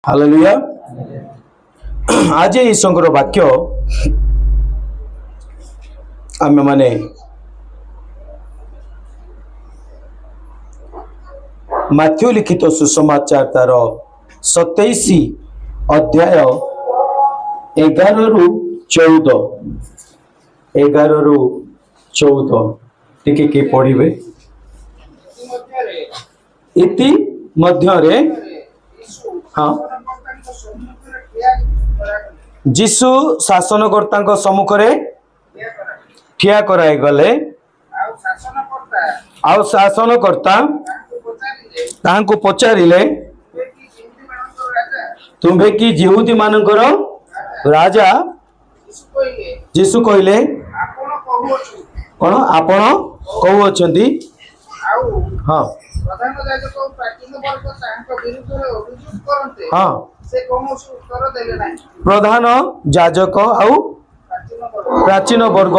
Hallelujah. आज ईश्वर वाक्य आम माने माथ्यू लिखित सुसमाचार तार 27 अध्याय 11 रु 14 टिके के पढ़िबे। इति मध्यरे हाँ जीशु शासनकर्ता सम्मुखरे ठिया कराई गले। आउ शासनकर्ता तांको पचारिले तुम्भे कि यहूदी मानकर राजा? जीशु कहले कौन आपण कहउछंती? हाँ हाँ प्रधान याजक आउ प्राचीन वर्ग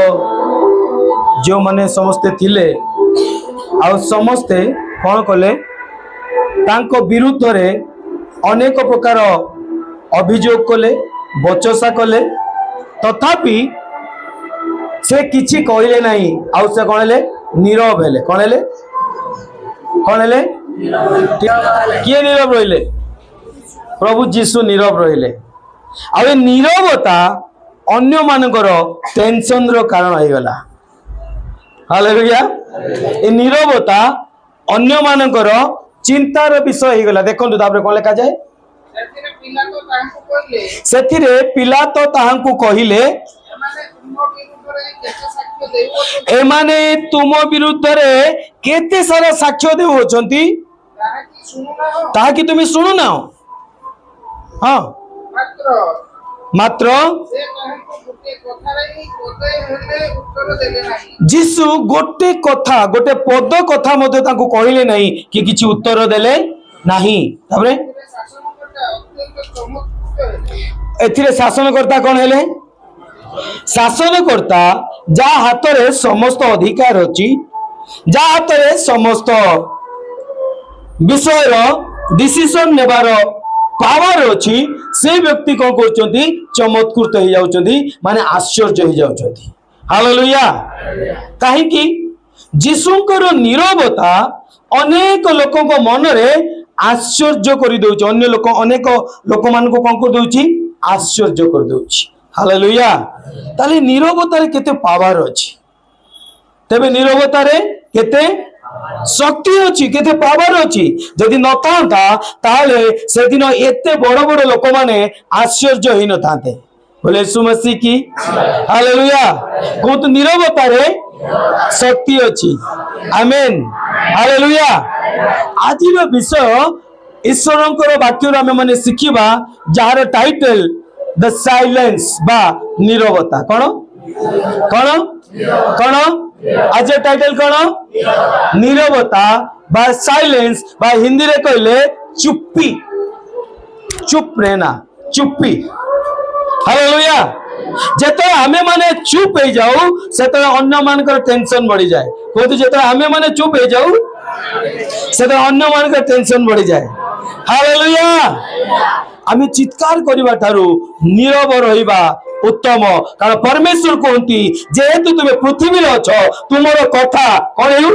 जो माने समस्ते थिले आउ समस्ते कौन कले तांको विरुद्ध रे अनेक प्रकार अभियोग कले, बचसा कले, तथापि से किछि कहले नहीं। आउ से कौन ले नीरव हेले। कौन हेले? कौन हेले? किए नीरव रहिले? प्रभु जीशु नीरव रहिले। आ नीरवता अन्य मानकर टेंशन रो कारण हो गला। हालेलुया। ए नीरवता अन्य मानकर चिंतार विषय हो गला। देखंतु तापर कोन लेखा जाय? सेथिरे पिलातो ताहांकु कहिले एमाने तुम विरुद्ध रे केते सारा साक्ष्य देउछंती ताकि तुम सुनु ना। हाँ मात्र जीशु गोटे कथा गोटे पद कथा मते तांको कहिले नहीं कि किछि उत्तर देले नहीं। तापरे एथिरे शासनकर्ता कोन हेले? शासनकर्ता जा हाथ रे समस्त अधिकार अछि, जा हाथ रे समस्त विषय डिसीजन नेबार पावर अछि, से व्यक्ति कौन करछंती? चमत्कृत हो जाउछंती, माने आश्चर्य हो जाउछंती। हालेलुया। काहे कि जीशुंकर नीरवता अनेक लोकक मन रे आश्चर्य करि दउछि। अन्य लोक अनेक लोक मान को कौन कर दउछि? आश्चर्य कर दउछि। हालेलुया। ताले नीरवता रे केते पावर अछि, तबे नीरवता रे केते शक्ति अछि, केते पावर अछि। जदि न थांता ताले से दिन एते बड़ बड़ लोक माने आश्चर्य होई न थांते। बोले यीशु मसीह की हालेलुया। कोत नीरवता रे शक्ति अछि। आमेन। हालेलुया। आज रो विषय ईश्वरंकर वाक्य रो माने सिखिबा, जार टाइटल द साइलेंस बा नीरवता। कौन कौन कौन आज टाइटल कौन? नीरवता बा साइलेंस बा हिंदी रे कहले चुप्पी, चुप रहना, चुप्पी। हालेलुया। जेते हमें माने चुप हो जाऊ सेते अन्य मानकर टेंशन बढ़ी जाए। कहते जेते हमें माने चुप हो जाऊ सेते अन्य मानकर टेंशन बढ़ी जाए। हालेलुया। आमी चित्कार करिबा थारु नीरव रहिबा उत्तम, कारण परमेश्वर कहती जेहेतु तुम पृथ्वी रे अछ तुमर कथा कोन हेउ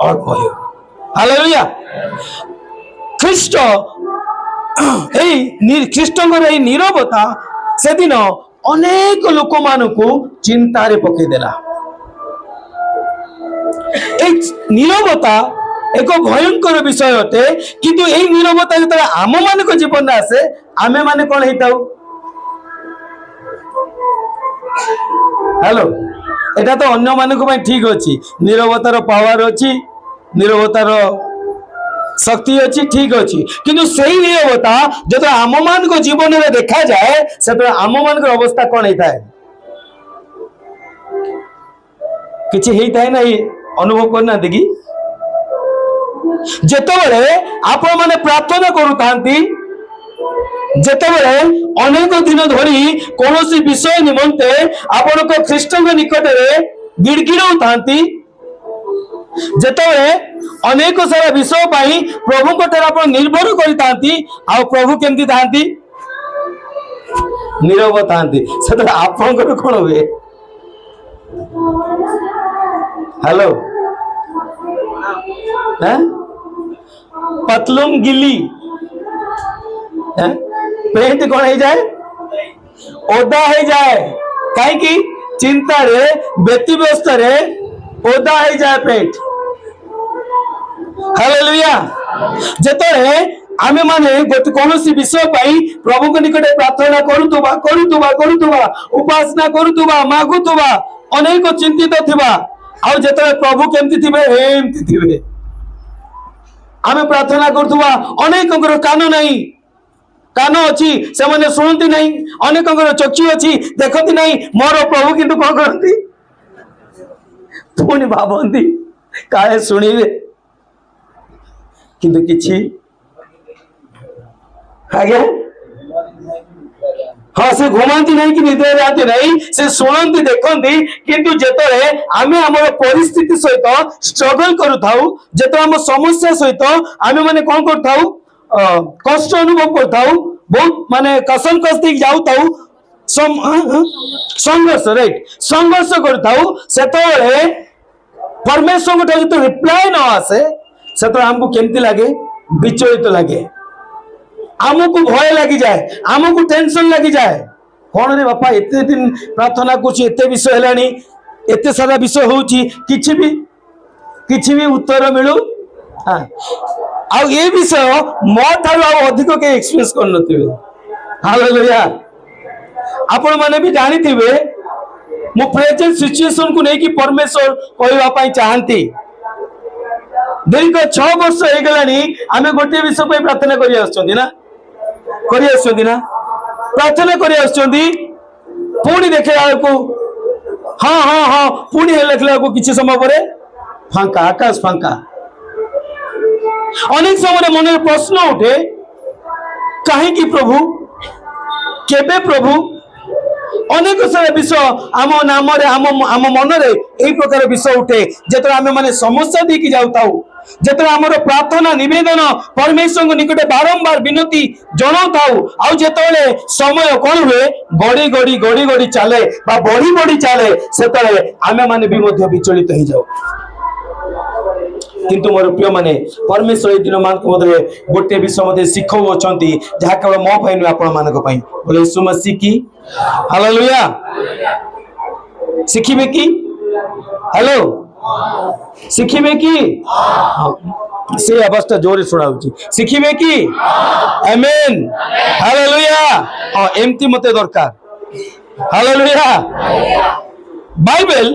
अल्प हेउ। हालेलुया। ख्रीष्ट ख्रीष्टंकर ए नीरवता से दिन अनेक लोक मानकु चिंता रे पकई देला। ए नीरवता एक भयंकर विषय अटे, किंतु एई नीरवता जते आम मानक जीवन आसे आमे माने कोन हेताउ? हेलो, एटा तो अन्य मानक भाई ठीक अछि, नीरवतार पावर अछि, नीरवतार शक्ति अछि, ठीक अछि, किंतु सेही नीरवता जते आम मानक जीवन रे देखा जाए सेते आम मानक अवस्था कोन हेताए? किछि हेइताय नाही। अनुभव करना देखि जेतेबेले आपण माने प्रार्थना करू थांती, जेतेबेले अनेक दिन धरी कोनोसी विषय निमंते आपण को ख्रीष्ट निकट रे गिड़गिड़ाऊ थांती, जेतेबेले अनेक सारा विषय पाई प्रभु को ठार आपण निर्भर करि तांती आ प्रभु केमती तांती नीरव तांती सेत आपनकर कोन होवे हेलो हैं पतलून गिली हैं पेंट कोन हो जाए ओदा हो जाए कहीं की चिंता रे व्यतिव्यस्त रे ओदा हो जाए पेंट हालेलुया जेतरे आमे माने गोटे कोनोसी विषय पाई प्रभु को निकटे प्रार्थना करूतुबा उपासना करूतुबा मागुतुबा अनेक चिंतित थिबा आ जेतरे प्रभु केमती थिबे एमती थिबे आमे प्रार्थना करूतुबा अनेकଙ୍କର कान नाही कान अछि से माने सुनती नाही अनेकଙ୍କର चक्षु अछि देखती नाही मोर प्रभु किंतु कोन करती पुनी भाबंती काहे सुनिबे किंतु किछि आगे हाँ से घुमाती नहीं कि निद्रा जाती नहीं से शुणती देखती किंतु जेतरे आमे हमर परिस्थिति सहित स्ट्रगल करूथाउ जेतरे हम समस्या सहित आमे माने कोन करथाउ कष्ट अनुभव करथाउ बहुत माने कसन कष्ट जाउथाउ संघर्ष राइट संघर्ष करथाउ सेतरे परमेश्वर को जो रिप्लाई न आसे सेतरे हमको केमती लागे विचलित लागे आमको भय लगी जाए आमको टेंशन लगी जाए कौन रे बापा एते दिन प्रार्थना कुछ एते विषय हेलानी एते सारा विषय होची किछि भी उत्तर मिलू हां आ ये विषय मो थारु अधिक के एक्सपीरियंस कर नथिबे हालेलुया आपण माने भी जानि थिबे मो प्रेजेंट सिचुएशन को नै कि परमेश्वर कहवा पई चाहंती दीर्घ 6 वर्ष हो गलानी आमे गोटे विषय पे प्रार्थना करि आछथि ना प्रार्थना करि आछथि पुणी देखला को हां हां हां पुणी देखला को किछि समय परे फांका आकाश फांका अनेक समय मन प्रश्न उठे कहीं की प्रभु केबे प्रभु अनेक सारा विषय आम नाम आम मन रे एई प्रकार विषय उठे जेतरे आमे माने समस्या दी की जाउताउ जेतरे हमर प्रार्थना निवेदन परमेश्वर निकटे बारंबार विनती जणाउताउ आ जेतले समय कोन हुए गड़ी गड़ी चले बा बढ़ी चले सेतले आमे माने भी मध्य विचलित हो जाउ किंतु मोर प्रिय माने परमेश्वर ए दिन मान को मधे गोटे विषय मधे शिखौ अछंती जहा केवल मो पई न आपण मानक पई बोले यीशु मसीह की हालेलुया सिखिबे की हेलो सिखिबे की से अवस्था जोरे सुनाउची सिखिबे की आमेन हालेलुया हां एमती मते दरकार हालेलुया बाइबल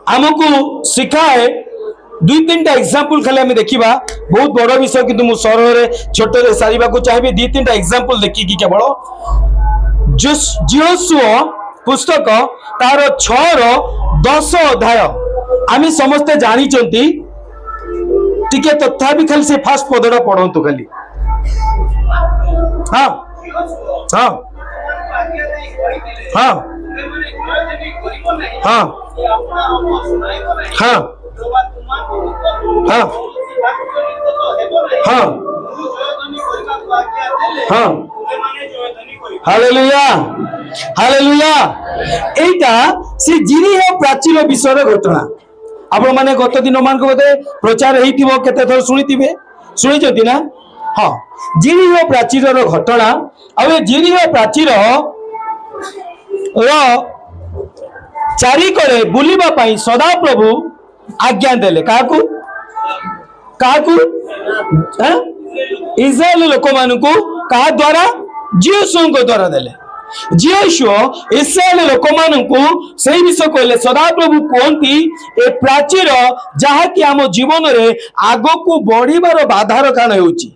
आमको सिखाए दुई तीन टा एग्जांपल खाली हमें देखिबा बहुत बड़ विषय किंतु मु सरल रे छोट रे सारिबा को चाहिबे दुई तीन टा एग्जांपल देखि कि केवल जोशुआ पुस्तक तार 6 रो 10 अध्याय आमी समस्त जानि चंती टिके तथापि खाली से फास्ट पदडा पढंतु खाली हां हां हां हां हां हां हां हालेलुया हालेलुया एटा से जिनी है प्राचीन विषय घटना आपण माने गत दिन मान को बते प्रचार हेतिबो केते थर सुनितिबे सुनि जति ना हां जिनी है प्राचीन घटना आ जिनी है प्राचीन रो चारी करे बुलिबा पई सदा प्रभु आज्ञा देले काकू काकू हैं इस्राएल लोक मानकू का द्वारा जियोशुआ को द्वारा देले जियोशुआ इस्राएल लोक मानकू सही विषय कहले सदा प्रभु कोंती ए प्राचीर जहा कि हम जीवन रे आगो को बढ़िबार बाधार कारण होउची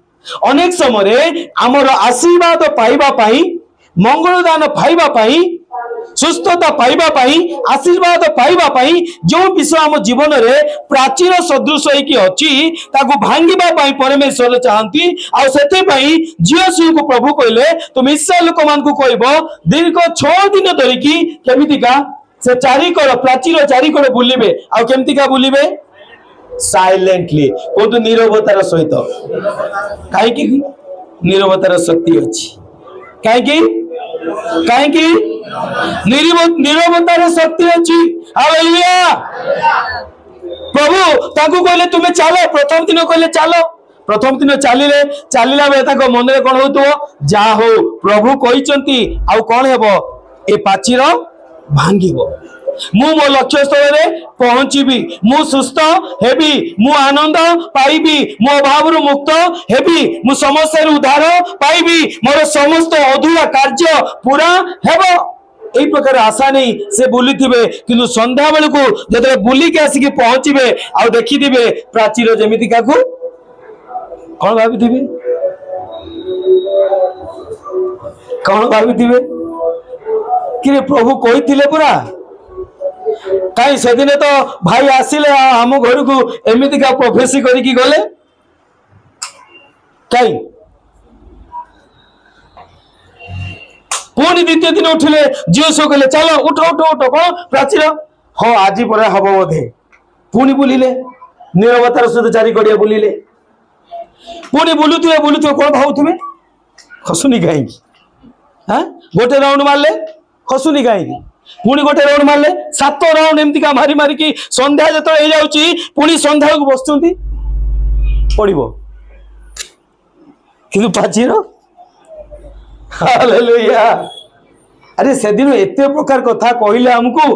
अनेक समय रे हमर आशीर्वाद पाइबा पई मंगल दान पाइबा पई सुस्थता पाइबा पई आशीर्वाद पाइबा पई जो विषय हम जीवन रे प्राचीन सदृश होई अछि ताको भांगीबा पई परमेश्वर चाहंती आ सेते पई जियोशुआ को प्रभु कहले तुम इस्राएल लोक मान को कहबो दीर्घ 6 दिन धरि की केमितिका से चारी कर प्राचीर चारी कर बुलिबे आ केमितिका बुलिबे साइलेंटली कहतु नीरवतार सहित कहीं नीरवतार शक्ति अच्छी कहीं नीरवतार शक्ति अच्छी हालेलुया प्रभु ताकू कहले तुम्हें चलो प्रथम दिन कहले चलो प्रथम दिन चलिले चलला बेले मन में कौन हो जा हो प्रभु कहते आउ कौन हे ए पाचीर भांगिबो मु मो लक्ष्य स्थल रे पहुंचीबी मु सुस्थ हेबी मु आनंद पाइबी मो अभाव मुक्त हेबी मु समस्या उद्धार पाइबी मोर समस्त अधूरा कार्य पूरा हेबो एई प्रकार आशा नहीं से बुली थिबे किंतु संध्या बेल को जदे बुली के आसी के पहुंचीबे आ देखि दिबे प्राचीर जेमिति काकू कौन भाभी थिबे कौन भाभी थिबे कि प्रभु कही पूरा कहीं से दिन तो भाई आसिले आम घर को एमती का प्रोफेसी करके गले कहीं पुणी द्वितीय दिन उठिले झील सब कहले चलो उठ उठ उठ कौन प्राचीर हाँ आज पर हम बोधे पुणी बुलिले नीरवतार सहित चारि कड़िया बुलिले पुणी बुलुथे कौन भावुवे हसुनी कहीं गोटे राउंड मारले हसुनी कहीं पुणी गोटे राउंड मारले 7 राउंड एमती का मारी मारिकी संध्या जो हो जाऊँगी पुणी संध्या को बस पड़ो कि प्राचीर हालेलुया अरे से दिन एते प्रकार कथा कहले हमको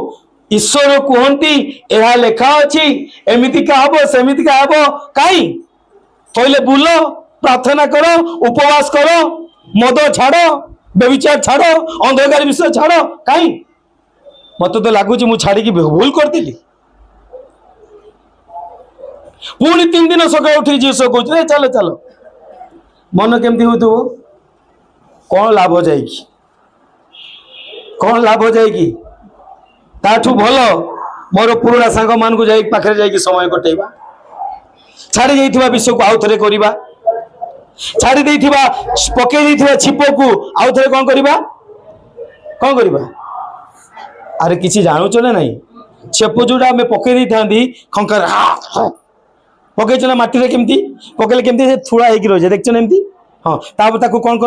ईश्वर कहती यह लेखा अच्छी एमितिका हम सेमितिका हम कहीं कहले बुल प्रार्थना करो उपवास करो मद छाड़ व्यभिचार छाड़ अंधकार विषय छाड़ कहीं मत तो लगुच मु छाड़ी भूल करती पुणी 3 दिन सकाल उठी जीव कह चलो चलो मन केमती हो कौन लाभ जाएगी कौन लाभ जाएगी ताठू भल मोर पुराना सांग मान को जाई पाखरे जाई समय कटेबा छाड़ी जाइथिबा विषय को आउ थरे करिबा छाड़ी देइथिबा पके देइथिबा छिप को आउ थरे कौन करिबा अरे किसी जानूच ना नहीं छेप जोड़ा आम पकई दी था खंकर पकईच ना मटी केमती पकड़े केमती थोड़ा हो रही देखो ना एमती हाँ तापर ताकू कौन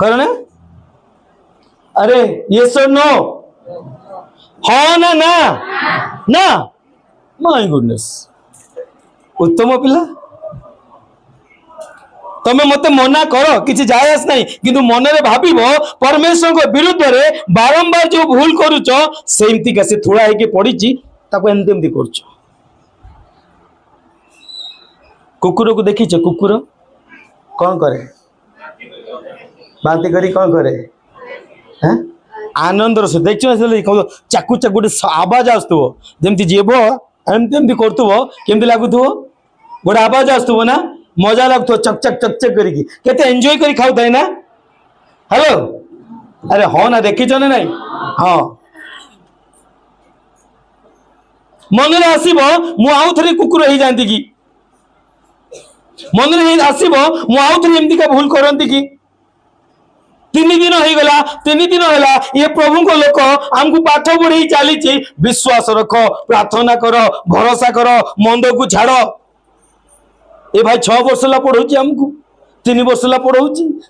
कर ना अरे ये सर नो हाँ ना ना ना माय गुडनेस उत्तम पिला तमे मते मना कर किसी जायस नहीं किंतु मन रे भाबिबो परमेश्वर को विरुद्ध रे बारंबार जो भूल करूच सेमती का से थोड़ा है कि पड़ीची ताको एमती एमती करछ कुकुर को देखिछ कुकुर कौन करे बांती करी कौन करे हैं आनंद रस देखछ चाकू चाकू आवाज आसुव जेमती जीव एमती एमती करथुव केमती लागुथुव गोटे आवाज आसुव ना मजा लगता चक चक चक चक करी केते एंजॉय करी खाऊ ना हेलो अरे हाँ ना देखी ना नहीं हाँ मन में आसब मु आउ थे कुकुर हो जाती कि मन में आसब मु आउ थे एमती का भूल करती कि 3 दिन हो गला 3 दिन है ये प्रभु को लोक आमको पाठ पढ़े चली विश्वास रख प्रार्थना कर भरोसा कर मंद को छाड़ ए भाई 6 वर्ष ला पढ़ाऊँ आमको 3 वर्ष ला पढ़ाऊँ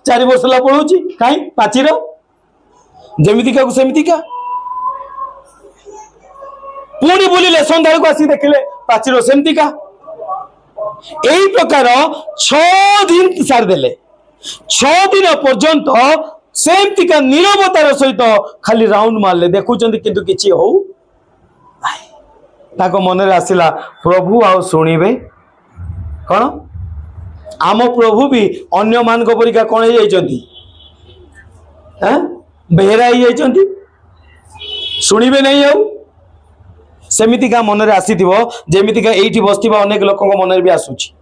4 वर्ष ला पढ़ाऊँ कहीं पाचीर जमीतिका को सेमितिका पुणी बुलिले संध्या को आसी देखिले पाचीर सेमितिका यही प्रकार 6 दिन सारदेले 6 दिन पर्यंत सेमितिका नीरवतार सहित खाली राउंड मारले देखुचंती किंतु किछि हो ताको मन रे आसिला प्रभु आ सुनिबे कौन आम प्रभु भी अन्य मान परिका कौन हो बेहरा हो शुणे नहीं आउ सेमितिका मन में आसी जमीतिका ये बसती अनेक लोक मन में भी आसूची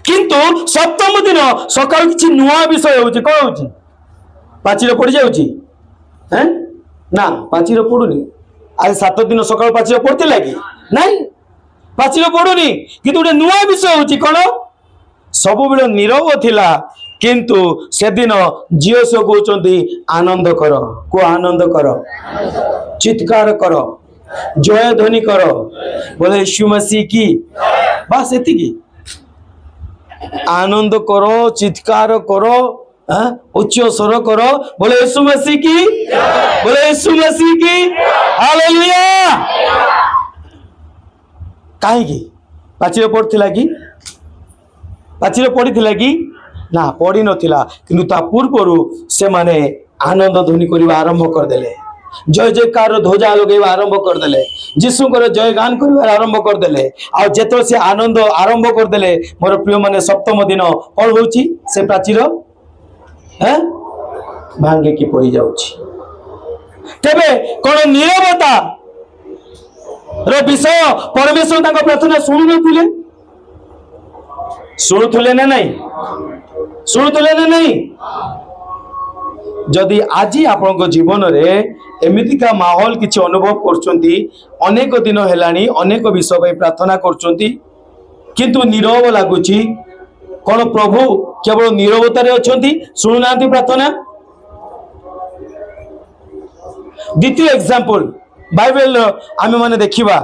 किंतु सप्तम दिन सकाल किसी नुआ विषय होची कौन होची पाचीर पड़ जाऊँगी ना पाचीर पड़ुनी आज 7 दिन सकाल पाचीर पड़ता कि नहीं पाचीर पड़ुनी कि गोटे नुआ विषय होची कौन सब बेले नीरव थिला किंतु से दिन झील से कहते आनंद कर को आनंद कर चित्कार कर जय ध्वनि करो, बोले यीशु मसीह की। बस एतिकी। आनंद करो, चित्कार करो, उच्च स्वर करो, बोले यीशु मसीह की, बोले यीशु मसीह की। हालेलुया। कहीं पाचिर पड़ता कि पाचिर पड़ी कि ना पड़ी नथिला, किंतु ता पूर्व से माने आनंद ध्वनि करने आरंभ करदेले, जय जयकार ध्वजा लगे आरंभ करदेले, जीशुकर जय गान कर आरंभ करदेले। आ जेतो से आनंद आरंभ करदेले, मोर प्रिय माने सप्तम दिन कौन होची से प्राचीर भांगे की पड़ी जाउची। तेबे कौन नीरवता रो विषय परमेश्वर तांको प्रार्थना शुणुले ना नहीं, शुणुले ना नहीं। जदि आज आपण जीवन रे एमितिका माहौल किछि अनुभव करछंती, अनेक दिन हेलानी अनेक विषय पे प्रार्थना करछंती, किंतु नीरव लागुची, कौन प्रभु केवल नीरवता रे अछंती, शुणुनांती प्रार्थना। द्वितीय एग्जांपल बाइबल आमे माने देखिबा,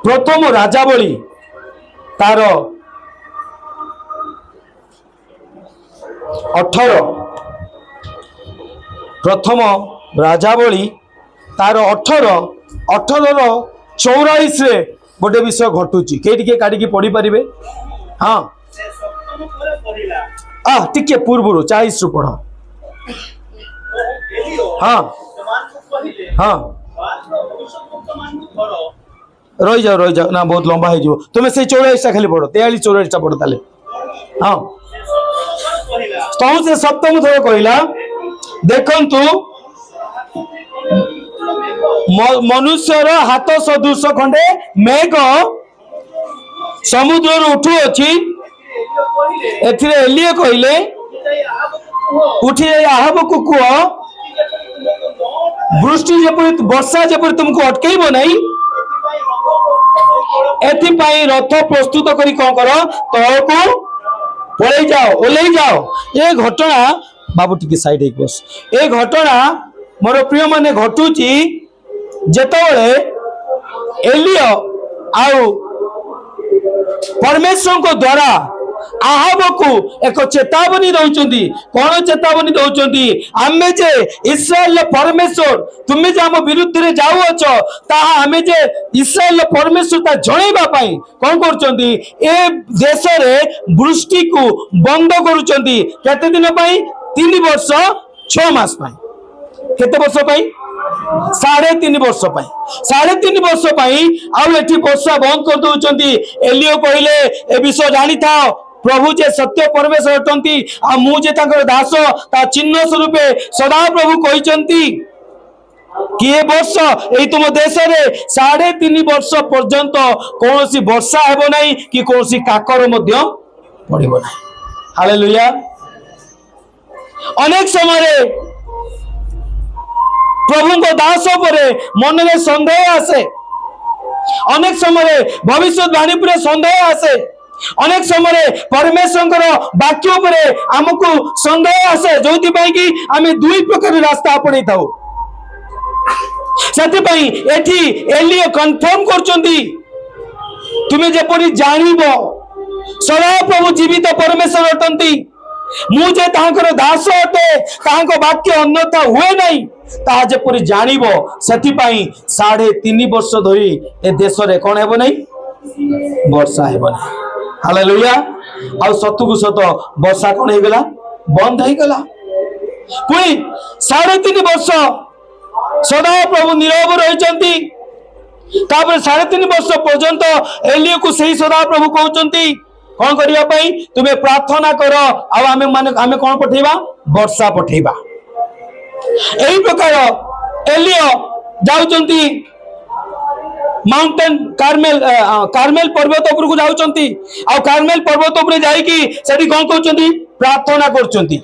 प्रथम राजावली तार 18, प्रथम राजावली तार 18:44 रे गोटे विषय घटुची। के काढ़ी पढ़ी पारे? हाँ टिके पूर्व 40 रु पढ़। हाँ हाँ रही जाओ ना, बहुत लंबा हो तुम्हें से 44 खाली पढ़, 43-44 पढ़ ताले। हाँ तो से सप्तम थर कहला, देखंतु मनुष्यर हाथ सदृश खंडे मेघ समुद्र उठू अच्छी। एथिरे एलिये कहले, उठी जाई आहाब को कुह, वृष्टि जेपरि वर्षा जेपरि तुमको अटकेइबो नहीं, एथिपाई रथ प्रस्तुत करी कौन कर, तळको पळेई जाओ, ओल्हेई जाओ। ये घटना बाबू टिके साइड एक बस। ए घटना मोर प्रिय माने घटुची जेतबेले एलिया आउ परमेश्वर को द्वारा आहाब को एक चेतावनी दौचंती। कौन चेतावनी दौचंती? आमे जे इस्राएल परमेश्वर तुम्हें जे आम विरुद्ध रे जाऊ अछ, ताहा आमे जे इस्राएल परमेश्वर ता जणैबा पई कौन करचंती, ए देश रे वृष्टि को बंद करूचंती। केते दिन पई? 3 वर्ष 6 मास पई। केते वर्ष पई? 3.5 वर्ष पई। 3.5 वर्ष पई आउ एठी वर्षा बंद कर दउचंती। एलियो कहले, ए विषय जानी थाओ, प्रभु जे सत्य परमेश्वर अटंती, आ मु जे तांकर दास ता चिन्ह स्वरूपे सदा प्रभु कहिचंती कि ए वर्ष एई तुम देश रे 3.5 वर्ष पर्यंत कोनोसी वर्षा हेबो नाही कि कोनोसी काकर मध्य पड़िबो नाही। हालेलुया। अनेक समय प्रभु को दास परे मन में संदेह आसे, अनेक समय भविष्यवाणी पर संदेह आसे, अनेक समय परमेश्वर वाक्य पर आमको संदेह आसे, जो कि आम 2 प्रकार रास्ता अपने थाऊ। से एलिया कन्फर्म करचंती, तुम्हें जेपरि जानिबो सदा प्रभु जीवित परमेश्वर अटंती, मुझे तांकर दास अटे, तांको वाक्य अन्यथा हुए नहीं, ता जेपरि जानिबो। सेथिपाई 3.5 वर्ष धरी ए देश रे कोन हेबो नहीं, वर्षा हेबो नहीं। हालेलुया। आ सतुकु सत वर्षा कोन हे गेला, बंद हे गेला। पुई 3.5 वर्ष सदा प्रभु नीरव रहिचंती। तापर 3.5 वर्ष पर्यंत एलिया को सही सदा प्रभु कहउचंती कौन करिया पई, तुम्हें प्रार्थना करो, आमे कौन पठेबा, वर्षा पठेबा। एही प्रकार एलिया जाउचंती माउंटेन कार्मेल पर्वत उपर को जाउचंती। आ कार्मेल पर्वत उपर जाई कि सेठी कौन कहउचंती, प्रार्थना करचंती,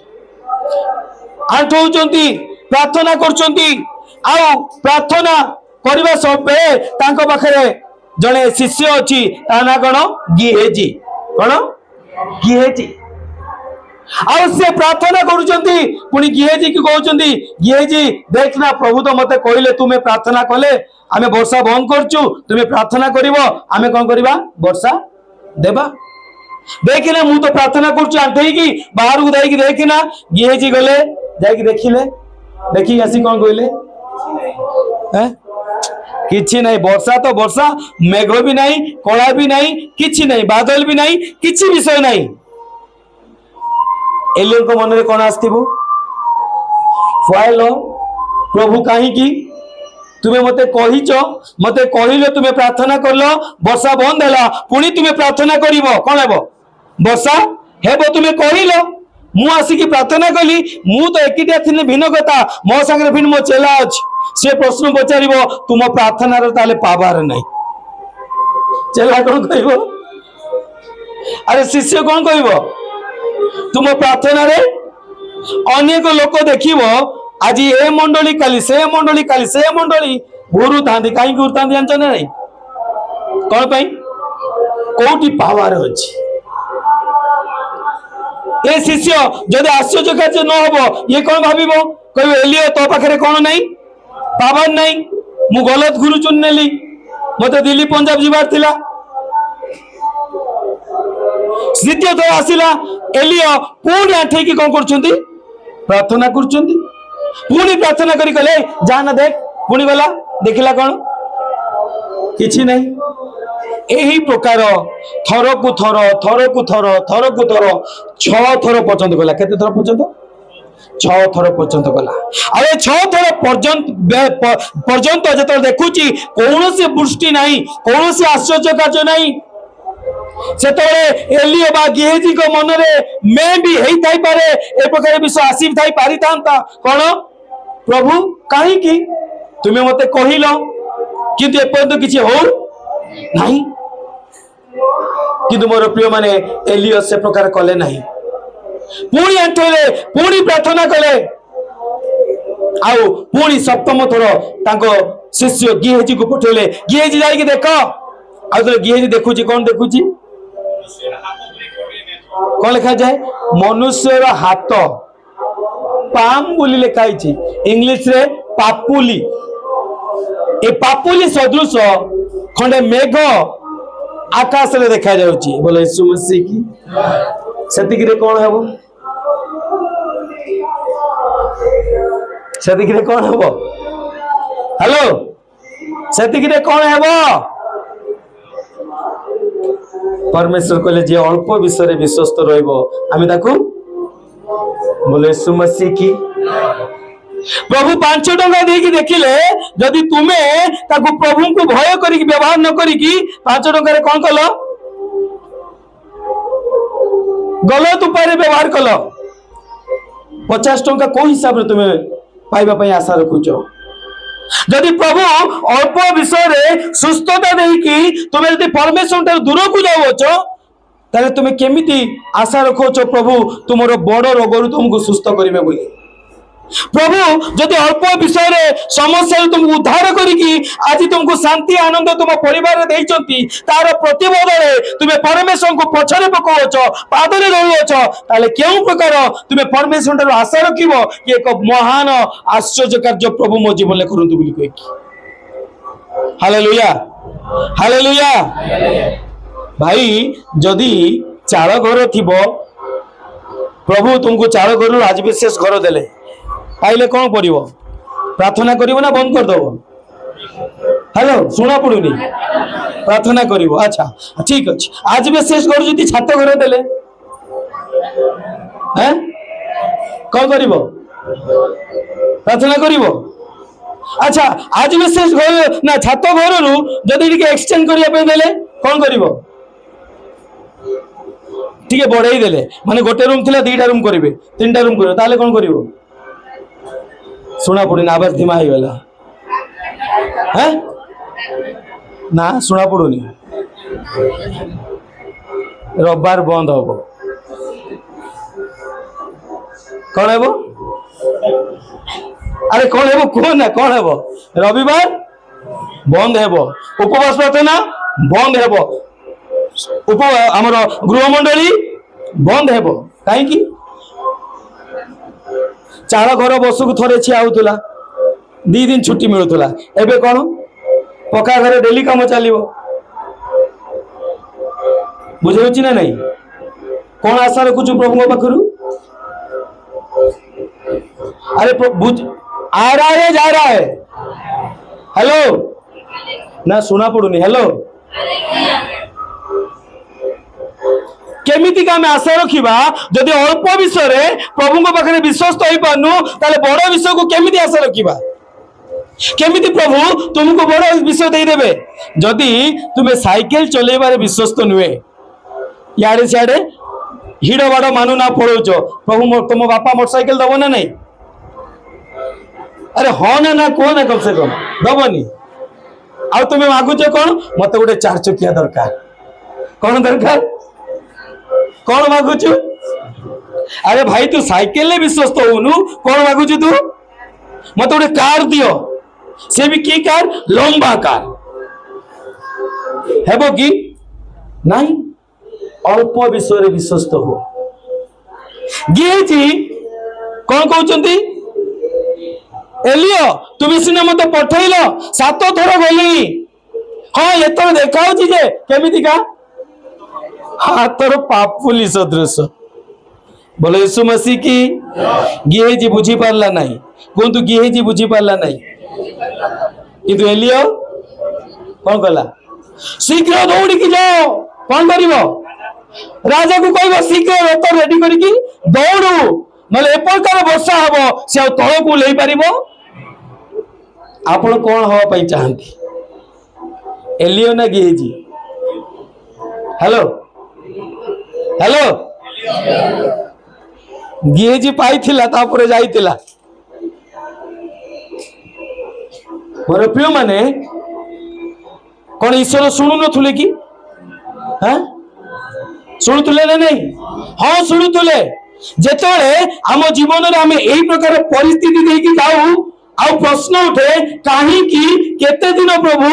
आंठौचंती, प्रार्थना करचंती। आ प्रार्थना करबा सबे तांको पाखरे जणे शिष्य अछि, ता ना कोन, गिहेजी। कौन? गिहेजी। ଆଉ ସେ ପ୍ରାର୍ଥନା କରୁଛନ୍ତି ପୁଣି ଗିହେଜି କି କହୁଛନ୍ତି ଗିହେଜି ଦେଖ ନା ପ୍ରଭୁ ତ ମତେ କହିଲେ ତୁମେ ପ୍ରାର୍ଥନା କଲେ ଆମେ ବର୍ଷା ବନ୍ଦ କରୁଛୁ ତୁମେ ପ୍ରାର୍ଥନା କରିବ ଆମେ କଣ କରିବା ବର୍ଷା ଦେବା ଦେଖିଲେ ମୁଁ ତ ପ୍ରାର୍ଥନା କରୁଛି ଆଣ୍ଠେଇକି ବାହାରକୁ ଯାଇକି ଦେଖିନା ଗିହେଜି ଗଲେ ଯାଇକି ଦେଖିଲେ ଦେଖିକି ଆସି କଣ କହିଲେ କିଛି ନାହିଁ ବର୍ଷା ତ ବର୍ଷା ମେଘ ବି ନାହିଁ କଳା ବି ନାହିଁ କିଛି ନାହିଁ ବାଦଲ ବି ନାହିଁ କିଛି ବିଷୟ ନାହିଁ ଏଲିୟଙ୍କ ମନରେ କଣ ଆସିଥିବ ପ୍ରଭୁ କାହିଁକି ତୁମେ ମତେ କହିଛ ମତେ କହିଲେ ତୁମେ ପ୍ରାର୍ଥନା କଲ ବର୍ଷା ବନ୍ଦ ହେଲା ପୁଣି ତୁମେ ପ୍ରାର୍ଥନା କରିବ କଣ ହେବ ବର୍ଷା ହେବ ତୁମେ କହିଲ ମୁଁ ଆସିକି ପ୍ରାର୍ଥନା କଲି ମୁଁ ତ ଏକିଟିଆ ଥିଲି ଭିନ୍ନ କଥା ମୋ ସାଙ୍ଗରେ ଭିନ୍ନ ମୋ ଚେଲା ଅଛି ସେ ପ୍ରଶ୍ନ ପଚାରିବ ତୁମ ପ୍ରାର୍ଥନାର ତାହେଲେ ପାବାର ନାହିଁ ଚେଲା କଣ କହିବ ଆରେ ଶିଷ୍ୟ କଣ କହିବ ତୁମ ପ୍ରାର୍ଥନାରେ ଅନେକ ଲୋକ ଦେଖିବ ଆଜି ଏ ମଣ୍ଡଳୀ କାଲି ସେ ମଣ୍ଡଳୀ କାଲି ସେ ମଣ୍ଡଳୀ ଘୁରୁଥାନ୍ତି କାହିଁକି ଘୁରୁଥାନ୍ତି ଜାଣିଛ ନା ନାଇଁ କଣ ପାଇଁ କୋଉଠି ପାୱାର ଅଛି ଏ ଶିଷ୍ୟ ଯଦି ଆଶ୍ଚର୍ଯ୍ୟ କାର୍ଯ୍ୟ ନ ହବ ଇଏ କଣ ଭାବିବ କହିବ ଏଲିୟ ତୋ ପାଖରେ କଣ ନାହିଁ ପାୱାର ନାହିଁ ମୁଁ ଗଲତ ଗୁରୁ ଚୁନି ନେଲି ମତେ ଦିଲ୍ଲୀ ପଞ୍ଜାବ ଯିବାର ଥିଲା ଦ୍ୱିତୀୟ ଥର ଆସିଲା ଏଲିୟ ପୁଣି ଆଣ୍ଠେଇକି କଣ କରୁଛନ୍ତି ପ୍ରାର୍ଥନା କରୁଛନ୍ତି ପୁଣି ପ୍ରାର୍ଥନା କରି କଲେ ଯା ନା ଦେଖ ପୁଣି ଗଲା ଦେଖିଲା କଣ କିଛି ନାହିଁ ଏହି ପ୍ରକାର ଥରକୁ ଥର ଥରକୁ ଥର ଥରକୁ ଥର 6 ଥର ପର୍ଯ୍ୟନ୍ତ ଗଲା କେତେ ଥର ପର୍ଯ୍ୟନ୍ତ 6 ଥର ପର୍ଯ୍ୟନ୍ତ ଗଲା ଆଉ ଏ 6 ଥର ପର୍ଯ୍ୟନ୍ତ ଯେତେବେଳେ ଦେଖୁଛି କୌଣସି ବୃଷ୍ଟି ନାହିଁ କୌଣସି ଆଶ୍ଚର୍ଯ୍ୟ କାର୍ଯ୍ୟ ନାହିଁ ସେତେବେଳେ ଏଲିୟ ବା ଗିହେଜିଙ୍କ ମନରେ ମେ ବି ହେଇଥାଇପାରେ ଏ ପ୍ରକାର ବିଷୟ ଆସିଥାଇ ପାରିଥାନ୍ତା କଣ ପ୍ରଭୁ କାହିଁକି ତୁମେ ମତେ କହିଲ କିନ୍ତୁ ଏପର୍ଯ୍ୟନ୍ତ କିଛି ହଉ ନାହିଁ କିନ୍ତୁ ମୋର ପ୍ରିୟ ମାନେ ଏଲିୟ ସେ ପ୍ରକାର କଲେ ନାହିଁ ପୁଣି ଆଣ୍ଠେଇଲେ ପୁଣି ପ୍ରାର୍ଥନା କଲେ ଆଉ ପୁଣି ସପ୍ତମ ଥର ତାଙ୍କ ଶିଷ୍ୟ ଗିହେଜିକୁ ପଠେଇଲେ ଗିହେଜି ଯାଇକି ଦେଖ ଆଉ ଗିହେଜି ଦେଖୁଛି କଣ ଦେଖୁଛି କଣ ଲେଖାଯାଏ ମନୁଷ୍ୟର ହାତ ପାମ୍ ବୋଲି ଲେଖା ହେଇଛି ଇଂଲିଶ ରେ ପାପୁଲି ଏ ପାପୁଲି ସଦୃଶ ଖଣ୍ଡେ ମେଘ ଆକାଶରେ ଦେଖା ଯାଉଛି ବୋଲେ ଯୀଶୁ ମସିହ କି ସେତିକିରେ କଣ ହେବ ସେତିକିରେ କଣ ହେବ ହ୍ୟାଲୋ ସେତିକିରେ କଣ ହେବ परमेश्वर कहले जे अल्प विषय विश्वस्त रहिबो आमी ताकू बोले यीशु मसीह की प्रभु 5 टंका देकी देखिले जदि तुमे ताकू प्रभु को भय करिक व्यवहार न करिक 5 टंका रे कोन कलो गलत उपाय व्यवहार कलो 50 टंका को हिसाब रे तुमे पाइबा पई आशा रखुचो जदि प्रभु अल्प विषय रे सुस्थता देकी तुमे जदि परमेश्वर ठार दूर को जाओछ ताले तुमे केमिति आशा रखोछ प्रभु तुमरो बड़ रोग रु तुमको सुस्थ करिवे बोली प्रभु जदि अल्प विषय रे समस्या तुमको उद्धार करिकी आज तुमको शांति आनंद तुम परिवार रे देइचंती तार प्रतिबोध रे तुमे परमेश्वर को पछरे पकोछ पादरे रहउछ ताले केउ प्रकार तुमे परमेश्वर ठार आशा रखिबो कि एक महान आश्चर्य कार्य प्रभु मो जीवन ले करंतु बोली कहि हालेलुया हालेलुया भाई जदि चाळ घर थिबो प्रभु तुमको चाळ घर आज विशेष घर देले पाइले कौन पड़ो प्रार्थना करिवो ना बंद कर दबो हेलो सुना पड़ुनी प्रार्थना करिवो अच्छा ठीक अछि आज विशेष घर जति छात घर देले हैं कौन करिवो प्रार्थना करिवो अच्छा आज विशेष घर ना छात घर रु जति टिके एक्सचेंज करिया पे देले कौन करिवो टिके बढ़ाई देले माने गोटे रूम थिला दुईटा रूम करिवे तीनटा रूम करिवे ताले कौन करिवो सुना पड़ी ना आवाज धीमा गला है ना सुना पड़ुनी रविवार बंद हम कौन है अरे कौन है कह ना कौन है रविवार बंद है उपवास प्रार्थना बंद है आमर गृहमंडली बंद है कहीं चाल घर बसकू थरे छिया होतुला 2 दिन छुट्टी मिलुतुला एबे कोन पक्का घर डेली काम चलिबो बुझौछि ना नहीं कौन आशा रखुछु प्रभु पाखरु अरे बुझ आ रहा है जा रहा है हेलो ना सुना पड़ुनी हेलो केमिति का आशा रखिबा जदि अल्प विषय रे प्रभु को पाखरे विश्वस्त होई पानु ताले बड़ विषय को केमिति आशा रखिबा केमिति प्रभु तुमको बड़ विषय दे देबे जदि तुमे साइकिल चलेबारे विश्वस्त नुए याडे सियाडे हिड़ बाड़ मानु ना पड़ोच प्रभु तुम बापा मोटरसाइकिल दबो ना नहीं अरे हाँ ना ना कहो ना कम से कम दबनी आ तुम्हें मागुच कौन मत गोटे 4 चकिया दरकार कौन दरकार कौन मागुचु अरे भाई तू साइकिल विश्वस्त होनु कौन मागुचु तू मत गोटे कार दियो से भी की कार लंबा कार हेबो कि नहीं अल्प विषय विश्वस्त हो गेजी कौन कहउचंती एलियो तुम सिने मत पठैल 7 थर गली हाँ एतर देखा जे केमिति का हाथर पापुली सदृश बोले यीशु मसीह की गेजी बुझी पारला नहीं कोंतु गेजी बुझी पारला नहीं किंतु एलियो कौन कला शीघ्र दौड़ी की जाओ कौन करिवो राजा को कहबो शीघ्र रथ रेडी करिकी दौड़ू नले एप्रकार वर्षा हबो से तल को ले पारिबो आपण कौन हवा पई चाहंती एलियो ना गेजी हेलो हेलो गेजी पाइथिला तापरे जाइतिला मोर प्रिय माने कौन ईश्वर सुनु नथुले कि हां सुनुतुले ना नहीं हाँ सुनुतुले जेतोले आम जीवन रे आमे एही प्रकार परिस्थिति देकी जाऊ आ प्रश्न उठे काहे कि केते दिन प्रभु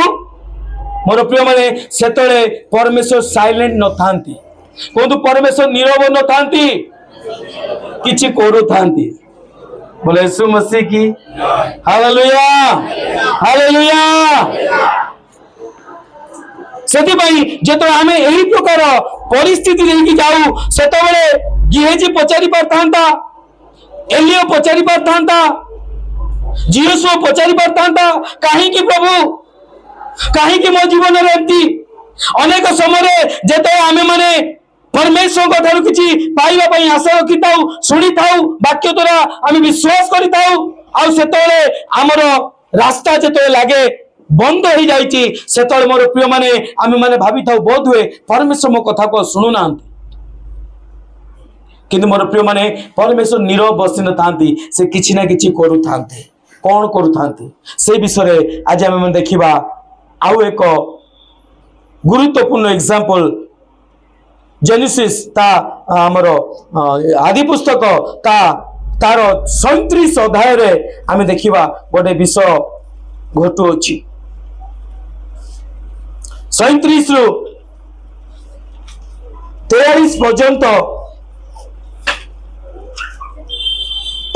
मोर प्रिय माने सेतोले परमेश्वर साइलेंट न थांती कोंतु परमेश्वर नीरव न थांती किछि करू थांती बोले यीशु मसीह की हालेलुया हालेलुया सेति भाई जेतो आमे एही प्रकार परिस्थिति देकी जाऊ सेतोले गेजी पचारि पारथांता एलियो पचारि पारथांता जीसस पचारि पारथांता काहे कि प्रभु काहे कि मो जीवन रे एंती अनेक समय जेते आमे माने परमेश्वर को ठारू किछि पाइबा पई आशा रखिताऊ सुनिताऊ वाक्य द्वारा आमे विश्वास करिताऊ आ सेतोले हमर रास्ता जेते लागे बंद हो जाइछि सेतोले मोर प्रिय माने आमे माने भाबिताऊ बोध हुए परमेश्वर मो कथा को सुनु नांती किंतु मोर प्रिय माने परमेश्वर नीरव बसी न थांती से किछि ना किछि करू थांते कौन करू थांती से विषय आज आमे देखिबा आउ एक गुरुत्वपूर्ण एग्जांपल जेनेसिस ता हमर आदि पुस्तक ता तार 37 अध्याय रे आमे देखिबा गोटे विषय घटु अछि 37 रु 43 पर्यंत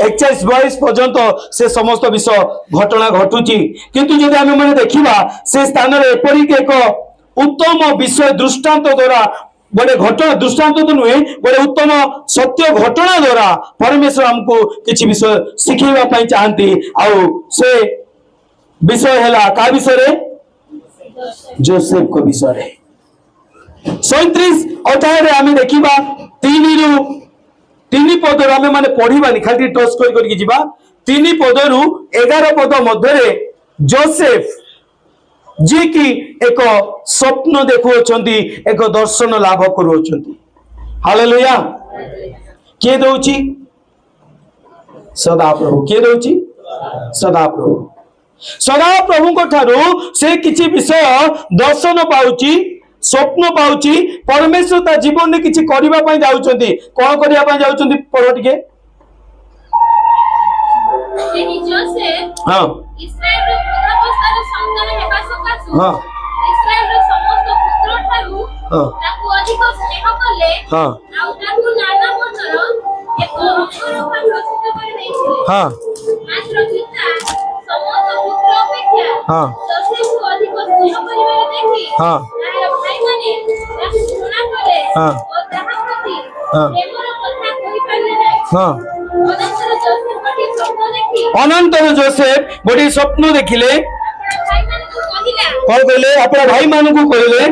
41-22 पर्यंत से समस्त विषय घटना घटुची किंतु जदि आमे माने देखिबा से स्थान रे एपरि एक उत्तम विषय दृष्टांत द्वारा गोटे घटना दृष्टांत तो नुहे गोटे उत्तम सत्य घटना द्वारा परमेश्वर हमको किछि विषय सिखैबा पई चाहंती आउ से विषय हैला का विषय रे जोसेफ को विषय रे 37 अध्याय रे आमे देखिबा 3 पद आमे माने पढ़िबानी खाली टच करके जीवा 3 पदरु 11 पद मध्य जोसेफ जी की एक स्वप्न देखुछंती एक दर्शन लाभ करूछंती हालेलुया के दोची सदा प्रभु के दोची सदा प्रभु को ठारू से किछि विषय दर्शन पाउची स्वप्न पाउची परमेश्वर ता जीवन में किछि करिबा पई जाउछंती कोन करिया पई जाउछंती पढ़ो टिके एनी जोसेफ हां इस्राएल रो पुत्रावस्थार संतान हेबा सकासु हां इस्राएल रो समस्त पुत्र ठारू ताकू अधिक स्नेह कले हां आ ताकू नाना मनर एक अक्षर रचित करि हाँ मात्र पिता समस्त पुत्र अपेक्षा हाँ जोसेफ अधिक स्नेह करिबार देखि हाँ तार भाई माने ताकू घृणा कले हाँ और ताहा प्रति हाँ प्रेमर कथा कहि पारले नाही। हाँ अनंतर जोसेफ गोटे स्वप्न देखि अनंतर जोसेफ गोटे स्वप्न देखिले आपण भाई मानकु कहिला कौन कहले अपना भाई मान को कहले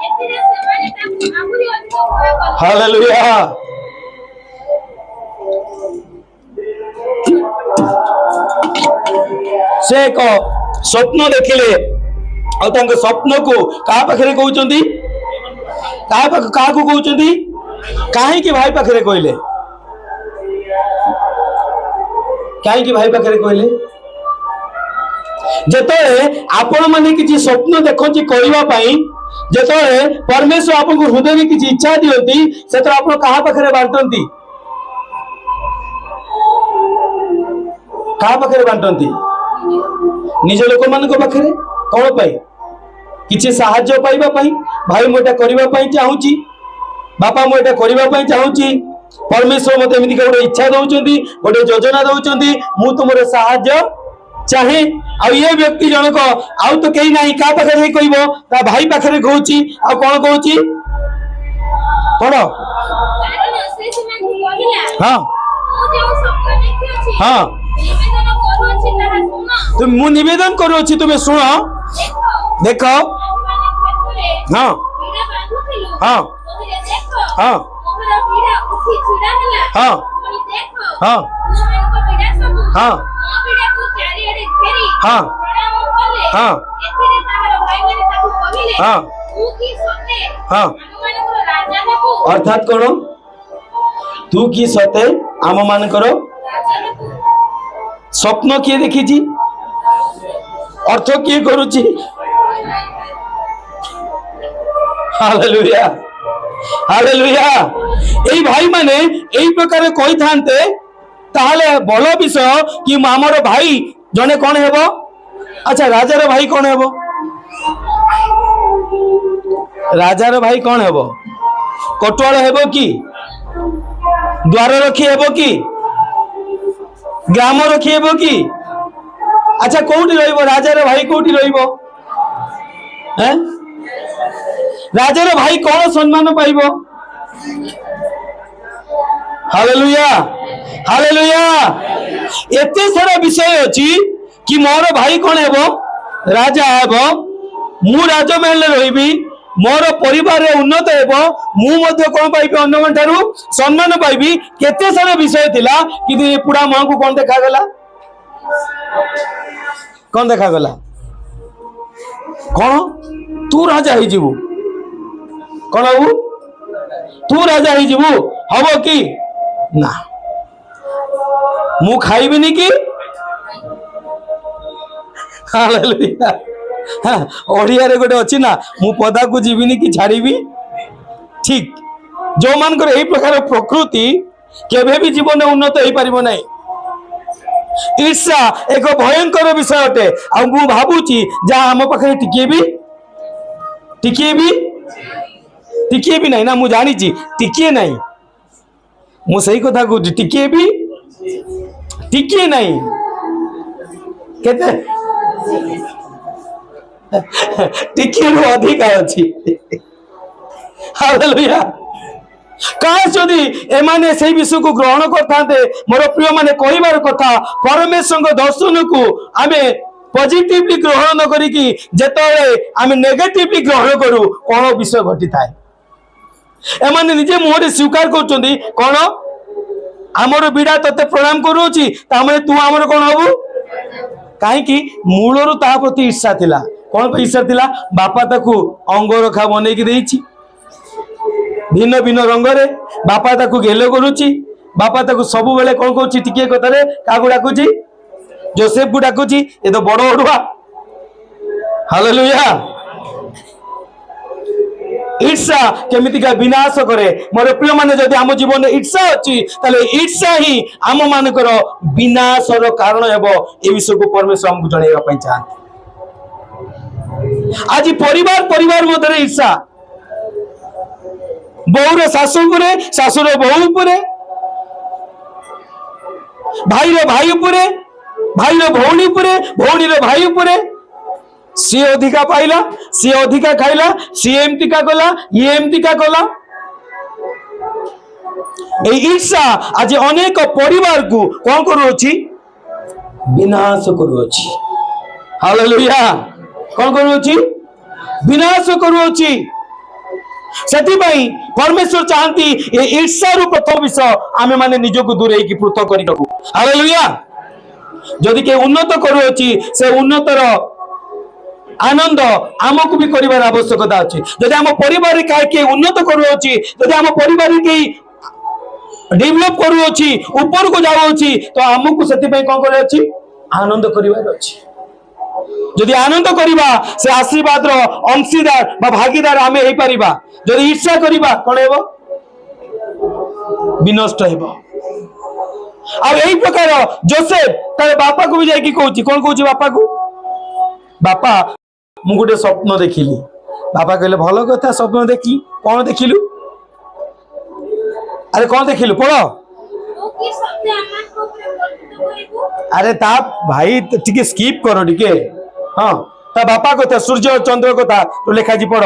एथिरे सेमाने ताकू आहुरी अधिक भय कले। हालेलुया से एक स्वप्न देखिले और तांक स्वप्न को कहा पाखरे कहउचंदी कहा को कहउचंदी काहे कि भाई पाखरे कहले काहे कि भाई पाखरे कहले जेतले आपण माने किछि स्वप्न देखछि करिवा पई जेतले परमेश्वर आपन को हृदय में किछि इच्छा दियंती सेतर आपण कहा पाखरे बांटंती कहा पाखरे बांटंती निज लोक मान पाखरे कौन पाई किछि साहाय्य पाइबा पाई भाई मोटा करिबा पाई चाहूची बापा मोटा करिबा पाई चाहूची परमेश्वर मते एमिति गोटे इच्छा दउचंदी गोटे योजना दउचंदी मु तुमरे साहाय्य चाहे आ ये व्यक्ति जनक आउ तो केही नाही का पाखरे कहइबो ता भाई पाखरे कहूची आ कोन कहूची पढ कारण से सेमाने कहिला हां मु जे स्वप्न देखि अछि हां निवेदन करू अछि ताहा सुनो तुम मु निवेदन करू अछि तुमे सुनो देखो देखो माने खेतरे हां पीड़ा बांधुथिलु हां ओथिरे देखो हां मोहरा पीड़ा उठी छुड़ा होला हां पुनी देखो हां मोहरा पीड़ा सब हां मो पीड़ा को चारिआडे घेरी हां प्रणाम कले हां एथिरे ताहार भाई माने ताकू कहिले हां तू की सते हां अनुमान को राजा हेबू अर्थात कोन तू की सते आम मानकर राजा हेबू स्वप्न किए देखी अर्थ किए करुची हालेलुया हालेलुया एई भाई माने एई प्रकार कहि थांते ताहले बल विषय कि हमर भाई जने कोन हेबो अच्छा राजार भाई कोन हेबो राजार भाई कोन हेबो कोटवाल हेबो कि द्वार रखी हेबो कि ग्राम रखिएब कि अच्छा कोठी रहिबो राजार भाई कोठी रहिबो हैं राजार भाई कौन सम्मान पाइबो हालेलुया हालेलुया एते सारा विषय अछि कि मोर भाई कोन हेबो राजा हेबो मु राजमहल रहिबी मोर परिवार रे उन्नत हेबो मु मध्ये कोन पाइबी अन्यमन थारु सम्मान पाइबी केते सारा विषय थिला कि पूरा मन को कोन देखा गला कोन देखा गला कोन तू राजा ही जीवु कोन हबु तू राजा ही जीवु हबो कि ना मु खाइबिनी कि हालेलुया हाँ ओडिया रे गोटे अछि ना मु पदा को जीविनी कि छाड़ीबी ठीक जो मान कर एही प्रकार प्रकृति केबे भी जीवन में उन्नत होई परिबो नै ईर्ष्या एक भयंकर विषय अटे आ मु भाबुची जा हम पाखरे टिकिए भी नहीं ना मु जानी छी टिकिए नहीं मु सही कथा को टिकिए नहीं केते टिकिए रो अधिक अछि हालेलुया काश जदि एमाने से विषय को ग्रहण करते मोर प्रिय माने कहिबार कथा परमेश्वर दर्शन को आमे पॉजिटिवली ग्रहण न करिकी जेतले आमे नेगेटिवली ग्रहण करू कोन विषय घटी थाए एमाने निजे मोहरे स्वीकार करचंदी कोन आमर बिडा तते प्रणाम करूची तामे तू आमर कोन हबु काहे कि मूलरु ता प्रति ईर्ष्या थिला कोन पे ईर्ष्या थिला बापा ताकू अंगरखा बनै कि देइची भिन्न भिन्न रंग रे बापा ताकू गेलो करूची बापा ताकू सब बेले कोन कहूची टिके कथारे कागु डाकुची जोसेफ को डाकुची ए तो बड़ ओडुआ हालेलुया ईर्ष्या केमितिका विनाश करे मोर प्रिय माने जदि आम जीवन में ईर्ष्या अछि ताले ईर्ष्या ही आम मानकर विनाशर कारण हेबो ए विषय को परमेश्वर हमकु जणैबा पई चाहते आज परिवार मध्य ईर्ष्या बहुर शाशु उपरे शाशुर बहु उपरे ଭାଇର ଭାଇ ଉପରେ, ଭାଇର ଭଉଣୀ ଉପରେ, ଭଉଣୀର ଭାଇ ଉପରେ। ସିଏ ଅଧିକା ପାଇଲା, ସିଏ ଅଧିକା ଖାଇଲା, ସିଏ ଏମିତିକା କଲା, ଇଏ ଏମିତିକା କଲା। এই ঈর্ষা আজ অনেক পরিবারକୁ କଣ କରୁଅଛି? ବିନାଶ କରୁଅଛି। ହାଲେଲୁୟା। କଣ କରୁଅଛି? ବିନାଶ କରୁଅଛି। ସେଥିପାଇଁ ପରମେଶ୍ୱର ଚାହାନ୍ତି ଏ ଈର୍ଷାରୁ ପ୍ରଥମ ବିଷୟ ଆମେ ମାନେ ନିଜକୁ ଦୂରେଇକି ପୃଥକ କରି ରଖୁ। ହାଲେଲୁୟା। ଯଦି କେ ଉନ୍ନତ କରୁଅଛି ସେ ଉନ୍ନତର ଆନନ୍ଦ ଆମକୁ ବି କରିବାର ଆବଶ୍ୟକତା ଅଛି। ଯଦି ଆମ ପରିବାରରେ କାହିଁକି ଉନ୍ନତ କରୁଅଛି, ଯଦି ଆମ ପରିବାରରେ କେହି ଡେଭଲପ କରୁଅଛି, ଉପରକୁ ଯାଉଅଛି, ତ ଆମକୁ ସେଥିପାଇଁ କଣ କରିବାର ଅଛି? ଆନନ୍ଦ କରିବାର ଅଛି। ଯଦି ଆନନ୍ଦ କରିବା ସେ ଆଶୀର୍ବାଦର ଅଂଶୀଦାର ବା ଭାଗିଦାର ଆମେ ହେଇପାରିବା। ଯଦି ଈର୍ଷା କରିବା କଣ ହେବ? ବିନଷ୍ଟ ହେବ। ଆଉ ଏହି ପ୍ରକାର ଯୋସେଫ ତାର ବାପାକୁ ବି ଯାଇକି କହୁଛି, କଣ କହୁଛି ବାପାକୁ? ବାପା ମୁଁ ଗୋଟେ ସ୍ୱପ୍ନ ଦେଖିଲି। ବାପା କହିଲେ ଭଲ କଥା, ସ୍ୱପ୍ନ ଦେଖିଲି, କଣ ଦେଖିଲୁ? ଆରେ କଣ ଦେଖିଲୁ ପଢ। ତୁ କି ସତ୍ୟ ଆମମାନଙ୍କ ଉପରେ ବର୍ଷିତ କରିବୁ? ଆରେ ତା ଭାଇ ଟିକେ ସ୍କିପ କର ଟିକେ। ହଁ ତା ବାପା କଥା, ସୂର୍ଯ୍ୟ ଚନ୍ଦ୍ର କଥା ଲେଖାଛି ପଢ।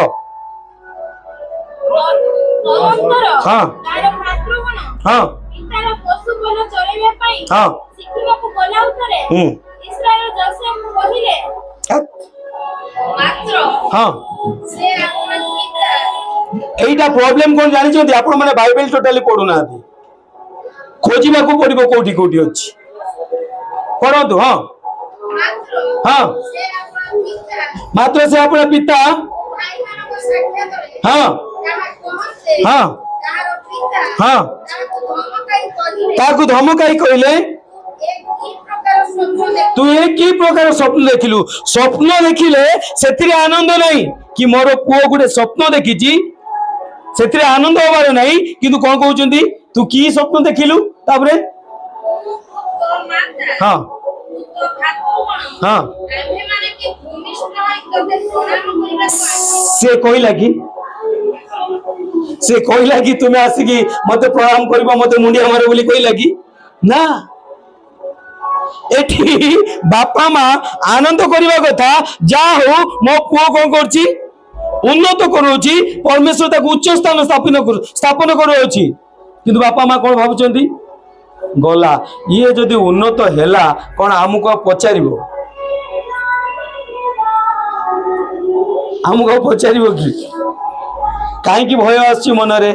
ତଦନ୍ତର ହଁ ତାର ଭାତୃଗଣ ହଁ ପିତାର ପଶୁ ବଳ ଚରାଇବା ପାଇଁ ହଁ ଶିଖିବାକୁ ଗଲା ଉତ୍ତରେ ଇସ୍ରାଏଲ ଯୋସେଫ କହିଲେ, ମାତ୍ର ହଁ ସେ ଆପଣ ପିତା এইটা প্রবলেম কোন জানিଛନ୍ତି? ଆପଣ ମାନେ ବାଇବେଲ ଟୋଟାଲି ପଢୁନାହାନ୍ତି। ଖୋଜିବାକୁ ପଡିବ କୋଉଠି କୋଉଠି ଅଛି। ପଢନ୍ତୁ। ହଁ ମାତ୍ର ହଁ ସେ ଆପଣ ପିତା ମାତ୍ର ସେ ଆପଣ ପିତା ଭାଇମାନଙ୍କ ସାକ୍ଷାତରେ ହଁ ଯାହା କହନ୍ତେ ହଁ ତାହାର ପିତା ହଁ ତାହାକୁ ଧମକାଇ କହିଲେ, ତାକୁ ଧମକାଇ କହିଲେ ଏ କି ପ୍ରକାର ସ୍ୱପ୍ନ ଦେଖ ତୁ ଏ କି ପ୍ରକାର ସ୍ୱପ୍ନ ଦେଖିଲୁ? ସ୍ୱପ୍ନ ଦେଖିଲେ ସେଥିରେ ଆନନ୍ଦ ନାହିଁ କି ମୋର ପୁଅ ଗୋଟେ ସ୍ୱପ୍ନ ଦେଖିଛି ସେଥିରେ ଆନନ୍ଦ ହବାର ନାହିଁ। କିନ୍ତୁ କଣ କହୁଛନ୍ତି? ତୁ କି ସ୍ୱପ୍ନ ଦେଖିଲୁ? ତାପରେ ତୋ ମାତା ହଁ ତୋ ଭାତୃଗଣ ହଁ ଆମ୍ଭେମାନେ କି ଭୂମିଷ୍ଠ ହୋଇ ତୋତେ ପ୍ରଣାମ କରିବାକୁ ଆସିଛୁ। ସେ କହିଲା କି, ସେ କହିଲା କି ତୁମେ ଆସିକି ମତେ ପ୍ରଣାମ କରିବ, ମତେ ମୁଣ୍ଡିଆ ମାର ବୋଲି କହିଲା କି? ନା, ଏଠି ବାପା ମା ଆନନ୍ଦ କରିବା କଥା। ଯାହା ହଉ ମୋ ପୁଅ କଣ କରୁଛି? ଉନ୍ନତ କରୁଛି, ପରମେଶ୍ୱର ତାକୁ ଉଚ୍ଚ ସ୍ଥାନ ସ୍ଥାପନ କରୁଅଛି। କିନ୍ତୁ ବାପା ମା କଣ ଭାବୁଛନ୍ତି? ଗଲା ଇଏ ଯଦି ଉନ୍ନତ ହେଲା କଣ ଆମକୁ ଆଉ ପଚାରିବ? ଆମକୁ ଆଉ ପଚାରିବ କି? କାହିଁକି ଭୟ ଆସୁଛି ମନରେ?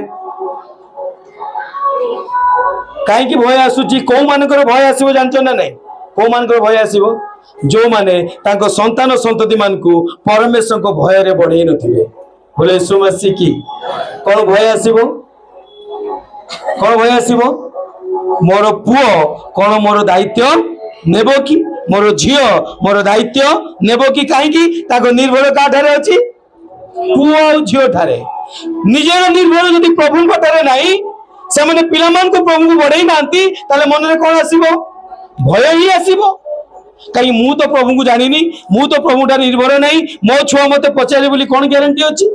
କାହିଁକି ଭୟ ଆସୁଛି? କୋଉମାନଙ୍କର ଭୟ ଆସିବ ଜାଣିଛ ନା ନାଇଁ? କୋଉମାନଙ୍କର ଭୟ ଆସିବ? ଯୋଉମାନେ ତାଙ୍କ ସନ୍ତାନ ସନ୍ତତି ମାନଙ୍କୁ ପରମେଶ୍ୱରଙ୍କ ଭୟରେ ବଢେଇ ନଥିବେ। ବୋଲେ ଯୀଶୁ ମସିହ କି କଣ ଭୟ ଆସିବ? କଣ ଭୟ ଆସିବ? ମୋର ପୁଅ କଣ ମୋର ଦାୟିତ୍ୱ ନେବ କି? ମୋର ଝିଅ ମୋର ଦାୟିତ୍ୱ ନେବ କି? କାହିଁକି? ତାଙ୍କ ନିର୍ଭର କାହାଠାରେ ଅଛି? ପୁଅ ଆଉ ଝିଅ ଠାରେ। ନିଜର ନିର୍ଭର ଯଦି ପ୍ରଭୁଙ୍କ ଠାରେ ନାହିଁ, ସେମାନେ ପିଲାମାନଙ୍କୁ ପ୍ରଭୁଙ୍କୁ ବଢେଇ ନାହାନ୍ତି, ତାହେଲେ ମନରେ କଣ ଆସିବ? ଭୟ ହିଁ ଆସିବ। କାହିଁ ମୁଁ ତ ପ୍ରଭୁଙ୍କୁ ଜାଣିନି, ମୁଁ ତ ପ୍ରଭୁଠାରେ ନିର୍ଭର ନାହିଁ, ମୋ ଛୁଆ ମତେ ପଚାରେ ବୋଲି କଣ ଗ୍ୟାରେଣ୍ଟି ଅଛି?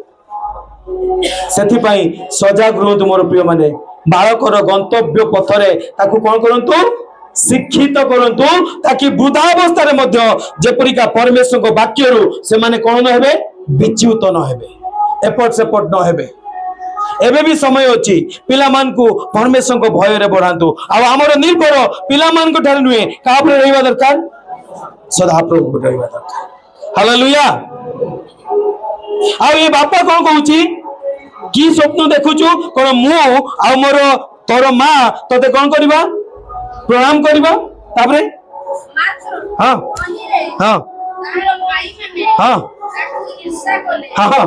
ସେଥିପାଇଁ ସଜାଗ ରୁହନ୍ତୁ ମୋର ପ୍ରିୟ ମାନେ। ବାଳକର ଗନ୍ତବ୍ୟ ପଥରେ ତାକୁ କଣ କରନ୍ତୁ? ଶିକ୍ଷିତ କରନ୍ତୁ, ତାକି ବୃଦ୍ଧାବସ୍ଥାରେ ମଧ୍ୟ ଯେପରିକା ପରମେଶ୍ୱରଙ୍କ ବାକ୍ୟରୁ ସେମାନେ କଣ ନ ହେବେ? ବିଚ୍ୟୁତ ନ ହେବେ, ଏପଟ ସେପଟ ନ ହେବେ। ଏବେ ବି ସମୟ ଅଛି, ପିଲାମାନଙ୍କୁ ପରମେଶ୍ୱରଙ୍କ ଭୟରେ ବଢାନ୍ତୁ। ଆଉ ଆମର ନିର୍ଭର ପିଲାମାନଙ୍କ ଠାରେ ନୁହେଁ, କାହା ଉପରେ ରହିବା ଦରକାର? ସଦାପ୍ରଭୁ ଉପରେ ରହିବା ଦରକାର। ହାଲେଲୁୟା। ଆଉ ଏ ବାପା କଣ କହୁଛି? କି ସ୍ୱପ୍ନ ଦେଖୁଛୁ? କଣ ମୁଁ ଆଉ ମୋର ତୋର ମା ତତେ କଣ କରିବା? ପ୍ରଣାମ କରିବା। ତାପରେ ମାତ୍ର ହଁ କହିଲେ, ହଁ ତାହାର ଭାଇମାନେ ହଁ ତାକୁ ଈର୍ଷା କଲେ। ହଁ ହଁ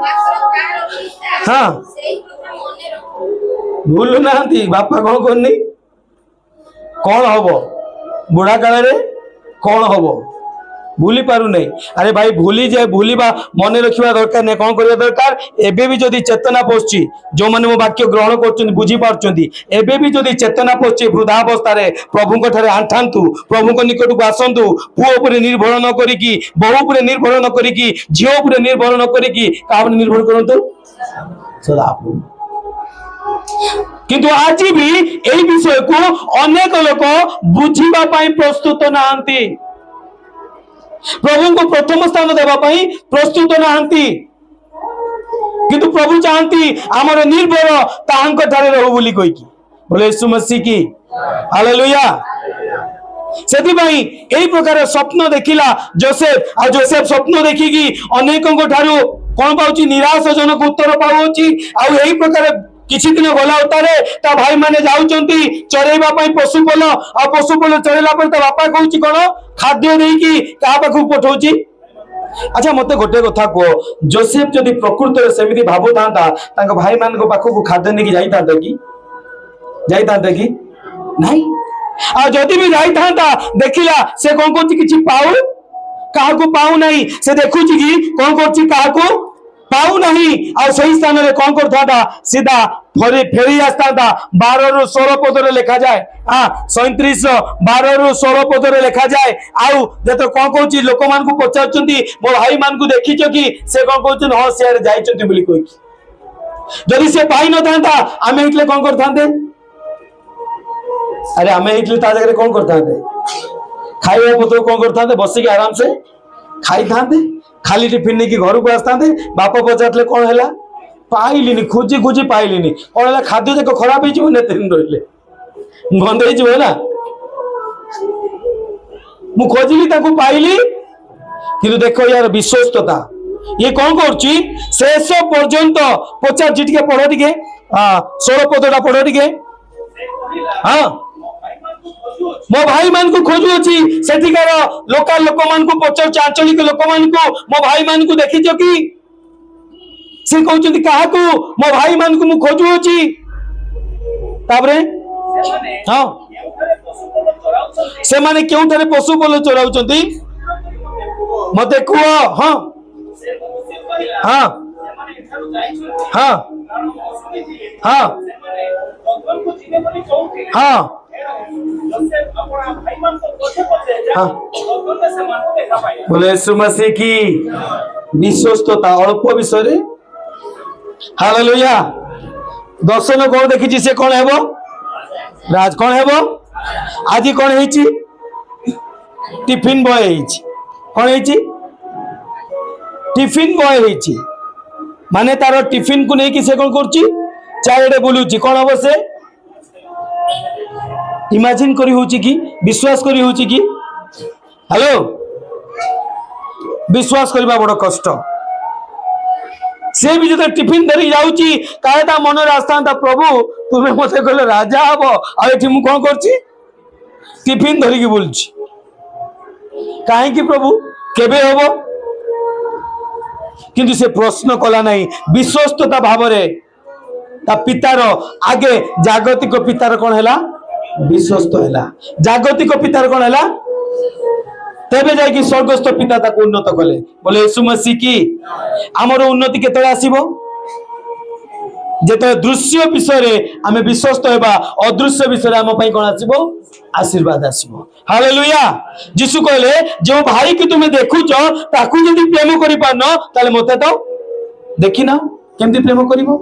ମାତ୍ର ତାହାର ପିତା ହଁ ସେଇ କଥା ମନେ ରଖୁ। ଭୁଲୁ ନାହାନ୍ତି। ବାପା କଣ କରୁନି? କଣ ହବ ବୁଢା କାଳରେ? କଣ ହବ ଭୁଲି ପାରୁନାହିଁ। ଆରେ ଭାଇ ଭୁଲିବା ମନେ ରଖିବା ଦରକାର ନାହିଁ। କଣ କରିବା ଦରକାର? ଏବେ ବି ଯଦି ଚେତନା ପଶୁଛି, ଯୋଉମାନେ ମୋ ବାକ୍ୟ ଗ୍ରହଣ କରୁଛନ୍ତି ବୁଝିପାରୁଛନ୍ତି, ଏବେ ବି ଯଦି ଚେତନା ପଶୁଛି ବୃଦ୍ଧାବସ୍ଥାରେ ପ୍ରଭୁଙ୍କ ଠାରେ ଆଣ୍ଠାନ୍ତୁ, ପ୍ରଭୁଙ୍କ ନିକଟକୁ ଆସନ୍ତୁ। ପୁଅ ଉପରେ ନିର୍ଭର ନ କରିକି, ବୋହୂ ଉପରେ ନିର୍ଭର ନ କରିକି, ଝିଅ ଉପରେ ନିର୍ଭର ନ କରିକି କାହା ଉପରେ ନିର୍ଭର କରନ୍ତୁ? ସଦାପ୍ରଭୁ। किंतु आज भी यही विषय को अनेक लोक बुझीबा पाई प्रस्तुत नाहंती, प्रभु को प्रथम स्थान देवा पाई प्रस्तुत नाहंती, किंतु प्रभु चाहती आमर निर्भर ताहांक ठारे रहू बोली कहिकी। बोले यीशु मसीह की हालेलुया। सेथिबाई एही प्रकार स्वप्न देखिला जोसेफ, आ जोसेफ स्वप्न देखिकी अनेकଙ୍କ ठारू कोन पाउची निराशजनक उत्तर पाउची। आ एही प्रकार किछि दिन गला उतारे ता भाई माने जाउचंती चरेबा पई पशुपल, आ पशुपल चरेला पर ता बापा कहूची कोन खाद्य देकी का पाखु पठौची। अच्छा मते गोटे कथा को, जोसेफ जदि प्रकृत रे सेमिति भाबु थांता तांको भाई मान को पाखु खाद्य नेकी जाईता कि नहीं। आ जदि भी जाई थांता देखिला से कोन कोची किछि पाउ काहाकू पाउ नहीं, से देखुची कि कोन करची काहाकू पाउ नहीं। आ सही स्थान रे कोन करथाटा सीधा फेरी आस्ताता 12 रु 16 पद रे लिखा जाए। 37 12 रु 16 पद रे लिखा जाए। आउ जतो कोन कहूची लोक मान को पचारचंती मो भाई मान को देखिचो कि से कोन कहउचन ह से रे जाईचंती बोली कोइ। जदि से पाई न थांता आमे इतले कोन करथांते, अरे आमे इतले ता जगह कोन करथांते, खाइबा पत्र कोन करथांते, बसी के आराम से खाई थांते, खाली टिफिन नहीं कि घर को आसते। बाप पचारे कौन है पाइलिनी, खोजी खोजी पाइलिनी, कौन है खाद्य जाक खराब हो रही गंध ना। मु खोजिली पाइली, किंतु देखो यार विश्वस्तता ये कौन करची शेष पर्यंत पचार टिके पढ़ टिके 16 पदटा पढ़ टिके। हाँ मो भाई मान को खोजु अछि, सेठिकार लोकल लोक मान को पचार आंचलिक लोक मान को मो भाई मान को देखिचो कि से कहउचंती काहाकू मो भाई मान को मु खोजु अछि। ताबरे हां से माने केउ थारे पशु पल चराउचंती मते कुओ। हां हां हां हां हां बोले यीशु मसीह की विश्वस्तता अल्प विषय। हालेलुया। दर्शन कौन देखी से कौन हेबो राज, कौन हेबो आज कौन हेची टिफिन बॉय हेची, कौन हेची टिफिन बॉय हेची, माने तार टिफिन को नहीं कि से कौन करची चारिडे बुलुची, कौन हबो से इमेजिन करी होची कि विश्वास करी होची कि हेलो विश्वास करबा बड़ कष्ट। से भी जो टिफिन धरी जाउची काहे ता मन रास्ता प्रभु तुमे मते कहले राजा हबो आ एठी मु कोन करची टिफिन धरी के बोलची काहे कि प्रभु केबे हबो। किंतु से प्रश्न कला नहीं विश्वस्तता भावरे ता पितार आगे जागतिक पितार कोन हैला विश्वस्त हैला, जागतिक पितार कोन हैला तेबे जाय कि स्वर्गस्थ पिता ताको उन्नत कले। बोले यीशु मसीह की हमर उन्नति केतळे आसीबो जेते दृश्य विषय रे आमे विश्वस्त हेबा, अदृश्य विषय रे हम पई कोन आसीबो आशीर्वाद आसीबो। हालेलुया। यीशु कहले जो भाई कि तुमे देखुचो ताकू जदी प्रेम करि पानो ताले मते तो देखिना केमती प्रेम करिवो।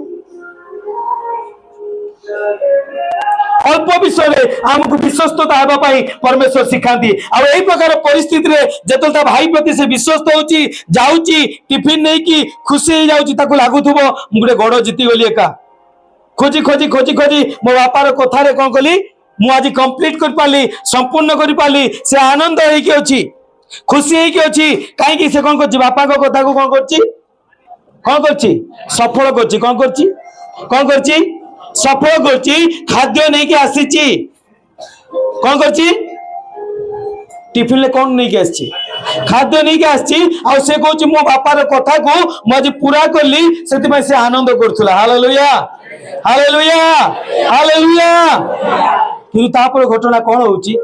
अल्प विषय आमको विश्वस्तता हेबा पाई परमेश्वर सिखाती। आ एही प्रकार परिस्थिति रे जतलता भाई प्रति से विश्वस्त होची जाउची टिफिन नहीं कि खुशी हो जाउची ताको लागुथबो मु गुडे गड जीती गली एका खोजी खोजी खोजी खोजी मो बापार कथा रे कोन कली मु आज कंप्लीट कर पाली, संपूर्ण कर पाली, से आनंद हेई के अछि, खुशी हेई के अछि। काहे कि से कोन करची बापा को कथा को कोन करची सफल करची, कोन करची सफल करची, खाद्य नहीं के आसीची, कौन करची टिफिन ले कौन नहीं के आसी खाद्य नहीं के आसी। आ से कहूची मो बापार कथा को मज पूरा करली सेति में से आनंद करथुला। Hallelujah hallelujah hallelujah. किंतु तापर घटना कौन होची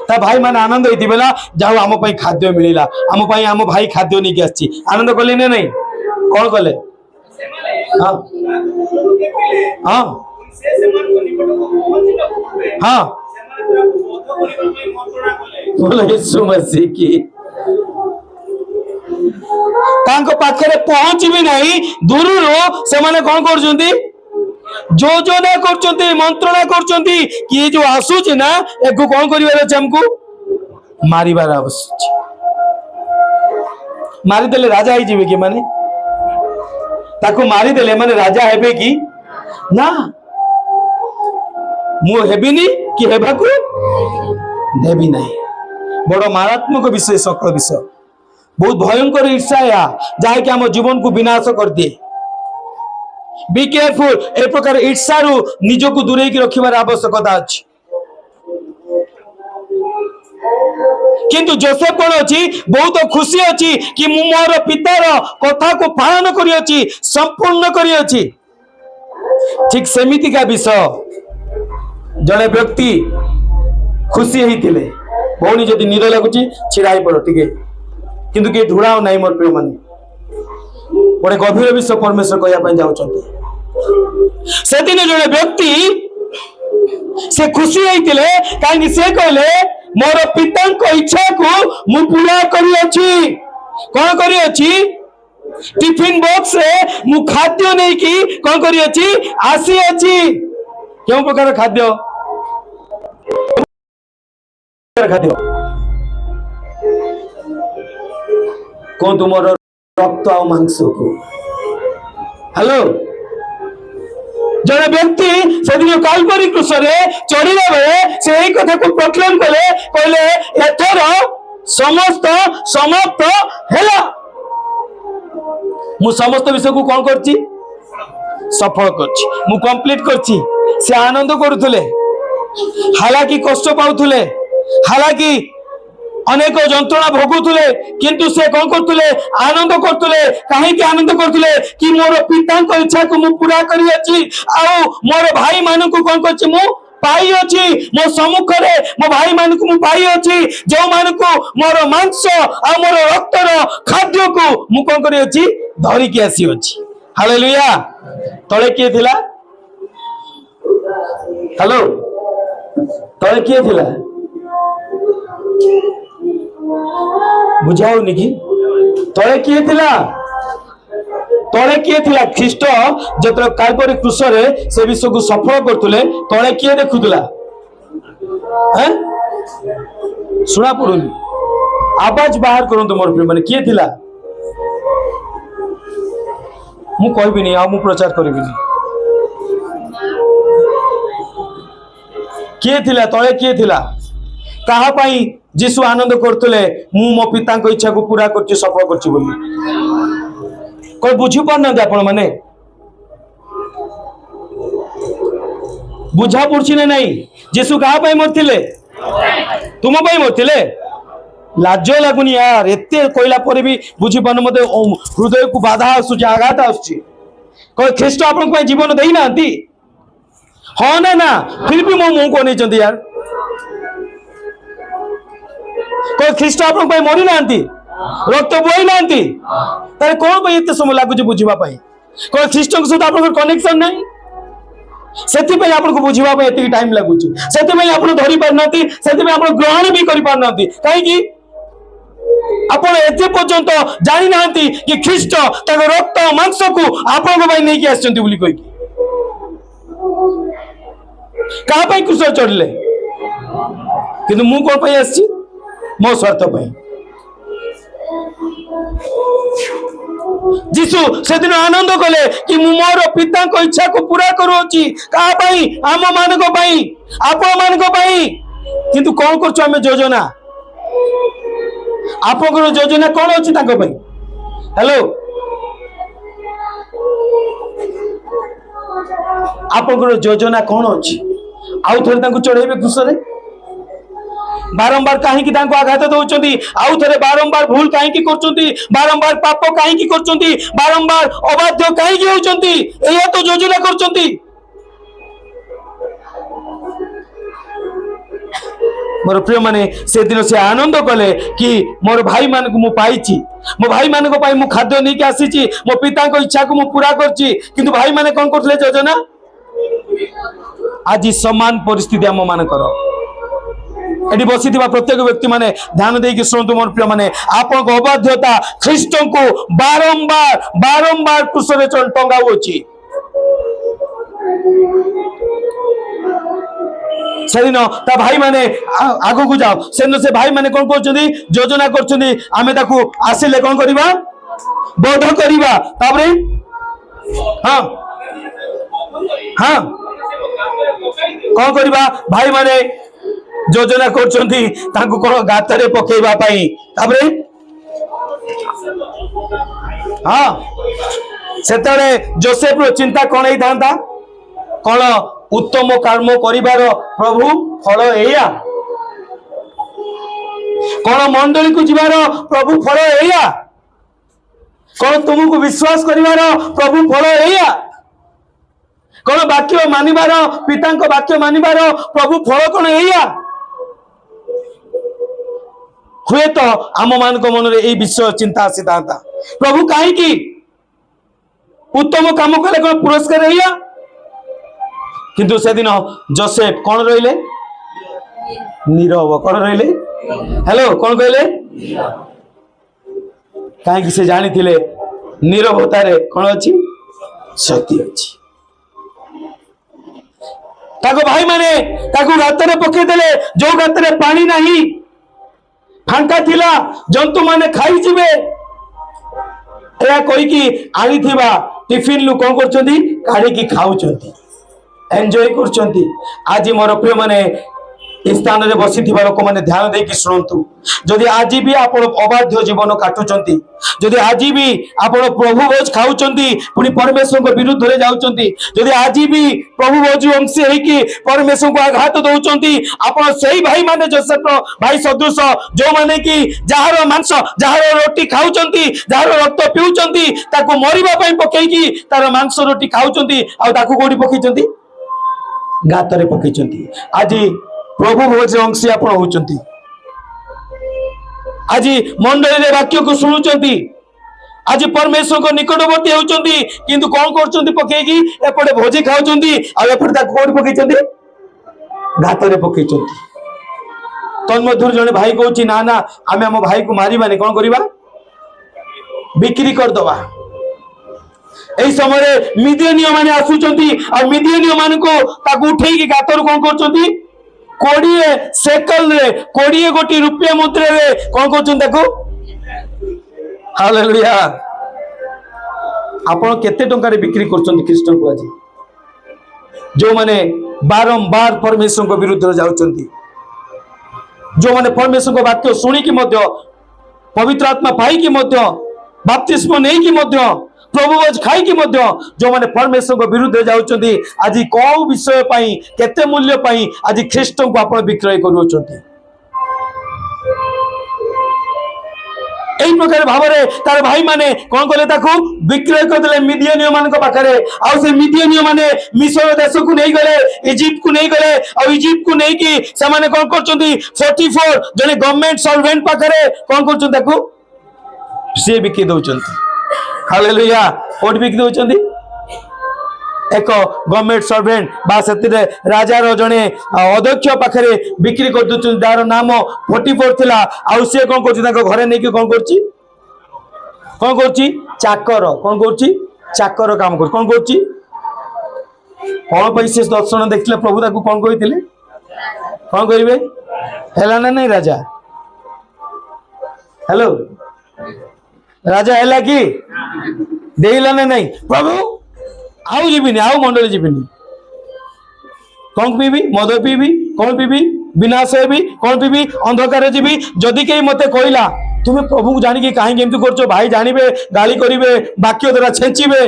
ता भाई माने आनंद होती बेला जाओ आम पई खाद्य मिलिला, आम पई आम भाई खाद्य नहीं के आसी, आनंद कले ने नहीं कौन कले। हां हां हाँ बोलो यीशु मसीह की तांको पाखरे पहुंच भी नहीं दूर से माने कौन करजुंदी योजना करचंती मंत्रणा करचंती कि ये जो आसुची ना एको कोन करिवार अछि हमकु मारिबार आवश्यक मारी देले राजा ही जीवे कि माने ताको मारी देले माने राजा हेबे कि ना मु हेबिनी कि हेबाकु देबी नहीं बड़ मारात्मक विषय सकल विषय बहुत भयंकर ईर्षा या जहाँकि आम जीवन को विनाश कर दिए बी केयरफुल ए प्रकार ईर्षा रु निजको दूरे की रखिबार आवश्यकता अछि किंतु जोसेफ कोन अछि बहुत खुशी अछि कि मु मोर पितार कथा को पालन करि अछि संपूर्ण करि अछि ठीक सेमिति का विषय जड़े व्यक्ति खुशी होते भौणी जदि निद लगुच छिड़ा पड़ टे किंतु किए ढुड़ाओ ना मोर प्रिय माने गोटे गभीर विषय परमेश्वर कहवाई जाऊँ से दिन जड़े व्यक्ति से खुशी होते कहीं से कहले मोर पिता इच्छा को मु पूरा करी कौन करी टिफिन बॉक्स रे मु खाद्य नहीं कि कौन करी आसी अच्छी क्यों प्रकार खाद्य खाद्य कौन तुमर रक्त और मांस को हेलो जड़े व्यक्ति से दिन काल्परी क्रूस चढ़ला बेले से यही कथा को प्रोक्लेम कले कहले एथर समस्त समाप्त हैला मु समस्त विषय को कौन करछि सफल करछि मु कंप्लीट करछि से आनंद करुथले हालांकि कष्ट पाउथले हालांकि अनेक जंत्रणा भोगुथले किंतु से कौन करथुले आनंद करथुले काहे कि आनंद करथुले कि मोर पिता को इच्छा को मु पूरा करी अछि आ मोर भाई मान को कौन करछि मु पाई अछि मो सम्मुख रे मो भाई मान को मु पाई अछि जो मान को मोर मांस आ मोर रक्त रो खाद्य को मु कौन करी अछि धरि के आसी अछि हालेलुया तळे के थिला हेलो तळे के थिला बुझाओ निकी तळे किए थिला ख्रीष्ट जत्र काल्परी क्रूस रे से विश्व को सफल करथुले तळे किए देखुथुला हैं सुना पड़ुनी आवाज बाहर करंतु मोर प्रिय माने किए थिला मु कहबी नहीं आ मु प्रचार करबी नहीं किए थिला तळे किए थिला कहा पाई जीशु आनंद करथुले मु मो पिता को इच्छा को पूरा करछि सफल करछि बोली कोई बुझी पारना आपण माने बुझा पड़छि ना नहीं जीशु कहा पाई मरथिले तुम पाई मरथिले लाज लागुनी यार एते कोइला पर भी बुझी पान मते हृदय को बाधा आसुछि आघात आसुछि कोई ख्रीष्ट आपण को जीवन देई नांती हां ना फिर भी मो मुंह को नहीं चंदी यार कोई ख्रीष्ट आपण पे मरी नांती रक्त बोई नांती तारे कोन पे एते समय लागु जे बुझिबा पाई कोई ख्रीष्ट के साथ आपण कनेक्शन नहीं सेति पे आपण को बुझिबा पाई एते टाइम लागु छी सेति पे आपण धरि पार नांती सेति पे आपण ग्रहण भी करि पार नांती काहे कि आपण एते पर्यंत जानि नांती कि ख्रीष्ट ताको रक्त मांस को आपण को भाई नहीं कि आछंती बोली कहि का पाई क्रूस चढ़ले किंतु मु कोन पाई आछि मो स्वार्थ जीशु से दिन आनंद कले कि मु मोर पिता को इच्छा को पूरा करूची कहा पाई आम मानक पाई आपण मानक पाई किंतु कौन करछु हमें योजना आपन योजना कौन अछि ताको पाई हेलो आपन योजना कौन अछि आउ थोड़े तांको चढ़ेबे खुसरे बारंबार कहीं आघात दौरान आउ थे बारंबार भूल कहीं बारंबार पाप कहीं बारंबार अबाध्य कहीं होती तो योजना कर मोर प्रिय माने से दिन से आनंद कले कि मोर भाई मान को मु पाइछि मो भाई मान को पाई मु खाद्य नहीं के आसी मो पिता को इच्छा को मु पूरा करछि किंतु भाई माने कोन करथले योजना आज समान परिस्थिति हम मानकर एटी बसी प्रत्येक व्यक्ति माने ध्यान देकी शुणु मोर प्रिय माने आपन को अबाध्यता ख्रीष्ट को बारंबार बारंबार क्रूस रे टंगा होची সেদিন তা ভাই মানে আগুক যাও সেদিন সে ভাই মানে কোন করছেন যোজনা করছেন আমি তাকে আসলে কোন করিবা বধ করিবা তাপরে হ্যাঁ হ্যাঁ কোন করিবা ভাই মানে যোজনা করছেন তাকে কোন গাତରେ পকাইবা পাই তাপরে হ্যাঁ সেতবে যোসেফর চিন্তা কোন ହେଇଥାନ୍ତା কোন উত্তম কর্ম করিবার প্রভু ফল এইয়া কোন মন্ডলী কু যাবার প্রভু ফল এইয়া কোন তুমକୁ বিশ্বাস করিবার প্রভু ফল এইয়া কোন বাক্য মানিবার পিতাଙ୍କ বাক্য মানিবার প্রভু ফল কোন এইয়া ହୁଏତ ଆମମାନଙ୍କ ମନରେ এই ବିଷୟ ଚିନ୍ତା ଆସିଥାନ୍ତା ପ୍ରଭୁ କାହିଁକି ଉତ୍ତମ କାମ କଲେ କୋନ ପୁରସ୍କାର ହେଇଆ କିନ୍ତୁ ସେଦିନ ଯୋସେଫ কোন রইলে নীরব কোন রইলে হ্যালো কোন কইলে কাହିଁକି ସେ ଜାଣିଥିଲେ নীরবতাରେ কোন ଅଛି ଶକ୍ତି ଅଛି ତାକୁ ଭାଇ ମାନେ ତାକୁ ଗାତରେ ପକେଇ ଦେଲେ ଯୋଉ ଗାତରେ ପାଣି ନାହିଁ ফাঙ্কা ଥିଲା জন্তু মানে খাই ଯିବେ ଏହା କହିକି ଆଣିଥିବା ଟିଫିନ ଲୁ କଣ କରୁଛନ୍ତି କାଢିକି ଖାଉଛନ୍ତି ଏନ୍ଜୟ କରୁଛନ୍ତି ଆଜି ମୋର ପ୍ରିୟ ମାନେ এই স্থাନରେ বসিଥିବା ଲୋକମାନେ ଧ୍ୟାନ ଦେଇକି ଶୁଣନ୍ତୁ ଯଦି ଆଜି ବି ଆପଣ ଅବାଧ୍ୟ ଜୀବନ କାଟୁଛନ୍ତି ଯଦି ଆଜି ବି ଆପଣ ପ୍ରଭୁ ଭୋଜ ଖାଉଛନ୍ତି ପୁଣି ପରମେଶ୍ୱରଙ୍କ ବିରୁଦ୍ଧରେ ଯାଉଛନ୍ତି ଯଦି ଆଜି ବି ପ୍ରଭୁ ଭୋଜ ଅଂଶୀ ହେଇକି ପରମେଶ୍ୱରଙ୍କୁ ଆଘାତ ଦଉଛନ୍ତି ଆପଣ ସେଇ ଭାଇ ମାନେ ଯୋସେଫର ଭାଇ ସଦୃଶ ଯୋଉମାନେ କି ଯାହାର ମାଂସ ଯାହାର ରୋଟି ଖାଉଛନ୍ତି ଯାହାର ରକ୍ତ ପିଉଛନ୍ତି ତାକୁ ମରିବା ପାଇଁ ପକେଇକି ତାର ମାଂସ ରୋଟି ଖାଉଛନ୍ତି ଆଉ ତାକୁ କୋଉଠି ପକେଇଛନ୍ତି ଗାତରେ ପକେଇଛନ୍ତି ଆଜି प्रभु भोज अंशी आपण होचंती आज मंडली रे वाक्य को सुनुचंती आज परमेश्वर को निकटवर्ती होचंती किंतु कोन करचंती पकेगी एपटे भोजी खाउचंती आ एपटे ता कोड पकेचंती घातरे पकेचंती तन्मधुर जने भाई कहउची ना ना आमे हम भाई को मारी माने कोन करिबा बिक्री कर दवा एई समय मिदियनियो माने आसुचंती आ मिदियनियो मान को ताकू उठेई के गातर कोन करचंती 20 सेकल रे 20 कोटी रुपया मुद्रा रे कोन करछन देखो हालेलुया आपण केते टंका रे बिक्री करछन ख्रीष्टन को आज जो माने बारंबार परमेश्वर को विरुद्ध रे जाउचंती जो माने परमेश्वर को वाक्य सुनी की मध्य पवित्र आत्मा पाई की मध्य बपतिस्म नै की मध्य प्रभु भोज खाई की मध्य जो माने परमेश्वर को विरुद्ध जाउचंती आज को विषय पाई केते मूल्य पाई आज ख्रीष्ट को आपण विक्रय करूचंती एई प्रकार भावरे तार भाई माने कोन कले ताकू विक्रय कर देले मिदियनियो मान को पाखरे आ से मिदियनियो माने मिस्र देश को नै गले इजिप्ट को नै गले आ इजिप्ट को नै की से माने कोन करचंती 44 जने गवर्नमेंट सर्वेंट पाखरे कोन करचंती ताकू से बिकी दउचंती हालेलुया कोड बिक दउचंती एक गवर्नमेंट सर्वेंट बा सेतिरे राजा रो जने अध्यक्ष पाखरे बिक्री कर दउचंती दार नाम 44 थिला आ से कोन करची ताको घरे नै की कोन करची चाकर काम कर कोन करची कोन पैसे दर्शन देखले प्रभु ताको कोन कहिथिले कोन करिवे हैला ना नहीं राजा हेलो राजा हैला की देला ना नहीं प्रभु आउ जीविनी आउ मंडली जीविनी कौन पीबी मद पीबी कौन पीबी विनाश हेबी कौन पीबी अंधकार जीवी जदि कहीं मते कहला तुम्हें प्रभु को जानिक कहीं एमती कर भाई जानवे गाली करेंगे वाक्य द्वारा छेचिबे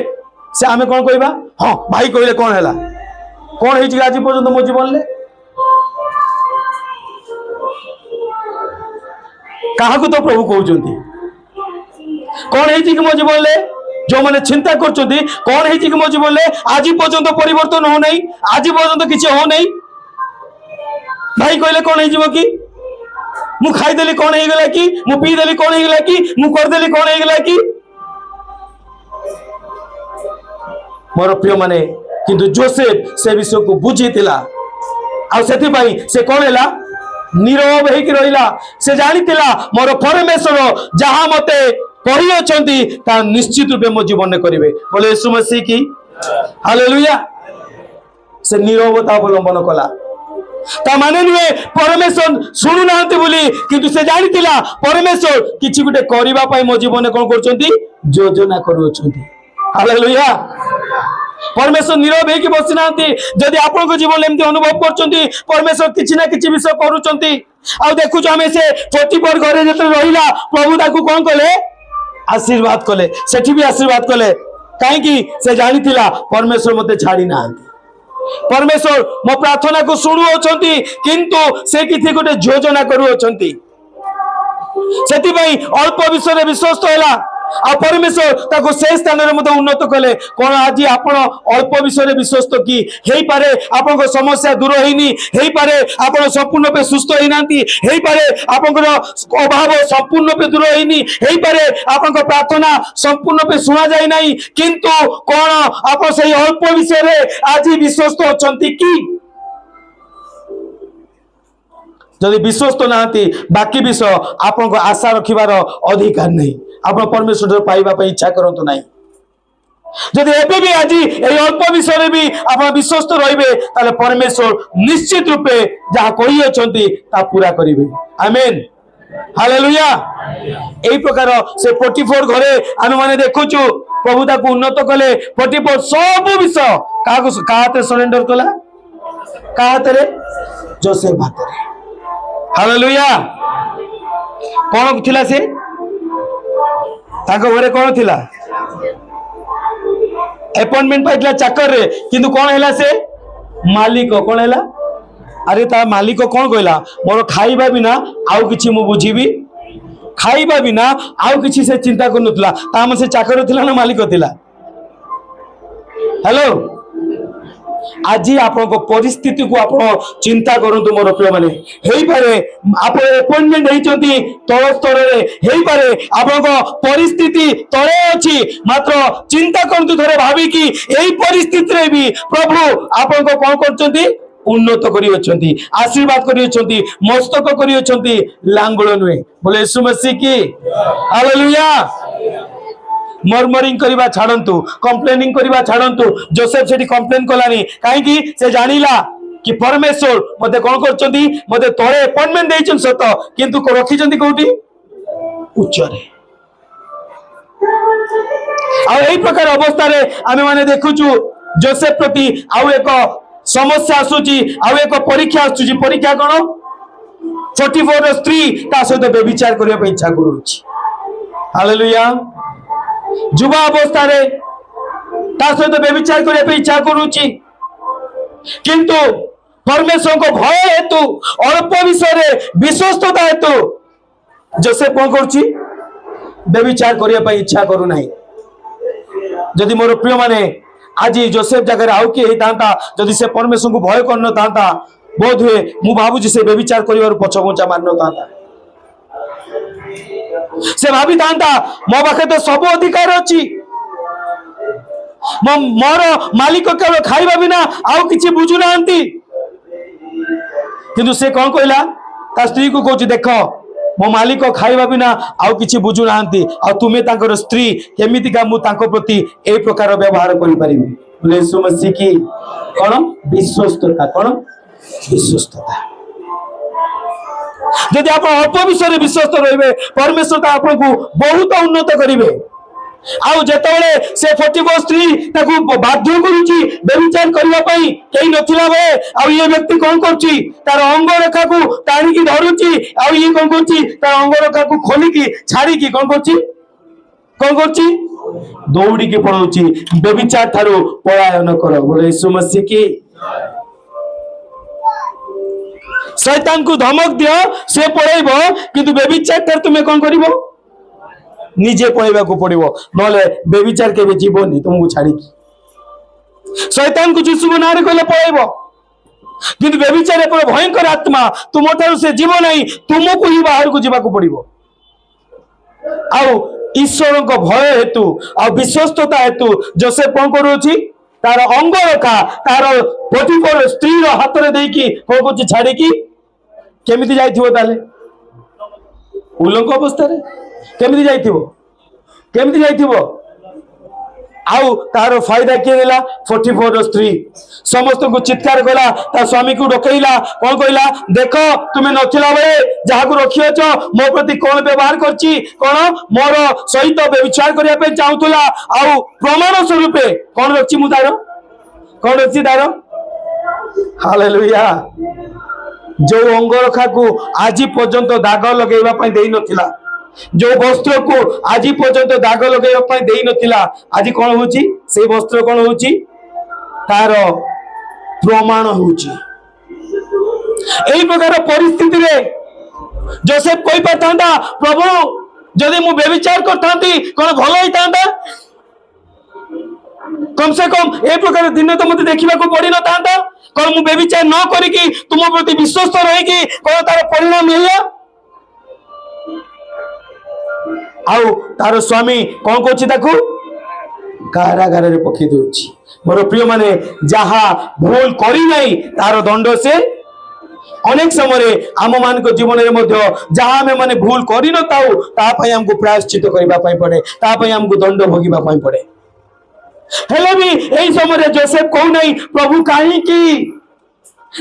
से आमे कौन कहबा हाँ भाई कहले कौन है कौन है आज पर्यंत मो जीवन में क्या तो प्रभु कहते कौन है कि मो जीवन में जो मैंने चिंता कर कौन है कि मो जीवन में आज पर्यंत परिवर्तन हो नहीं आज पर्यंत किसी हो नहीं भाई कहले कौन है कि मु खाईदेली कौन हो गला कि मु पीदेली कौन हो गला कि मु करदेली कौन हो गला कि मोर प्रिय माने किंतु जोसेफ से विषय को बुझीला आ से कौन है नीरव होइक रहिला से जानितिला मोर परमेश्वर जहां मते कहि अछंती ता निश्चित रूपे मो जीवन में करिवे बोले यीशु मसीह की हालेलुया से नीरवता अवलंबन कला ता माने नुहे परमेश्वर शुणु ना बोली किंतु से जानी परमेश्वर किछि गुटे करिबा पई मो जीवन कोन करछंती योजना करूछंती। हालेलुया। परमेश्वर नीरव होगी बसी ना जदि आपण जीवन एमती अनुभव कर परमेश्वर किसी ना किसी विषय करुँच आ देखु आम से 44 घरे जो रहा प्रभु ताकू कौन कले आशीर्वाद कले सेठी भी आशीर्वाद कले कहीं से जानी परमेश्वर मते छाड़ी ना परमेश्वर मो प्रार्थना को शुणुअछंती किंतु से किसी गोटे योजना करुअछंती सेति अल्प विषय विश्वस्त है आ परमेश्वर ताको से स्थान रे मते उन्नत कले कोन आज आपण अल्प विषय विश्वस्त की हेई पारे आपन समस्या दूर होइनी हेई पारे आपण संपूर्ण पे सुस्थ होई नांती हेई पारे आपन अभाव संपूर्ण पे दूर होइनी हेई पारे आपन प्रार्थना संपूर्ण पे सुना जाय नाही किंतु कोन आपन सही अल्प विषय रे आज विश्वस्त अछंती की जदि विश्वस्त नांती बाकी विषय आपन आशा रखिबार अधिकार नहीं आप परमेश्वर पाइबा इच्छा करतु ना जदि एबे भी आज ये अल्प विषय भी आप विश्वस्त रहिबे ताले परमेश्वर निश्चित रूपे जहाँ कही अछंती ता पूरा करिवे। आमेन। हालेलुया। एई प्रकार से 44 घरे आनु माने देखुचु प्रभु ताकू उन्नत कले 44 सब विषय का हाथे सरेंडर कला का हाथे जोसेफ हाथे। हालेलुया। कौन थिला से ताको घरे कौन थिला अपॉइंटमेंट पाइला चाकर रे किंतु कौन हैला से मालिक कौन हैला अरे ता मालिक कौन कहला मोर खाइबा बिना आउ किछि मु बुझीबी खाइबा बिना आउ किछि से चिंता करनुतला ता हम से चाकर थिला ना मालिक थिला। हेलो आज आप परिस्थिति को आप चिंता करंतु मोर प्रिय माने हेई पारे आप अपॉइंटमेंट हेइचंती तळ स्तर रे हेई पारे आपन परिस्थिति तळे अछि मात्र चिंता करंतु थरे भाबी कि एई परिस्थिति रे भी प्रभु आपन को कोन करचंती उन्नत करी अछंती आशीर्वाद करी अछंती मस्तक करी अछंती लांगुल नुहे बोले यीशु मसीह की हालेलुया। मर्मरिंग करवा छाड़ू कंप्लेनिंग करवा छाड़ू जोसेफ से कंप्लेन कलानी कहीं से जानिला कि परमेश्वर मते कौन कर मते तले अपॉइंटमेंट देइछन सत किंतु रखी कोठी उच्चरे आ एई प्रकार अवस्था रे आमे माने देखुचु जोसेफ प्रति आउ एक समस्या आसुची आउ एक परीक्षा आसुची परीक्षा कोन 44 स्त्री ता सहित व्यभिचार करिया पे इच्छा करूची। हालेलुया। युवा अवस्था रे ता सहित व्यभिचार करिया पे इच्छा करूची किंतु परमेश्वर को भय हेतु अल्प विषय रे विश्वस्तता हेतु जोसेफ कौन करूची व्यभिचार करिया पे इच्छा करू नाही। जदि मोर प्रिय माने आज जोसेफ जगह आउ किए होता जदि से परमेश्वर को भय कर था बोध हुए मु भावुची से व्यभिचार करिवार पछघुंचा मार न था से भाभी था मो पाखे तो सब अधिकार अच्छी मोर मालिक केवल खाइबा बिना आउ किछि बुझु नांती किंतु से कौन कहला ता स्त्री को कहूची देख मो मालिक खाइबा बिना आउ किछि बुझु नांती आ तुमे तांकर स्त्री केमितिका मु तांको प्रति ए प्रकार व्यवहार करि परिबी बोले यीशु मसीह की कोन विश्वस्तता कोन विश्वस्तता यदि आप अल्प विषय विश्वस्त रहिबे परमेश्वर आपको बहुत उन्नत करिवे। आउ जेतेबेले से 44 स्त्री ताकू बाध्य करूची व्यभिचार करबा पई केही नथिला बे आ ये व्यक्ति कोन करची तार अंग रेखा को टाणी की धरुची आ ये कोन करची तार अंग रेखा को खोली की छाड़ी की कोन करची दौड़ी की पळौची व्यभिचार थारु पलायन करो बोले यीशु मसीह की। शैतान को धमक दियो से पळैबो किंतु व्यभिचार थार तुमे कोन करिवो निजे पळैबा को पड़िवो नले व्यभिचार केबे जीवनी तुमको छाड़ी शैतान को यीशु नारे कहले पळैबो किंतु व्यभिचार पर भयंकर आत्मा तुम ठारू से जीव नहीं तुमको ही बाहर को जीवा को पड़िवो। आउ ईश्वर को भय हेतु आ विश्वस्तता हेतु जोसेफ कोन करूची तार अंग रखा तार 44 स्त्री रो हाथ रे देकी को कुछ छाड़ी की केमिति जाइथिबो ताले उलंक अवस्था रे केमिति जाइथिबो आउ तार फायदा किए देला 44 स्त्री समस्त को चित्कार कला ता स्वामी को डकैला कौन कहला देख तुम नथिला बेले जहा को रखी अछ मो प्रति कौन व्यवहार करछि कौन मोर सहित व्यभिचार करिया पे चाहूतला आउ प्रमाण स्वरूप कौन रखछि मु तार कौन रखछि तार हालेलुया जो अंगरखा को आज पर्यंत दाग लगेवा पई देई नथिला जो वस्त्र को आज पर्यंत दाग लगेवा पई देई नथिला आज कौन होची से वस्त्र कौन होची तार प्रमाण होची एई प्रकार परिस्थिति रे जोसेफ कोई पातांदा प्रभु जदि मु व्यभिचार करथांती कोन भलो होइतांदा कम से कम ए प्रकार दिन तो मते देखिबा को पड़ी न तांदा कोन मु व्यभिचार न करिकि तुम प्रति विश्वस्त रहिकि कोन तार परिणाम मिलला आउ तार स्वामी कौन कोछि ताकू कारागार रे पखी दोछि मोर प्रिय माने जहा भूल करी नाही तार दंड से अनेक समय आम मान जीवन में जहाँ आम मैंने भूल कर न ताऊ तापाई हमको प्रायश्चित करने पड़े तापाई हमको दंड भोगिबा पड़े हेले भी यही समय जोसेफ कहू नहीं प्रभु कहीं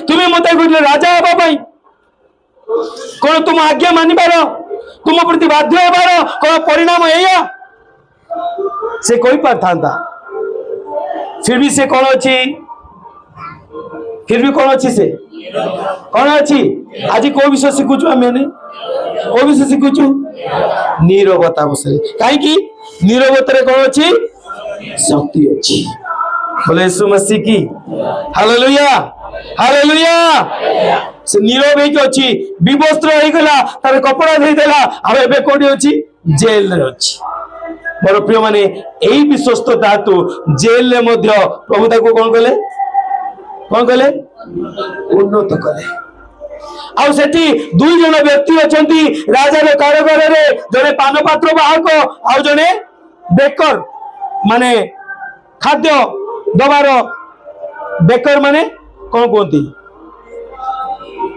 तुम्हें मत कहले राजा हवा पाई कौन तुम आज्ञा मानिबार तुम प्रति बाध्य होबार कौन परिणाम एया से कही पारथा फिर भी से कौन अच्छी फिर भी कौन अच्छी से कौन अच्छी आज कौ विषय शिखुचु आम कौ विषय शिखुचु नीरवता विषय कहीं नीरवता कौन अच्छी शक्ति अच्छी बोले यीशु मसीह की हालेलुया हालेलुया से नीरव होइक अछि विवस्त्र होई गला तार कपड़ा धै देला अब एबे कोडी अछि जेल रे अछि मोर प्रिय माने एही विश्वस्तता तो जेल रे मध्य प्रभु ताको कोन कले उन्नत कले आउ सेठी दुई जन व्यक्ति अछंती राजा रे कारागार रे जने पानपात्र बाहक आउ जने बेकर माने खाद्य दबार बेकर माने कौन कहती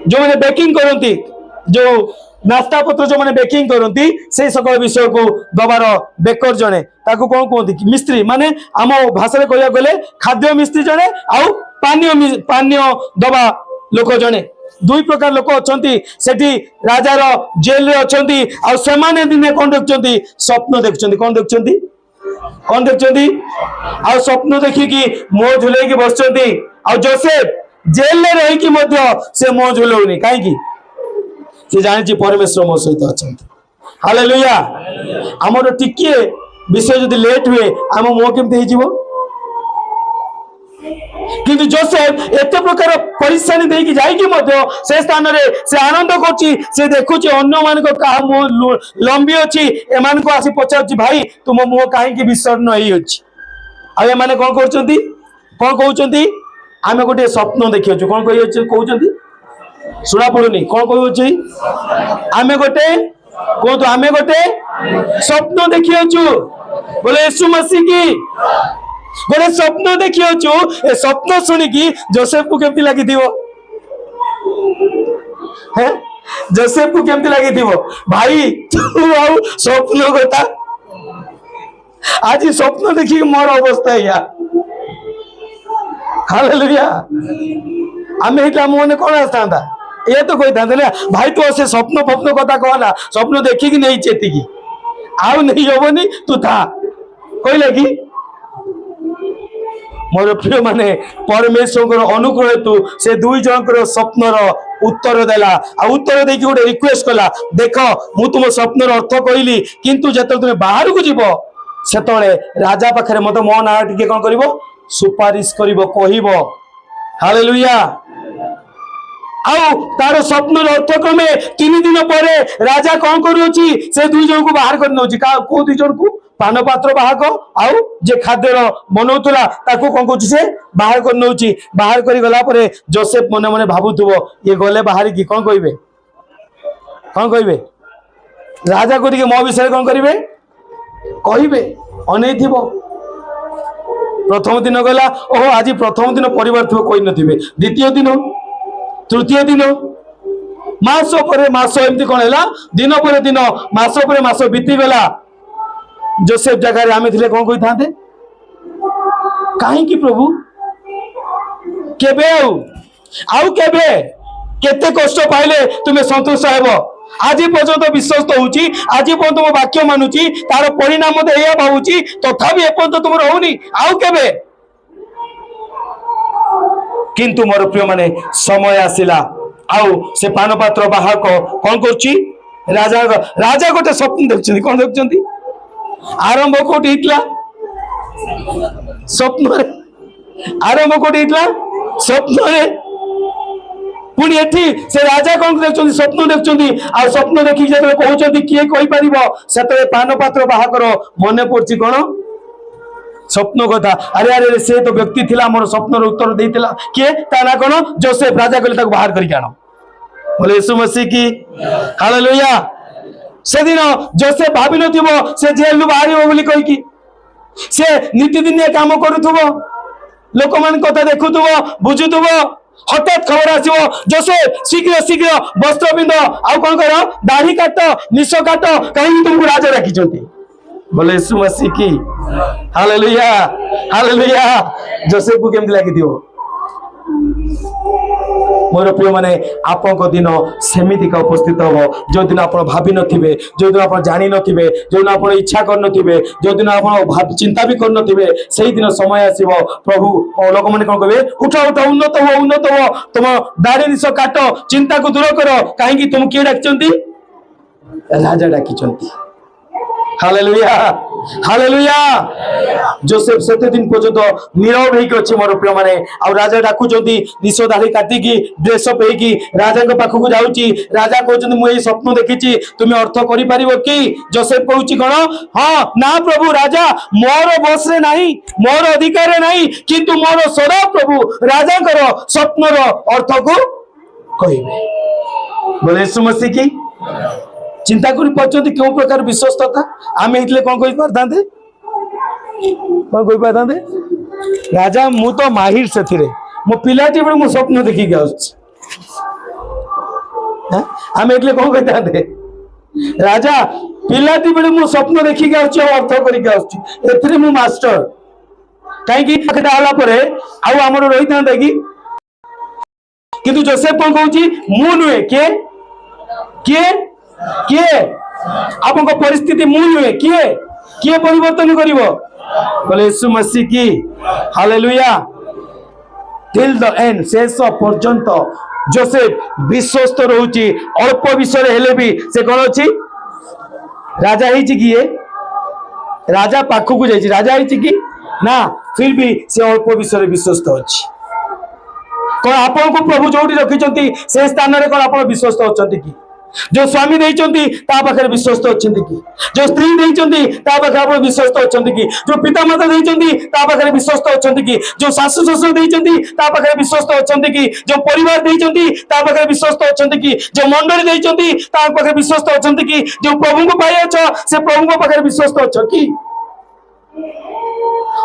जो मैंने बेकिंग करती जो नास्ता पत्र जो मैंने बेकिंग करती से सकल विषय को दबार बेकर जने ताको कौन कहती मिस्त्री माने आम भाषा रे कहया गले खाद्य मिस्त्री जने आउ पानीय दबा लोक जने दुई प्रकार लोक अछंती सेठी राजार जेल रे अछंती आ सेमाने दिने कौन देखचंती स्वप्न देखचंती कौन देखचंती आ स्वप्न देखिकी मुंह झुलेकी बसचंती आ जोसेफ जेल में रही कि से मुंह झुलौनी कहीं से जानी परमेश्वर मो सहित अच्छा हालेलुया आमर टिके विषय जदि लेट हुए आम मुंह केमती हो किंतु जोसेफ एते प्रकार परेशानी देकी जाइकी से स्थान रे से आनंद करछि से देखुछि अन्य मान को का मुंह लंबी अछि एमान को आसी पचारछि भाई तुम मुंह काहे विसर्ण होई अछि आ ए माने कोन करछंती कोन कहउछंती आमे गोटे स्वप्न देखियो कौन कहउछंती सुना पड़ुनी कौन कहउछि आमे गोटे कहतो आमे गोटे स्वप्न देखियो बोले यीशु मसीह की गोटे स्वप्न देखियो ए स्वप्न सुनी की जोसेफ को केमती लागि दिवो हैं जोसेफ को केमती लागि दिवो भाई तू आउ स्वप्न कथा आज स्वप्न देखी मोर अवस्था या हालेलुया आमे हिटा मोने कोन आस्तांदा ए तो कोई था ना भाई तो से स्वप्न फप्न कथा कहला स्वप्न देखी कि नहीं चेती की आउ नहीं होबनी तू था कोई लगी मोर प्रिय माने परमेश्वर अनुग्रह हेतु से दुई जनकर स्वप्नर उत्तर देला आ उत्तर देकी गोटे रिक्वेस्ट कला देख मु तुम स्वप्नर अर्थ कहली किंतु जत तुम बाहर को जीव सेतळे राजा पाखरे मत मो ना टिके कोन करिवो सुपारिश करिवो कहिवो हालेलुया आउ तार स्वप्नर अर्थ क्रमे 3 दिन पर राजा कौन करूची से दुई जन को बाहर कर नउची को दुई जन को पान पात्र बाहक आउ जे खाद्यर बनौतला ताको कौन करूची से बाहर कर नउची बाहर करी गला परे जोसेफ मने मने भाबुथबो ये गले बाहर की कौन कहबे राजा को मो विषय कौन करिवे कहबे अनेथिबो प्रथम दिन गला ओहो आज प्रथम दिन परिवार थो कोई नथिबे द्वितीय दिन तृतीय दिन मास पर मास एमती कौन है दिन पर दिन मास पर मास बीती गला जोसेफ जगह आम थे कौन कही था कहीं प्रभु केबे आउ केबे केते कष्ट पाइले तुम्हें संतुष्ट हेब आज पर्यंत विश्वस्त होउची आज पर्यंत मो वाक्य मानुची तार परिणाम मते एया भावुची तथापि एपर्यंत तुम होउनी आउ केबे किंतु मोर प्रिय माने समय आसिला आउ से पानपात्र बाहक कौन करची राजा राजा गोटे स्वप्न देखछन्ती कौन देखछन्ती आरंभ कोठी हितला स्वप्न आरंभ कोठी हितला स्वप्न रे पुणी एठी से राजा कौन देखछन्ती स्वप्न देखछन्ती आ स्वप्न देखि जे कहउछन्ती किए कहि परिबो सेते पानपात्र बाहकर मने पड़ची कोन स्वप्न कथा अरे अरे से तो व्यक्ति थिला मोर स्वप्न रो उत्तर देइतिला किए ता ना कोन जोसेफ राजा कहले ताको बाहर करि आनो बोले यीशु मसीह की हालेलुया से दिन जोसेफ भाबी नथिबो से जेल लु बाहरिबो बोली कहि की से नित्यदिनिया काम करूथबो लोक मान कथा देखुथबो बुझुथबो हठात खबर आसीबो जोसेफ शीघ्र शीघ्र वस्त्र पिंध आ कोन करो दाढ़ी काट निश काट कहीं तुमको राजा रखिचंती बोले यीशु मसीह की हालेलुया हालेलुया जोसेफ को केमति लागि दियो मोर प्रिय माने आपन को दिन सेमिति का उपस्थित हो जो दिन आप भाभी नथिबे जो दिन आप जानी नथिबे जो दिन आप इच्छा कर नथिबे जो दिन आप चिंता भी कर नथिबे सेही दिन समय आसीबो प्रभु लोक माने कोन कहबे उठ उठ उन्नत हो तुम दाढ़ी निश काट चिंता को दूर करो काहे कि तुम के डाकचंती राजा डाकिचंती हालेलुया हालेलुया जोसेफ सेते दिन पर्यंत नीरव होइक अछि मोर प्रिय माने आ राजा डाकुचंती निश दाढ़ी काटी की ड्रेस अप हेकी राजा के पाखु को जाउची राजा कहउचंती मु ए स्वप्न देखिची तुमे अर्थ करि परिबो की जोसेफ कहउची कोन हां ना प्रभु राजा मोर बस रे नाही मोर अधिकार रे नाही किंतु मोर सदा प्रभु राजा करो स्वप्न रो अर्थ को कहिबे बोले यीशु मसीह की चिंता करी पाचंती क्यों प्रकार विश्वस्तता आमे इतले कोन कहि परदांते राजा मु तो माहिर सेथिरे मो पिलाटी बळे मो स्वप्न देखि गाउछ आमे इतले कोन कहितांते राजा पिलाटी बळे मो स्वप्न देखि गाउछ अर्थ करि गाउछ एथिरे मु मास्टर काहे कि कथा हला परे आउ हमरो रहितांते कि किंतु जोसेफ कोन कहउची मु नुए के किए आपन को परिस्थिति मु नुए किए परिवर्तन करिवो बोले यीशु मसीह की हालेलुया टिल द एंड शेष पर्यंत जोसेफ विश्वस्त रहउची अल्प विषय हेले भी से कोन अछि राजा हिची किए राजा पाखु को जाइची राजा हिची की ना फिर भी से अल्प विषय विश्वस्त अछि कोन आपन को प्रभु जोडी रखिचंती से स्थान रे कोन आपन विश्वस्त होचंती की जो स्वामी देइचंती ता पाखरे विश्वस्त अछंती की जो स्त्री देइचंती ता पाखरे आपण विश्वस्त अछंती की जो पिता माता देइचंती ता पाखरे विश्वस्त अछंती की जो सासु ससुर देइचंती ता पाखरे विश्वस्त अछंती की जो परिवार देइचंती ता पाखरे विश्वस्त अछंती की जो मंडली देइचंती ता पाखरे विश्वस्त अछंती की जो प्रभु को पाइ अछ से प्रभु को पाखरे विश्वस्त अछ की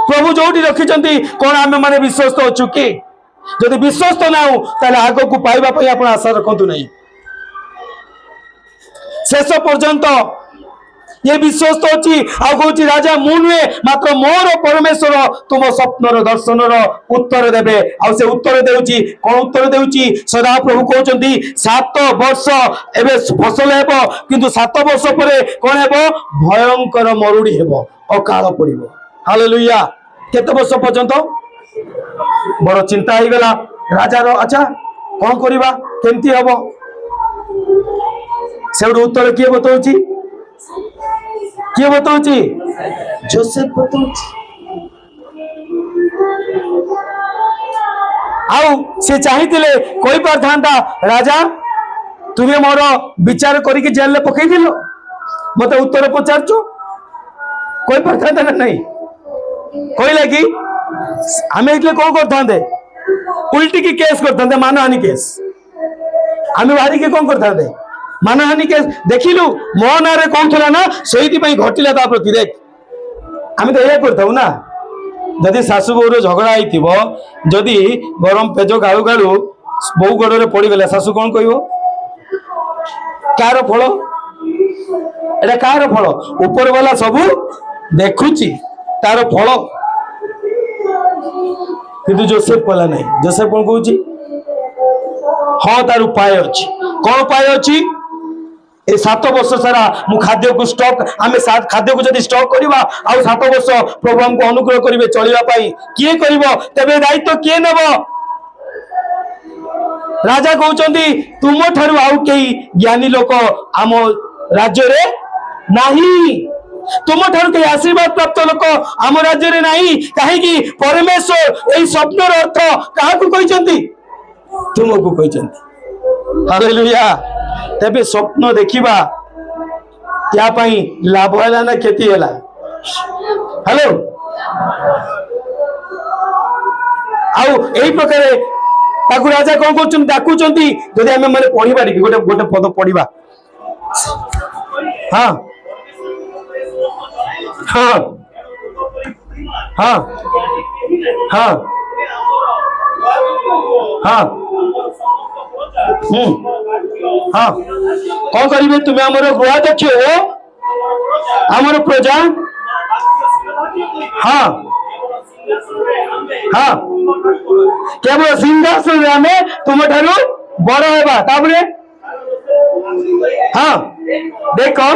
प्रभु जोडी रखिचंती कोन आमे माने विश्वस्त अछु की जदि विश्वस्त ना हो ताले आगो को पाइबा पई आपण आशा रखंतु नहीं शेष पर्यंत ये विश्वस्त अच्छी आउची राजा मु नुहे मात्र मोर परमेश्वर तुम स्वप्नर दर्शनर उत्तर देबे आ से उत्तर देउची कोन उत्तर देउची सदा प्रभु कहउचंती 7 वर्ष एबे फसल हेबो किंतु 7 वर्ष परे कोन हेबो भयंकर मरुड़ी हेबो अकाल पड़िबो हालेलुया केते वर्ष पर्यंत बड़ चिंता हो गला राजा रो अच्छा कोन करिबा केमती हेबो से उत्तर किए बताऊची किए बताऊची जोसेफ बताऊची आउ से चाहिए कोई पार था राजा तुम्हें मोर विचार करके जेल में पकई दिल मत उत्तर पचारच कोई पार था ना नहीं कहला कि आम ये कौन करते उल्टी की केस करते मानहानि केस आम बाहरी के कौन करते मानहानि केस देखिलु मो ना रे कौन थला ना सही घटिला ता प्रति देख आम तो यह करता ना जदि सासु बोर झगड़ा होइथिबो जदि गरम पेज गाळु गाळु बहु गड़े पड़गला सासु कौन कहबो कार फल एटा कार फल ऊपर वाला सब देखुची तार फल किंतु जोसेफ कला नहीं। जोसेफ कौन कहूची हाँ तार उपाय अच्छी। कौन उपाय अच्छी ए 7 वर्ष सारा मु खाद्य को स्टॉक आमे खाद्य को जदि स्टॉक करबा आ 7 वर्ष प्रभु हमको अनुग्रह करिवे चलिबा पाई किए करिवो तबे दायित्व किए नेबो। राजा कहउचंदी तुम ठारू आउ केही ज्ञानी लोक आम राज्य रे नाही। तुम ठारू के आशीर्वाद प्राप्त लोक आम राज्य रे नाही। काहे कि परमेश्वर एई स्वप्नर अर्थ काहा को कहिसंती तुमको कहिसंती। हालेलुया। तबे स्वप्न देखिबा क्या पाई लाभ होला ना क्षति होला। हेलो आउ एई प्रकार ताकू राजा कौन कर डाकुचंती जदि आमे माने पढिबा टिके गोटे गोटे पद पढिबा। हाँ हाँ हाँ हाँ हाँ हाँ कौन करिवे तुम्हें हमर गृह देखियो हमर प्रजा। हाँ हाँ केवल सिंहासन आमे तुम ठारू बड़ हेबा। तापरे हाँ देखो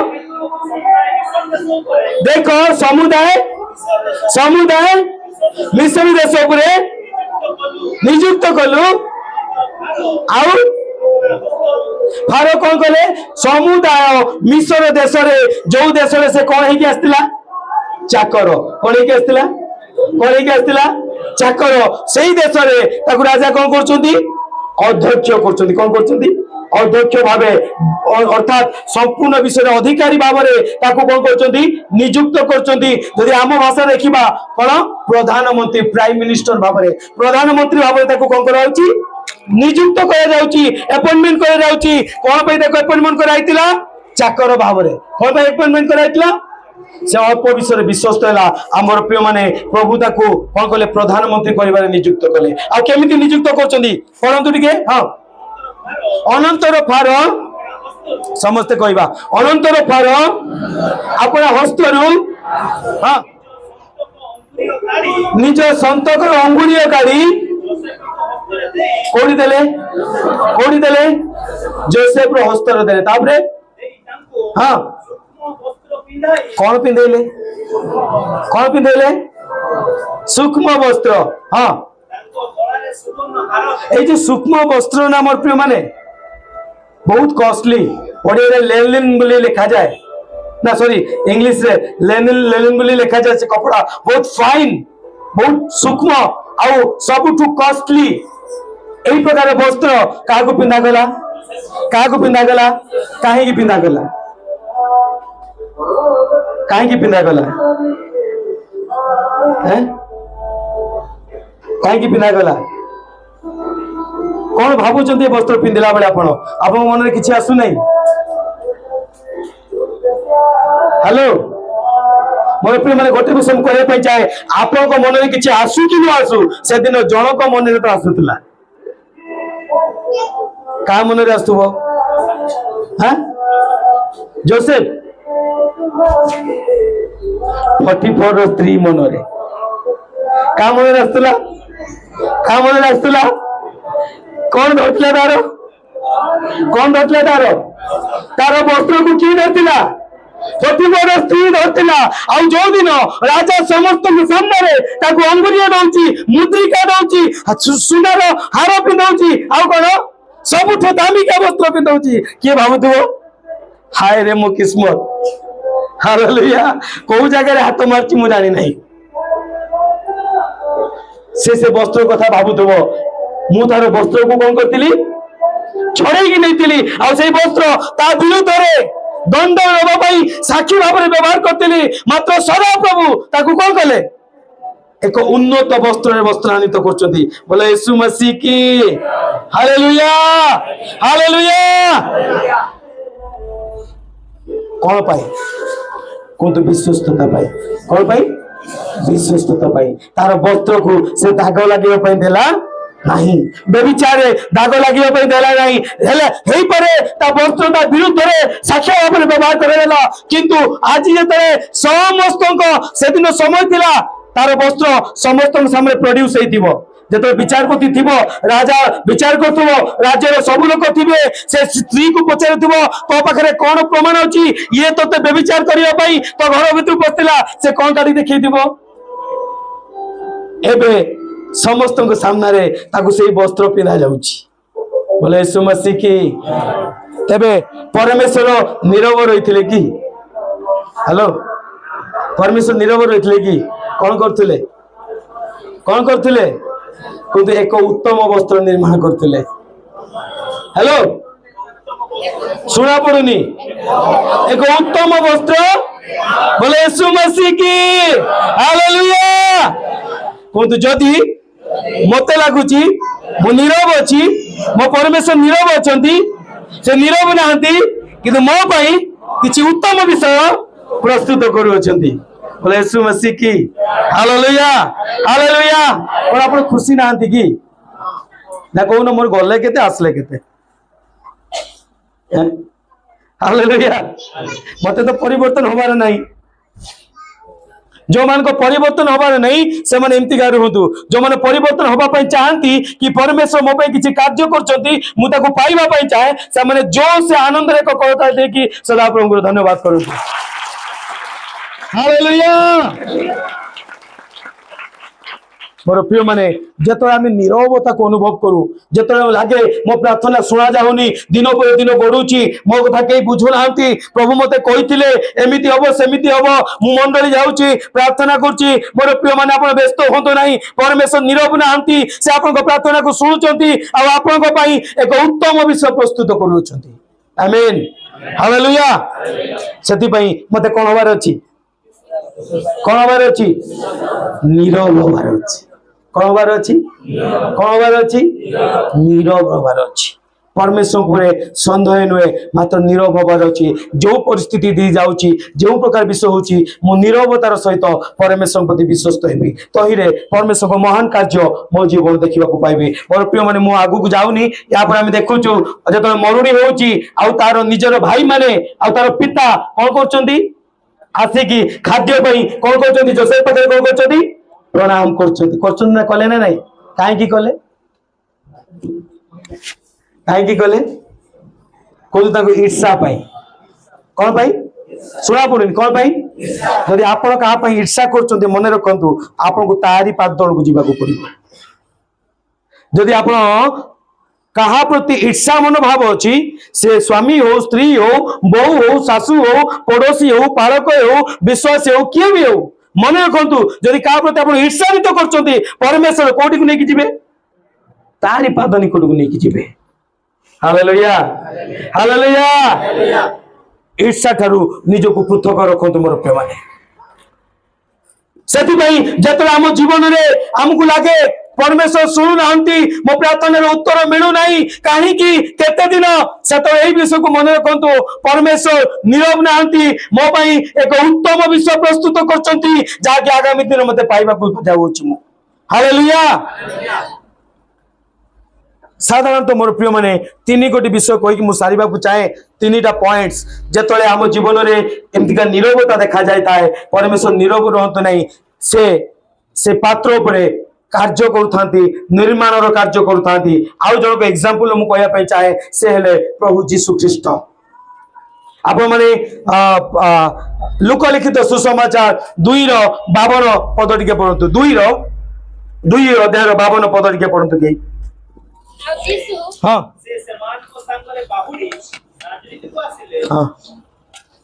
देखो समुदाय समुदाय मिश्र देश उपरे नियुक्त कलु आउ फारो कौन कले समुदाय मिश्र देश रे जो देश रे से कौन है कि आस्तिला चाकर। कौन है कि आस्तिला कौन है कि आस्तिला चाकर। सेही देश रे ताकू राजा कौन करचंती अध्यक्ष करचंती। कौन करचंती अध्यक्ष भावे अर्थात संपूर्ण विषय अधिकारी भावरे ताकू कौन करचंती नियुक्त करचंती। यदि आम भाषा देखिबा कोन प्रधानमंत्री प्राइम मिनिस्टर भावरे प्रधानमंत्री भावरे ताकू कौन कराउची नियुक्त करा जाउची अपॉइंटमेंट करा जाउची। कोन पे ताकू अपॉइंटमेंट कराइतिला चाकर भावरे। कोन पे अपॉइंटमेंट कराइतिला से अल्प विषय विश्वस्त है। आमर प्रिय माने प्रभु ताकू कौन कले प्रधानमंत्री करिबारे नियुक्त कले। आ केमिति नियुक्त करचंती पढंतु टिके। हाँ अनंतर फार समस्ते कहवा अनंतर फार अपना हस्तरू हाँ निज संतकर अंगुरी काढ़ी कोड़ी देले जोसेफ रो हस्तर देले। तापरे हाँ कौन पिंधेले सूक्ष्म वस्त्र। हाँ ये सूक्ष्म वस्त्र नाम प्रिय माने बहुत कॉस्टली ओडिया लेनिन बोली लिखा जाए ना सॉरी इंग्लिश रे लेनिन बोली लिखा जाए। से कपड़ा बहुत फाइन बहुत सूक्ष्म आउ सबुठु कॉस्टली एई प्रकार वस्त्र काहा को पिंधा गला काहे की पिंधा गला हैं काहे की पिंधा गला कौन भावुचंती वस्त्र पिंधिला बेले आपण मन में किसी आसु नहीं। हेलो मोर प्रिय माने गोटे विषय करबा पई चाहे आपण को मन में किसी आसु कि न आसु से दिन जनक मन में तो आसुतला का मन में आसुबो। हां जोसेफ 44 स्त्री मन रे का मन में आसुतला कौन धरला तार वस्त्र को किए धरला 44 स्त्री धरला। आ जो दिन राजा समस्त सामने ताको अंगुरिया दउची मुद्रिका दउची सुनार हार पिंधौची आ कौन सबुठ दामिका वस्त्र पिंधौची किए भाबुथबो हाय रे मो किस्मत। हालेलुया को जगह हाथ मारची मु जानि नहीं से वस्त्र कथा भाबुथबो मु तार वस्त्र को कौन करतिली छड़े की नहीं आ से वस्त्र ता विरुद्ध रे दंड लेबा पई साक्षी भाव में व्यवहार करतिली। मात्र सदा प्रभु ताकू कौन कले एक उन्नत वस्त्र वस्त्रान्वित करचंती। बोले यीशु मसीह की हालेलुया हालेलुया। कौन पाई कौन तो विश्वस्तता पाई कौन पाई विश्वस्तता पाई तार वस्त्र को से दाग लगे पाई देला नहीं बेविचारे दाग लगे पाई देला नहीं हेले हेई परे ता वस्त्र ता विरुद्ध रे साक्ष्य भाव में व्यवहार करेला। किंतु आज जेते समस्त को से दिन समय थिला तार वस्त्र समस्त सामने प्रोड्यूस हेतिबो যেত বিচারপতি থিব রাজা বিচার করুব রাজ্যের সবু লোক থিবে সে স্ত্রী কু পচারুথিব তো পাখে কোন প্রমাণ ଅଛି ইয়ে তোতে ব্যভিচার করিবা পাই তো ঘর ভিতর বসিলা সে কোন কাটি দেখাই দিব এবে সমস্ত সামনে তাকে সেই বস্ত্র পিঁধা যাଉଛି বলে यीशु मसीह की तेबे परमेश्वर नीरव रही कि हेलो परमेश्वर नीरव रही कि कौन करते किंतु एक उत्तम वस्त्र निर्माण करते हेलो सुना पड़ुनी एक उत्तम वस्त्र बोले यीशु मसीह की हालेलुया किंतु जदि मते लगुची मु नीरव अच्छी मो परमेश्वर नीरव अच्छा से नीरव नहांती किंतु मो पाई किछि उत्तम विषय प्रस्तुत करूछंती बोले यीशु मसीह की हालेलुया हालेलुया और आपण खुशी नहांती की ना कहून मोर गले केते आसले केते हालेलुया मते तो परिवर्तन होबार नहीं जो मान को परिवर्तन होबार नहीं से माने एमती गार होतु जो माने परिवर्तन होबा पई चाहंती कि परमेश्वर मो पई किछि कार्य करचंती मु ताको पाइबा पई चाहे से माने जो से आनंद रे को कहता दे कि सदा प्रभु धन्यवाद करू हालेलुया मोर प्रिय माने जेतो आमे नीरवता को अनुभव करू जेतो लागे मो प्रार्थना सुना जाउनी दिन पर दिन गडुची मो कथा के बुझु नांती प्रभु मते कहिथिले एमिति हबो सेमिति हबो मु मंडली जाउची प्रार्थना करची मोर प्रिय माने आपण व्यस्त होंतो नाही परमेश्वर नीरव नांती से आपण को प्रार्थना को सुनुचंती आ आपण को पई एक उत्तम विषय प्रस्तुत करूचंती आमेन हालेलुया सेति पई मते कोन हबार अछि नीरव हबार अछि कौन हबार अच्छी नीरव हबार अच्छी परमेश्वर को सन्देह नुहे मात्र नीरव हबार अच्छी जो परिस्थिति दी जाउची जो प्रकार विषय होची मु नीरवतार सहित परमेश्वर प्रति विश्वस्त हेबी तहिरे परमेश्वर को महान कार्य मो जीवन देखा पाइबी मोर प्रिय माने मु आगु को जाउनी या पर हम देखुचु जत मरुड़ी होची आ तार निजर भाई माने आ तार पिता कोन करचंदी आसिकी खाद्य पई कोन करचंदी जोसेफ पाखे कोन करचंदी प्रणाम करचंदी ना कले ना नहीं काहे कले कोन ताको ईर्षा पाई कोन पाई सुना पड़ुनी कोन पाई यदि आपण कहा पाई ईर्षा करचंदी मन रखंतु आपण को तारी पाद तळ को जीवा को पड़िबो यदि आपण कहा प्रति ईर्षा मनोभाव अच्छी से स्वामी हो स्त्री हो बहु हो सासू हो पड़ोसी हो पालक हो विश्वासी हो किए भी हो मन रखु जदि क्या प्रति आप ईर्षान्वित कर परमेश्वर कौटी को लेकिन जीवे तारी पाद निकट को लेकिन जीवे हालेलुया हालेलुया ईर्षा ठारू निजको पृथक रखु मोर प्रिय माने सेतिपई जतरा आम जीवन रे हमकु लागे परमेश्वर शुणु ना मो प्रार्थना उत्तर मिलू ना कहीं केते दिन से तो यही विषय को मन रखु परमेश्वर नीरव ना मो पाई एक उत्तम विषय प्रस्तुत करचंती जाके आगामी दिन मते पाइबा को जाउछि मु हालेलुया साधारणतः मोर प्रिय माने 3 गोटी विषय कहि कि मु सारिबा को चाहे 3टा पॉइंट्स जेतले हम जीवन रे एमतिका नीरवता देखा जाय ताए परमेश्वर नीरव रहंतो नहीं से पात्र उपरे कार्य करुथांती निर्माण कार्य करुथांती आउ जन को एग्जांपल मु कहया पई चाहे से हेले प्रभु यीशु ख्रीस्ट आपण माने लोकलिखित सुसमाचार 2:52 पद टिके पढंतु 2 अध्याय 52 पद टिके पढंतु के हां से समान को संगले बाहुडी नाजरीत को आसिले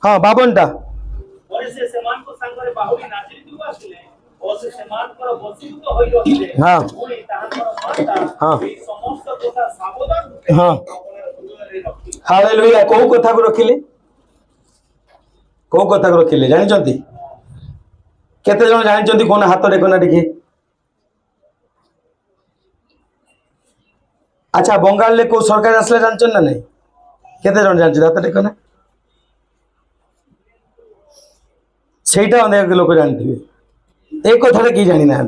हां 52 टा और से समान को संगले बाहुडी नाजरीत को आसिले और से समान पर वसीभूत होई रहिले हां पुणी ताहार माता हां समस्त কথা সাবধান हां हालेलुया को কথা को रखिले जानि जंती केते जण जानि जंती कोन हाथ देखना टिके अच्छा बंगाल ले को सरकार आसले जानछन ना नहीं केते जण जानछ हाथ देखना सेटा अनेक लोक जानथिबे एक कथा की जानी ना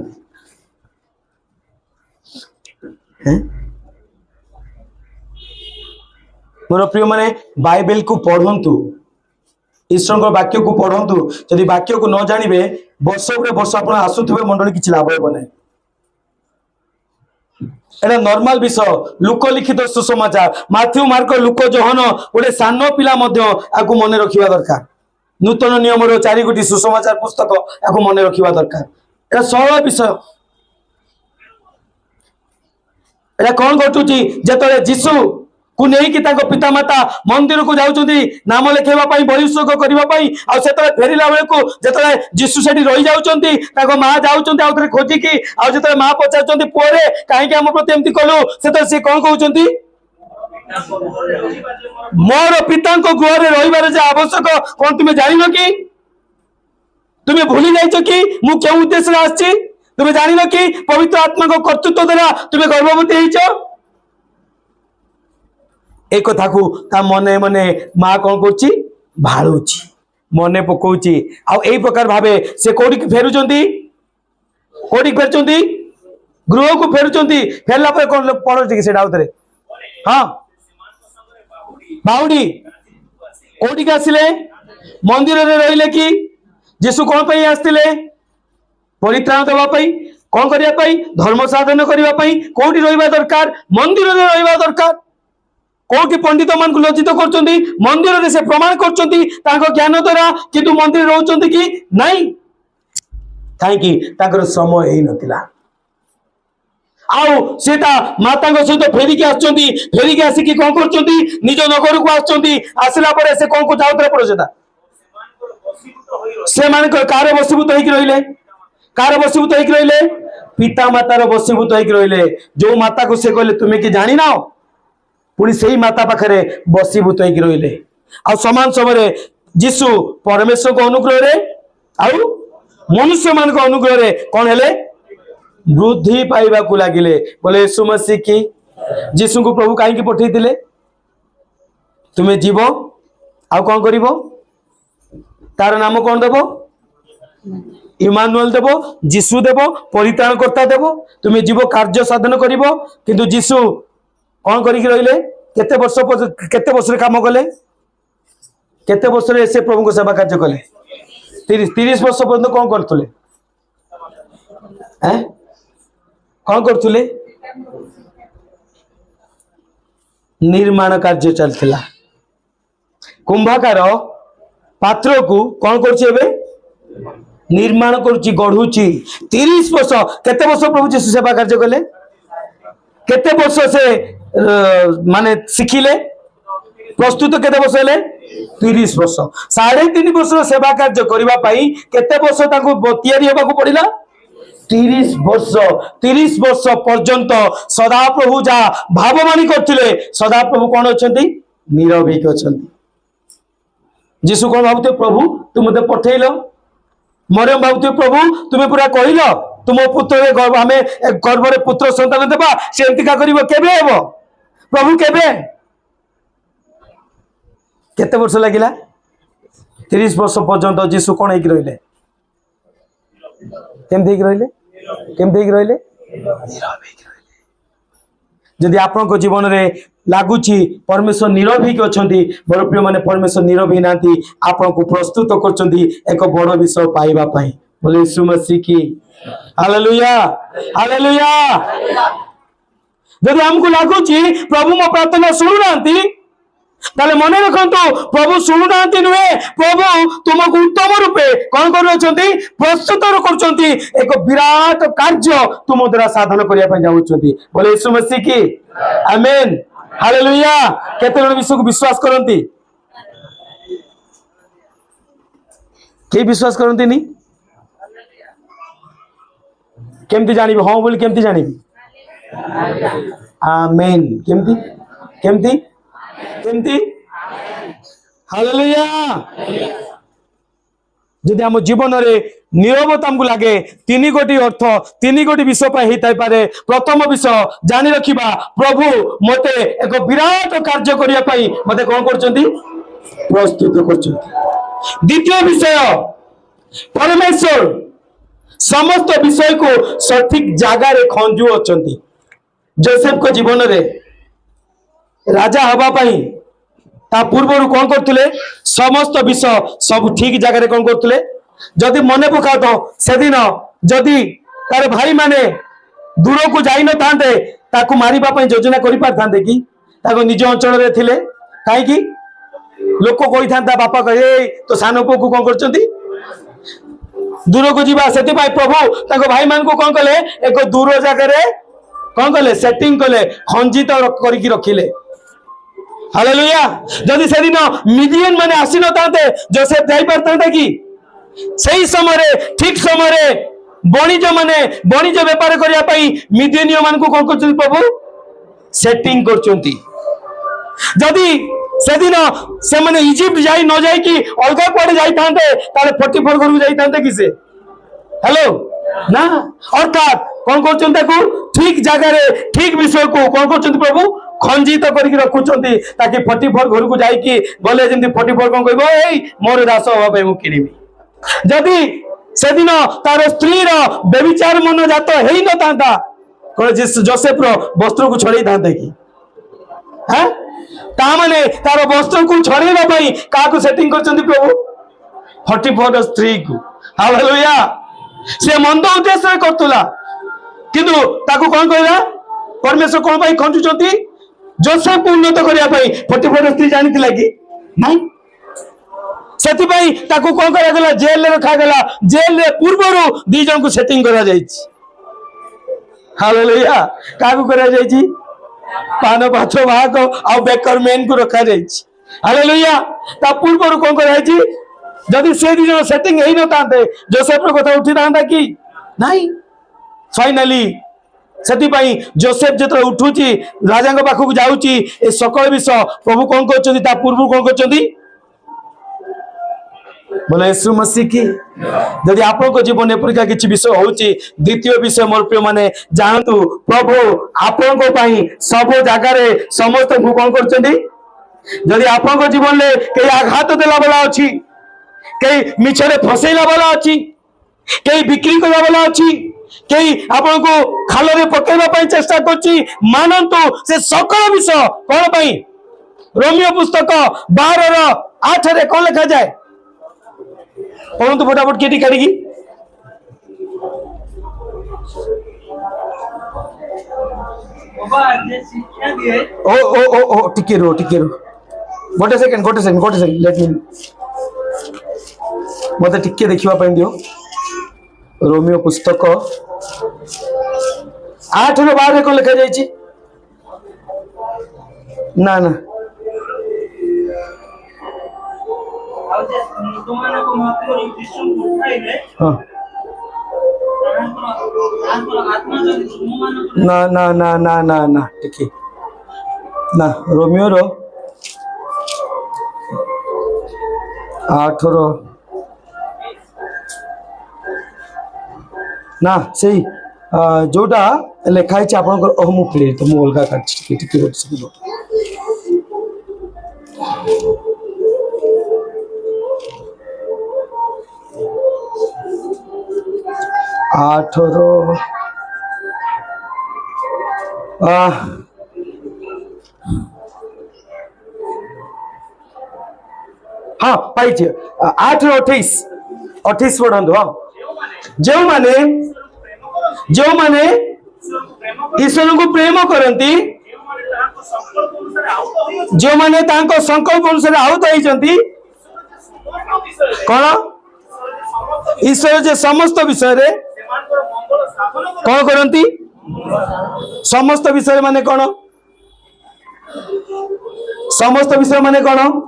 मोर प्रिय माने बाइबल को पढ़ंतु ईश्वर वाक्य को पढ़ंतु यदि वाक्य को न जानिबे वर्ष पर वर्ष आपण आसुथबे मंडली किछि लाभ होबो नै এটা নর্মাল বিষয় লোকলিখিত সুসমাচার মাথ্ୟୁ ମାର୍କ ଲୁକ ଯୋହନ ଗୋଟେ ସାନ ପିଲା ମଧ୍ୟ ଆକୁ ମନେ ରଖିବା ଦରକାର ନୂତନ ନିୟମର 4 ସୁସମାଚାର ପୁସ୍ତକ ଆକୁ ମନେ ରଖିବା ଦରକାର এটা ସରଳ ବିଷୟ এটা କଣ ଘଟୁଛି ଯେତେବେଳେ ଯୀଶୁ କୁ ନେଇକି ତାଙ୍କ ପିତାମାତା ମନ୍ଦିରକୁ ଯାଉଛନ୍ତି ନାମ ଲେଖେଇବା ପାଇଁ ବଳିଉତ୍ସର୍ଗ କରିବା ପାଇଁ ଆଉ ସେତେବେଳେ ଫେରିଲା ବେଳକୁ ଯେତେବେଳେ ଯୀଶୁ ସେଠି ରହି ଯାଉଛନ୍ତି ତାଙ୍କ ମା ଯାଉଛନ୍ତି ଆଉ ଥରେ ଖୋଜିକି ଆଉ ଯେତେବେଳେ ମା ପଚାରୁଛନ୍ତି ପୁଅରେ କାହିଁକି ଆମ ପ୍ରତି ଏମିତି କଲୁ ସେତେବେଳେ ସେ କଣ କହୁଛନ୍ତି ମୋର ପିତାଙ୍କ ଗୃହରେ ରହିବାର ଯେ ଆବଶ୍ୟକ କଣ ତୁମେ ଜାଣିନ କି ତୁମେ ଭୁଲି ଯାଇଛ କି ମୁଁ କେଉଁ ଉଦ୍ଦେଶ୍ୟରେ ଆସିଛି ତୁମେ ଜାଣିନ କି ପବିତ୍ର ଆତ୍ମାଙ୍କ କର୍ତ୍ତୃତ୍ୱ ଦ୍ୱାରା ତୁମେ ଗର୍ଭବତୀ ହେଇଛ এই কথাକୁ ତା ମନେ ମନେ ମା କଣ କରୁଛି ଭାଳୁଛି ମନେ ପକଉଛି ଆଉ এই ପ୍ରକାର ଭାବେ ସେ କୋଉଠିକି ଫେରୁଛନ୍ତି ଗୃହକୁ ଫେରୁଛନ୍ତି ଫେରିଲା ପରେ କଣ ପଡୁଛି କି ସେଟା ଆଉଥରେ ହଁ ବାହୁଡି କୋଉଠିକି ଆସିଲେ ମନ୍ଦିରରେ ରହିଲେ କି ଯୀଶୁ କଣ ପାଇଁ ଆସିଥିଲେ ପରିତ୍ରାଣ ଦେବା ପାଇଁ କଣ କରିବା ପାଇଁ ଧର୍ମ ସାଧନ କରିବା ପାଇଁ କୋଉଠି ରହିବା ଦରକାର ମନ୍ଦିରରେ ରହିବା ଦରକାର कोटी पंडित मान लज्जित कर मंदिर से प्रमाण कर ज्ञान द्वारा किंतु मंदिर रोचंती कि नहीं कहीं समय ही नथिला आउ सीता माता सहित फेरिकी फेरिकी आसिकी कौन कर निज नगर को आसला से कौन को जाऊला पड़ोसेता से मान कार बसीभूत होकर रहिले कार बसीभूत होकर रहिले पिता मातार बसीभूत होकर रहिले जो माता को से कहले तुम्हें कि जानी ना पुणी से माता पाखे बसीभूत होकर रहिले आ समान समय जीशु परमेश्वर को अनुग्रह आउ मनुष्य मान अनुग्रह कौन है वृद्धि पाइबा को लगिले बोले यीशु मसीह की जीशु को प्रभु कहीं पठे तुम्हें जीव आउ कौन कर तार नाम कौन देव इमानुएल देव जीशु देव परित्राणकर्ता देव तुम्हें जीव कार्य साधन कर किंतु जीशु कौन करिक रहिले केते वर्ष काम कले केते वर्ष से प्रभु को सेवा कार्य कले 30 वर्ष पर्यंत कौन करथुले हैं कौन करथुले निर्माण कार्य चलथिला कुंभकार पात्र को कौन करुछि एबे निर्माण करुछि गढुछि 30 वर्ष केते वर्ष प्रभु जीशु सेवा कार्य कले केते वर्ष से माने शिखिले प्रस्तुत केते वर्ष हेले 30 वर्ष 3.5 वर्ष सेवा कार्य करबा पई केते वर्ष ताको तैयारी हेबा को पड़िला 30 वर्ष पर्यंत सदा प्रभु जा भाववाणी करथिले सदा प्रभु कौन अछंती निरभीक अछंती जीशु कौन भाबते प्रभु तुम मते पठेइलो मरियम भाबते प्रभु तुम्हें पूरा कहिलो तुम पुत्र गर्भ आम गर्भ पुत्र संतान देवा से एमती केबे हेबो प्रभु केबे केते वर्ष लगिला 30 वर्ष पर्यंत जीशु कौन होकर रहिले केमती रहिले जदि आपण जीवन में लगुच परमेश्वर निरभीक अच्छा मोर प्रिय माने परमेश्वर निरभी ना आपण को प्रस्तुत कर एक बड़ विषय पाइबा बोले यीशु मसीह की हालेलुया हालेलुया जदि हमको लगुच प्रभु मो प्रार्थना शुणुना ताले मन रखु प्रभु शुणुना नुहे प्रभु तुमको उत्तम रूपे कौन कर प्रस्तुत कर एक विराट कार्य तुम द्वारा साधन करने जाऊँगी बोले यीशु मसीह की आमेन हालेलुया केते जन विश्व को विश्वास करती के विश्वास करती नी केमती जानी हाँ बोली केमती जानी आमेन केमती केमती केमती हालेलुया जदि आम जीवन में नीरवता हमको लगे 3 गोटी अर्थ 3 गोटी विषय होता पारे प्रथम विषय जानी रखिबा प्रभु मते एक विराट कार्य करने मते कौन कर प्रस्तुत कर द्वितीय विषय परमेश्वर समस्त विषय को सठिक जगार खंजु अच्छा जोसेफ को जीवन में राजा हवापाई ता पूर्व कौन करते समस्त विषय सब ठीक जगह कौन करते जदि मन पका तो से दिन जदि तार भाई माने दूर को जाई न थांते ताकू मारिबा पई योजना करि पार थांते कि ताको निज अंचल रे थिले काहे कि लोक कोइ थांता बापा कहे तो सान पु को कोन करचंती दूर को जीवा सेति पाई प्रभु ताको भाई मान को कोन कले एक दूर जगह रे कोन कले सेटिंग कले खंजित करि कि रखिले हालेलुया जदि से दिन मिडियन माने आसी न थांते जोसेफ जाई पार थांते कि सही समय रे ठीक समय रे बणिज व्यापार करिया पई मिडियनियो मान को कोन करचंती प्रभु सेटिंग करचंती जदि से दिन से माने इजिप्ट जाई न जाई कि अलगा कोडे जाई थांते ताले 44 घर को जाई थांते कि से हेलो ना अर्थात कोन करचंती ताको ठीक जगह रे ठीक विषय को कोन करचंती प्रभु खंजित करके रखुचंती ताकि 44 घर को जाई कि गले जेंती 44 कोन कहबो एई मोर दास होबा पे मु किनिबी जदि से दिन तार स्त्री रो व्यभिचार मन जात हेई न थांता कोन जोसेफ रो वस्त्र को छड़ेई थांते कि हैं ता माने तार वस्त्र को छड़ेइबा पई का को सेटिंग करचंती प्रभु 44 स्त्री को हालेलुया से मंद उद्देश्य करतुला किंतु ताको कोन कहला परमेश्वर कोन पई खंजुचंती जोसेफ को उन्नत करिया पई 44 स्त्री जानिथिला कि नाही सेति पई ताको कोन करा गेला जेल रे रखा गेला जेल रे पूर्वरु दी जन को सेटिंग करा जाईछि हालेलुया का को करा जाईछि पान पाछ भाग आ बेकर मेन को रखा जाईछि हालेलुया ता पूर्वरु कोन करा जाईछि जदि से दी जन सेटिंग हेई न तांते जोसेफ रो कथा उठी तांता कि नाही फाइनली सेति पई जोसेफ जत्र उठुची राजा को पाखु जाउची ए सकल विषय प्रभु कोन करचंती ता पूर्व कोन करचंती बोले यीशु मसीह की यदि आपन को जीवन एपरिका किछि विषय होउची द्वितीय विषय मोर प्रिय माने जानतु प्रभु आपन को पई सब जगह रे समस्त को कोन करचंती यदि आपन को जीवन ले के आघात देला वाला अछि के मिछरे फसेला वाला अछि के बिक्री करला वाला अछि के आपन को खाल रे पकेबा पई चेष्टा करछि मानंतु से सकल विषय कोन पई रोमियो पुस्तक 12 रो 8 रे कोन लिखा जाय परंतु फटाफट केटी काढी बाबा जे शिक्षा दिए ओ टिके रो गोटे सेकंड लेट मी मते टिके देखिबा पई दियो रोमियो पुस्तक 8 रो 12 रे कोन लिखा जायछि ना ଆଉ ଯେ ତୁମମାନଙ୍କ ମଧ୍ୟରୁ ଯୀଶୁଙ୍କୁ ଉଠାଇଲେ हां ତାଙ୍କର ଆତ୍ମା ଯଦି ତୁମମାନଙ୍କୁ ना टिके ना रोमियो रो 8 रो ना सही जोटा लेखाई छ आपन को मु प्ले तो मु अलगा काट टिके गोटे 8 रो हाँ पाई 8 रो 28 पढ़ंदो जो माने ईश्वर को प्रेम करती जो माने तांको संकल्प अनुसार आहुत होइचंती कौन ईश्वर जे समस्त विषय रे कौन करती समस्त विषय माने कौन समस्त विषय माने कौन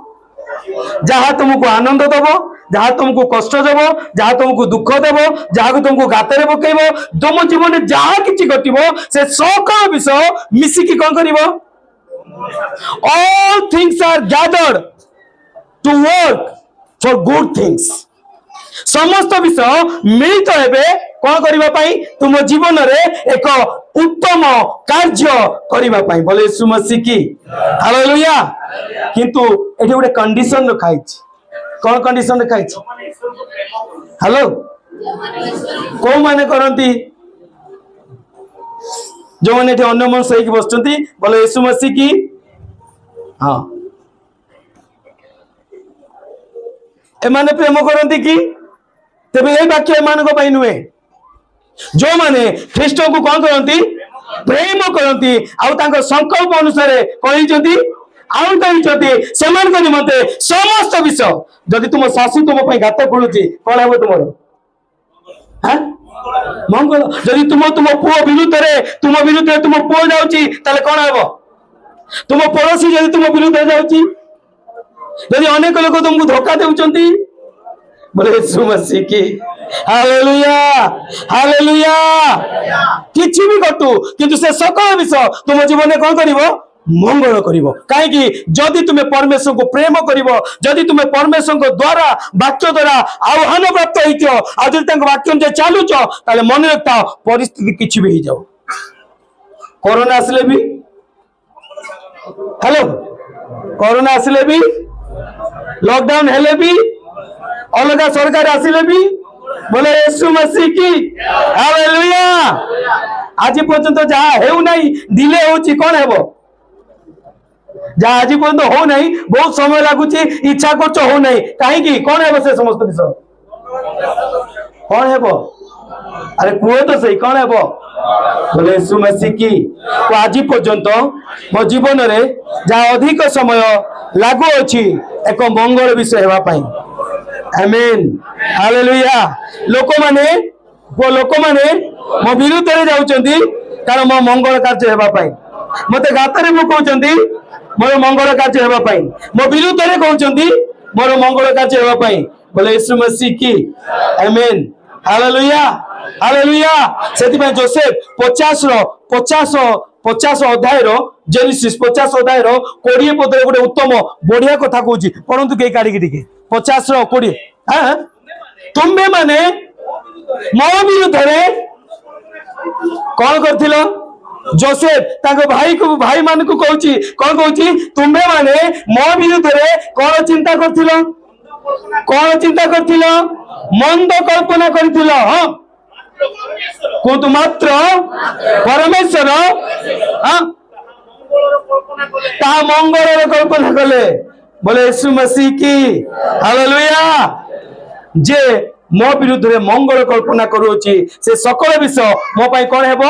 जहाँ तुमको आनंद दब जहाँ तुमको कष्ट दब जहाँ तुमको दुख दब जहाँ तुमको गाତରେ पकेब तुम जीवन में जहाँ किछि घटिबो से सकल विषय मिसिकी कौन करिवो all things are gathered to work for good things समस्त विषय मिलित हेबे कौन करिबा पई तुम जीवन रे एक उत्तम कार्य करिबा पई बोले यीशु मसीह की हालेलुया किंतु एठी गोटे कंडीशन रखाई छी कौन कंडीशन रखाई छी हेलो को माने करंती जो माने एठी अन्य मन सही की बसचंती बोले यीशु मसीह की हां ए माने प्रेम करंती की तेबे ए वाक्य मान को पई नुए जो माने ख्रीष्ट को कौन करती प्रेम करती आउ संकल्प अनुसार कहते आउ कहते से निमंते समस्त विषय जदि तुम शाशु तुम गात खोलुची कौन हम तुम हाँ मंगल जदि तुम तुम पुओ विरुद्ध तुम पुओ जाऊँगी ताले कौन हम तुम पड़ोसी जदि तुम विरुद्ध जाऊँगी जदि अनेक लोग तुमको धोखा देउचंती बोले यीशु मसीह की हालेलुया हालेलुया किछि भी कटु किंतु से सकल विषय तुम जीवन में कौन करिवो मंगल करिवो काहे जदि तुम परमेश्वर को प्रेम करिवो जदि तुम परमेश्वर को द्वारा वाक्य द्वारा आह्वान प्राप्त होइतो आ जदि तंग वाक्य जे चालुचो ताले मन रखता परिस्थिति किछि भी हो जाओ कोरोना आसले भी हेलो कोरोना आसले भी लॉकडाउन हेले भी अलग सरकार आसिले भी बोले यीशु मसीह की हालेलुया आज पर्यंत जहाँ हेउ नहीं डिले होची कौन हेबो जहाँ आज पर्यंत हो नहीं बहुत समय लागुची इच्छा करछ हो नहीं काहे की कौन हेबो से समस्त विषय कौन हेबो अरे कुओ तो सही कौन हेबो बोले यीशु मसीह की तो आज पर्यंत मो जीवन रे जहाँ अधिक समय लागू अछि एक मंगल विषय हेबा पई आमेन हालेलुया लोक माने मो विरुद्ध रे जाउचंदी कारण मो मंगल कार्य हेबा पई मते गातरे मो कहउचंदी मोर मंगल कार्य हेबा पई मो विरुद्ध रे कहउचंदी मोर मंगल कार्य हेबा पई बोले यीशु मसीह की आमेन हालेलुया हालेलुया सेति पई जोसेफ 50 अध्याय रो जेनेसिस 50 अध्याय रो 20 पद रे गोटे उत्तम बढ़िया कथा कहउची परंतु के काढी के 50 रो 20 हां तुम्बे माने मो विरुद्ध रे कौन करथिलो जोसेफ ताको भाई मान को कहउची कौन कहउची तुम्बे माने मो विरुद्ध रे कौन चिंता करथिलो मंद कल्पना करथिलो हां कोतु मात्र परमेश्वर हां ता मंगल कल्पना कले बोले यीशु मसीह की हालेलुया जे मो विरुद्ध रे मंगल कल्पना करूची से सकल विषय मो पई कोन हेबो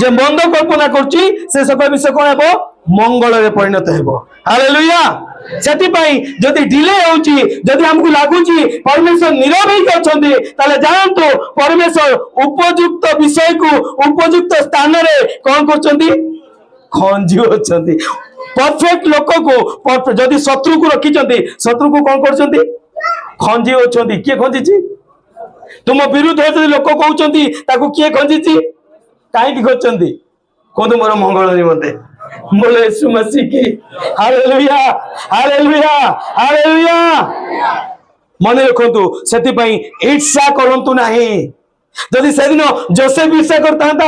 जे मंद कल्पना करची से सकल विषय कोन हेबो मंगल रे परिणत हेबो हालेलुया सेति पई जदी डिले होची जदी हमकु लागुची परमेश्वर नीरव ही अछंती ताले जानतो परमेश्वर उपयुक्त विषय को उपयुक्त स्थान रे कोन करचंती खंजी अछंती परफेक्ट लोक को जदी शत्रु को रखिचंती शत्रु को कोन करचंती खंजी अछंती के खंजीची तुम विरुद्ध जदी लोक कहउचंती ताकू के खंजीची काहे की करचंती कोन मोर मंगल निमंते बोले यीशु मसीह की हालेलुया हालेलुया हालेलुया मन रखंतु सेति पई ईर्ष्या करंतु नाही जदी से दिन जोसेफ ईर्ष्या करतांता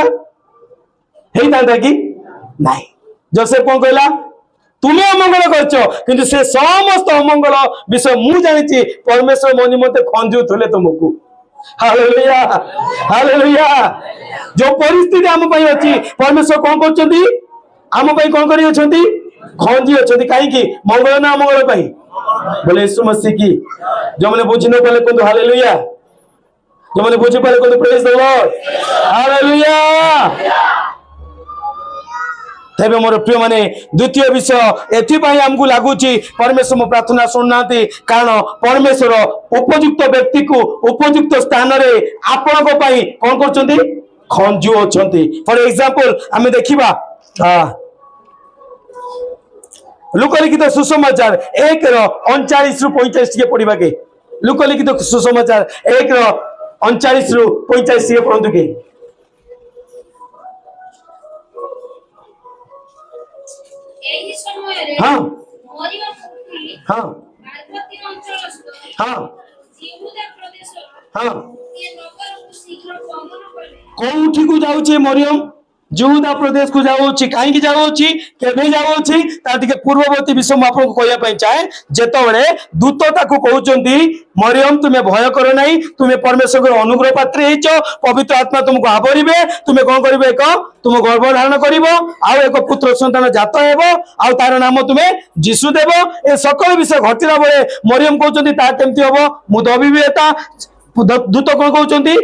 हेई तांता की नाही जोसेफ कोन कहला तुमे अमंगल करछो किंतु से समस्त अमंगल विषय मु जानिछि परमेश्वर मो निमंते खंजु थले तुमको हालेलुया हालेलुया जो परिस्थिति हम पई अछि परमेश्वर कोन करछंती आम कौन करी अछंती खंजी अछंती काहे की मंगल ना मंगल पाई बोले यीशु मसीह की जो मैंने बुझी न पाले कोन हालेलुया जो मैंने बुझी पाले कोन प्रेज द लॉर्ड हालेलुया तेबे मोर प्रिय माने द्वितीय विषय एथि पई हमकु लागुची परमेश्वर मो प्रार्थना सुननाती कारण परमेश्वर उपयुक्त व्यक्ति को उपयुक्त स्थान रे आपन को पई कोन करचंती खंजु अछंती फॉर एग्जांपल हमें देखिबा लुक लिखित सुसमाचार 1:39 ରୁ 45 टिके पढ़िबा के लुक लिखित सुसमाचार 1:39 ରୁ 45 टिके पढ़ंतु के एही समय रे हां मरियम पुत्री हां पार्वती अंचल हां यहूदा प्रदेश हां ये नगर को शीघ्र गमन कले कोठी को जाउची मरियम यहूदा प्रदेश को जाउची काहे की जाउची केबे जाउची ता टिके पूर्ववर्ती विषय म आपन को कहया पई चाहे जेतबेले दूत ताको कहउचंती मरियम तुमे भय करो नाही तुमे परमेश्वर के अनुग्रह पात्र हेचो पवित्र आत्मा तुमको आवरिबे तुमे कोन करिवे एक तुम गर्भ धारण करिवो आ एक पुत्र संतान जात हेबो आ तार नाम तुमे यीशु देबो ए सकल विषय घटिला बेले मरियम कहउचंती ता केमती हबो मु दबिबे एता दूत कौन कहते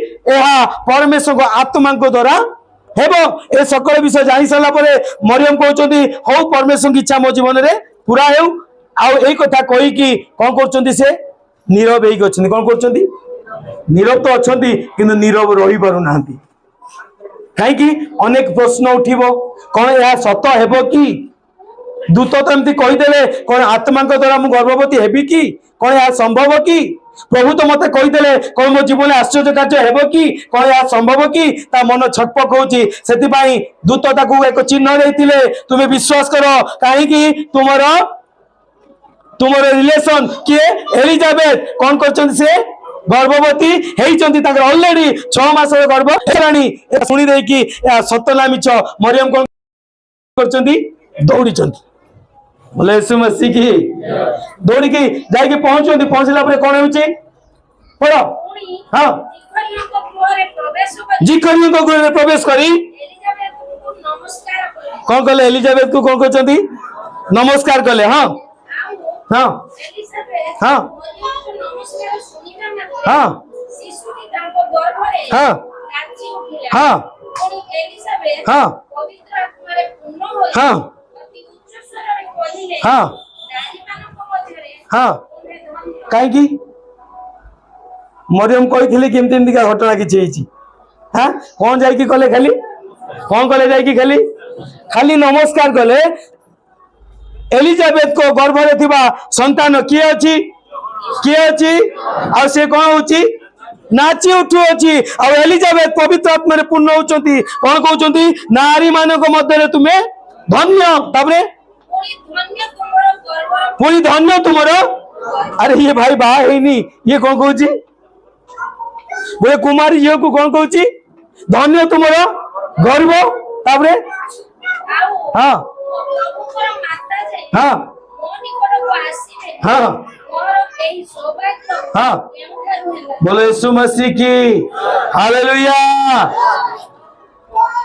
परमेश्वर आत्मा द्वारा हेब ए सकल विषय जानी सारा पर मरियम कहते हौ परमेश्वर की इच्छा मो जीवन में पूरा हो आई कथा कहीकि कौन कर से नीरव होती कौन कर नीरव तो अच्छा कि नीरव रही पार ना कहीं अनेक प्रश्न उठिब कौन यह सत हेब कि दूत तो एमती कहीदे कौन आत्मा द्वारा मुझे गर्भवती हेबी कि कौन यह संभव कि प्रभु तो मत कहीदे कौन मो जीवन आश्चर्य कार्य हेब कि कौन यह संभव कि ता मन छटपक होची से दूत ताकू एक चिन्ह देते तुम्हें विश्वास कर कहीं तुम रिलेशन किए एलिजाबेथ कौन कर से गर्भवती होती ऑलरेडी 6 मास गर्भ है शुणी देकी सत ना मिछ मरियम कौन कर दौड़ी बोले यीशु मसीह की दौड़ी की जाके पहुंचला कौन होची पढ़ हाँ जिखरियों को गृह प्रवेश करी कौन कले एलिजाबेथ को कौन कर नमस्कार कले हाँ हाँ हाँ हाँ हाँ हाँ हाँ हाँ हाँ हाँ कहीं मरियम कही केमती घटना किसी हाँ कौन जाकि कले खाली कौन कले जाकि खाली खाली नमस्कार कले एलिजाबेथ को गर्भ में संतान किए अच्छी आ से कौन होची नाची उठू अच्छी आ एलिजाबेथ पवित्र आत्मा पूर्ण होचंती कौन कहउचंती नारी मानक मध्य तुम्हें धन्य तापरे पूरी धन्य तुमर अरे ये भाई बाहा है ये कौन कहउची बोले कुमारी झील को कौन कहउची धन्य तुमर गर्भ तापरे हाँ हाँ हाँ हाँ बोले यीशु मसीह की हालेलुया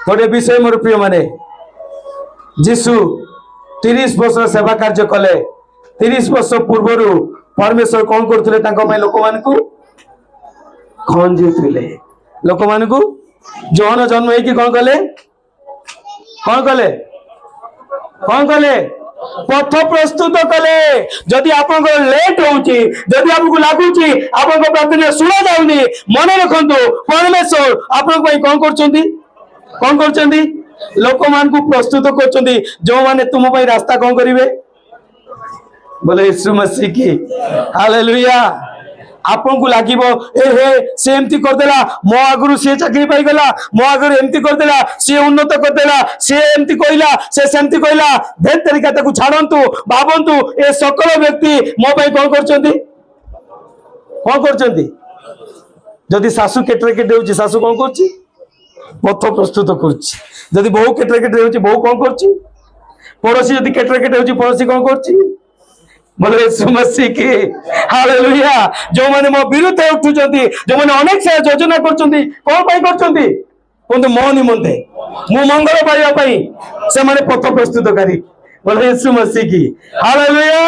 थोड़े विषय मोर प्रिय माने जीशु 30 वर्ष सेवा कार्य कले 30 वर्ष पूर्व परमेश्वर कौन करते लोक मान खंजुले लोक मान जौन जन्म हो कौन कले कौन कले पथ प्रस्तुत कले जदि आप लेट होची जदि आपको लगुच आप प्रार्थना शुणा जाऊनी मन रखु परमेश्वर आपण कौन कर लोक मान को प्रस्तुत कर जो माने तुम रास्ता कौन करेंगे बोले यीशु मसीह की हालेलुया आपन को लागिबो ए हे से एमती करदेला मो आगुरु से चाकरी पाई गला मो आगुरु एमती करदेला से उन्नत करदेला से एमती कहिला से सेमती कहिला भेद तरीका ताकू छाड़ंतु भाबंतु ए सकल व्यक्ति मो पई कोन करचंती जदि सासु केटरे केटे होची सासु कोन करची पथ प्रस्तुत करची जदि बहु केटरे केटे होची बहु कोन करची पड़ोसी जदि केटरे केटे होची पड़ोसी कोन करची बोले यीशु मसीह की हालेलुया जो माने मो विरुद्ध उठुचंती जो माने अनेक से योजना करचंती कोन पई करचंती कोन मो निमंते मो मंगल पाइबा पई से माने पथ प्रस्तुत करी बोले यीशु मसीह की हालेलुया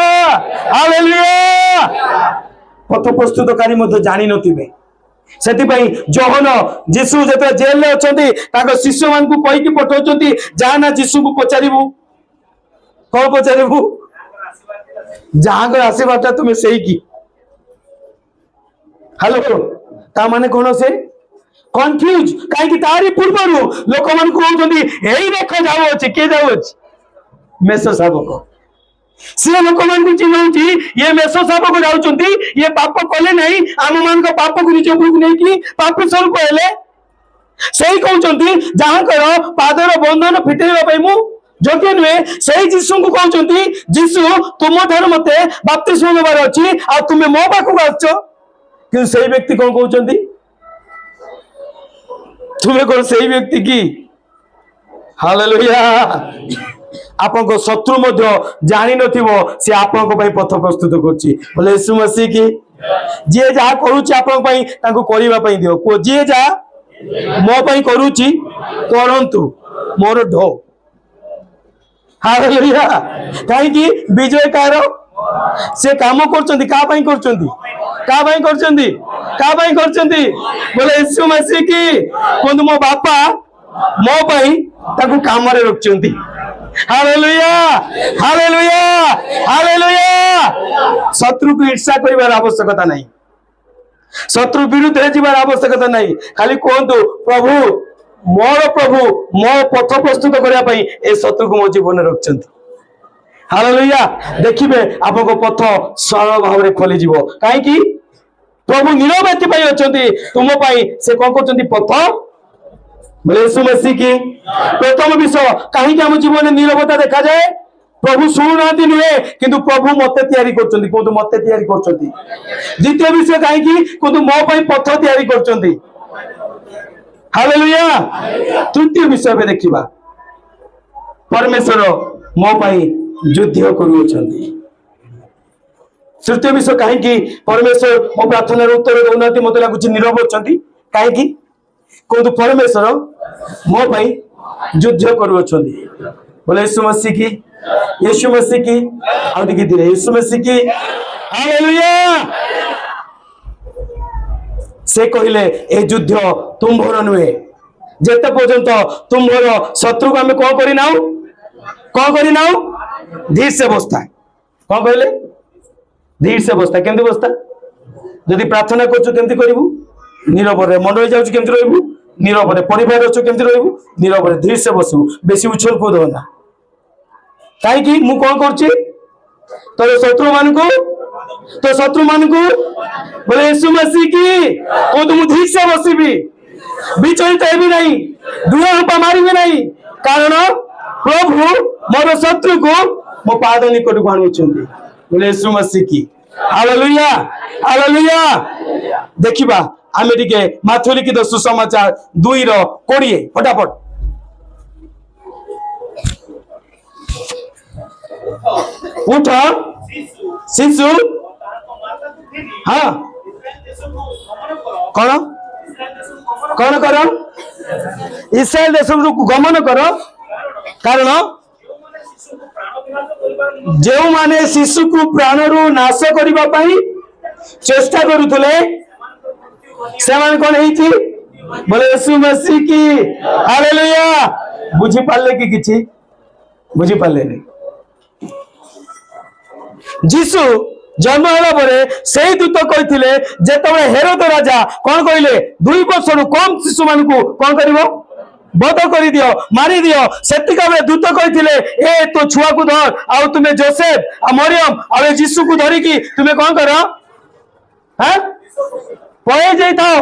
हालेलुया पथ प्रस्तुत करी मधे जानि नथिबे सेति पई जोहन जीसु जते जेल ले अछंती ताको शिष्य मान को कहि कि पठौचंती जा ना जीसु को पचारिबू कोन पचारिबू जहां आशीर्वाद तुम्हें सही की हेलो ता माने कौन से कंफ्यूज कहीं तारी पूर्व लोक मान यही देख जाओ किए जाओ मेष शावक सी लोक मान चिन्ह ये मेष शावक जाऊँ ये पाप कले नहीं आम मान पाप को निज उपरକୁ नहीं पाप स्वरूप हेले सही कहते जहाँ पादर बंधन फिटेवा मु योग्य नुहे से जीशु को कहते जीशु तुम ठार मत बपतिस्म देवार अच्छी आ तुम्हें मो पाखक आस कि से व्यक्ति कौन कहते तुम्हें कौन से व्यक्ति की हालेलुया आपन शत्रु मध्य जानी नथिबो से आपन पथ प्रस्तुत करछि बोले यीशु मसीह की जे जहा करूछि आपन पई तांको करिवा पई दियो को जे जा मो पई करूछि करंतु मोर ढो हालेलुया कहीं विजय कार से काम करचंती का पई करचंती का भाई करचंदी का भाई करचंदी बोले यीशु मसीह की कोन मो बापा मो भाई ताकू काम रे रखचंदी हालेलुया हालेलुया हालेलुया शत्रु को ईर्ष्या करिवार आवश्यकता नहीं शत्रु विरुद्ध जीवार आवश्यकता नहीं खाली कहतु प्रभु मो पथ प्रस्तुत करने ए शत्रु को मो जीवन रखिंट हालेलुया देखिए आपको पथ सरल भाव में खोली जीव कहीं प्रभु नीरव एथपाई अच्छा तुम से कौन कर पथ बोले यीशु मसीह की प्रथम विषय कहीं आम जीवन नीरवता देखा जाए प्रभु शुणुना नुहे किंतु प्रभु मत तैयारी कर मत तैयारी कर द्वितीय विषय कहीं कहतु मो पथ तैयारी कर हालेलुया तृतीय विषय में देखा परमेश्वर मो युद्ध करुछंती तृतीय विषय कहीं परमेश्वर मो प्रार्थना उत्तर दौना मत लगुच नीरव अच्छा कहीं कहतु परमेश्वर मो युद्ध करुछंती बोले यीशु मसीह की यीशु मसीह की आउ देखी धीरे यीशु मसीह की हालेलुया से कहले ए युद्ध तुम्भर नुहे जेते पर्यंत तुम्भर शत्रु को आम कौन करना धीर से बसता कौन कहले धीर से बसता केमती बसता जदि प्रार्थना करमती करू नीरव मन रही जाऊँ केमती रहबू नीरव परिवार अच्छु केमती रहबू नीरव धीर से बसबू बेसी उछल कूद होना कहीं मु कौन कर तो शत्रु मान को बोले यीशु मसीह की तुम धीर से बसबी विचलित हेबी नहीं दुआ हंपा मारी नहीं कारण प्रभु मोर शत्रु को मो पाद निकट को आणुछंती बोले यीशु मसीह की हालेलुया हालेलुया देखिबा आमे टिके माथुली की सुसमाचार 2:20 फटाफट उठ शिशु हाँ कौन कौन कर इस्राएल देश गमन कर कारण जो माने शिशु को प्राण रु नाश करने चेष्टा करुले से कौन है बोले यीशु मसीह की हालेलुया बुझी पाले कि किछि बुझी पाले नहीं जीसु जन्म होला से दूत कहते जिते हेरोद राजा कौन कहले 2 वर्ष कम शिशु मान को कौन कर बध कर दियो मारी दियो सेतिका बेले दूत कहते ए तो छुआ को धर आ तुम्हें जोसेफ आ मरियम आ जीसु को धरिकी तुम्हें कौन कर पळे जाइताओ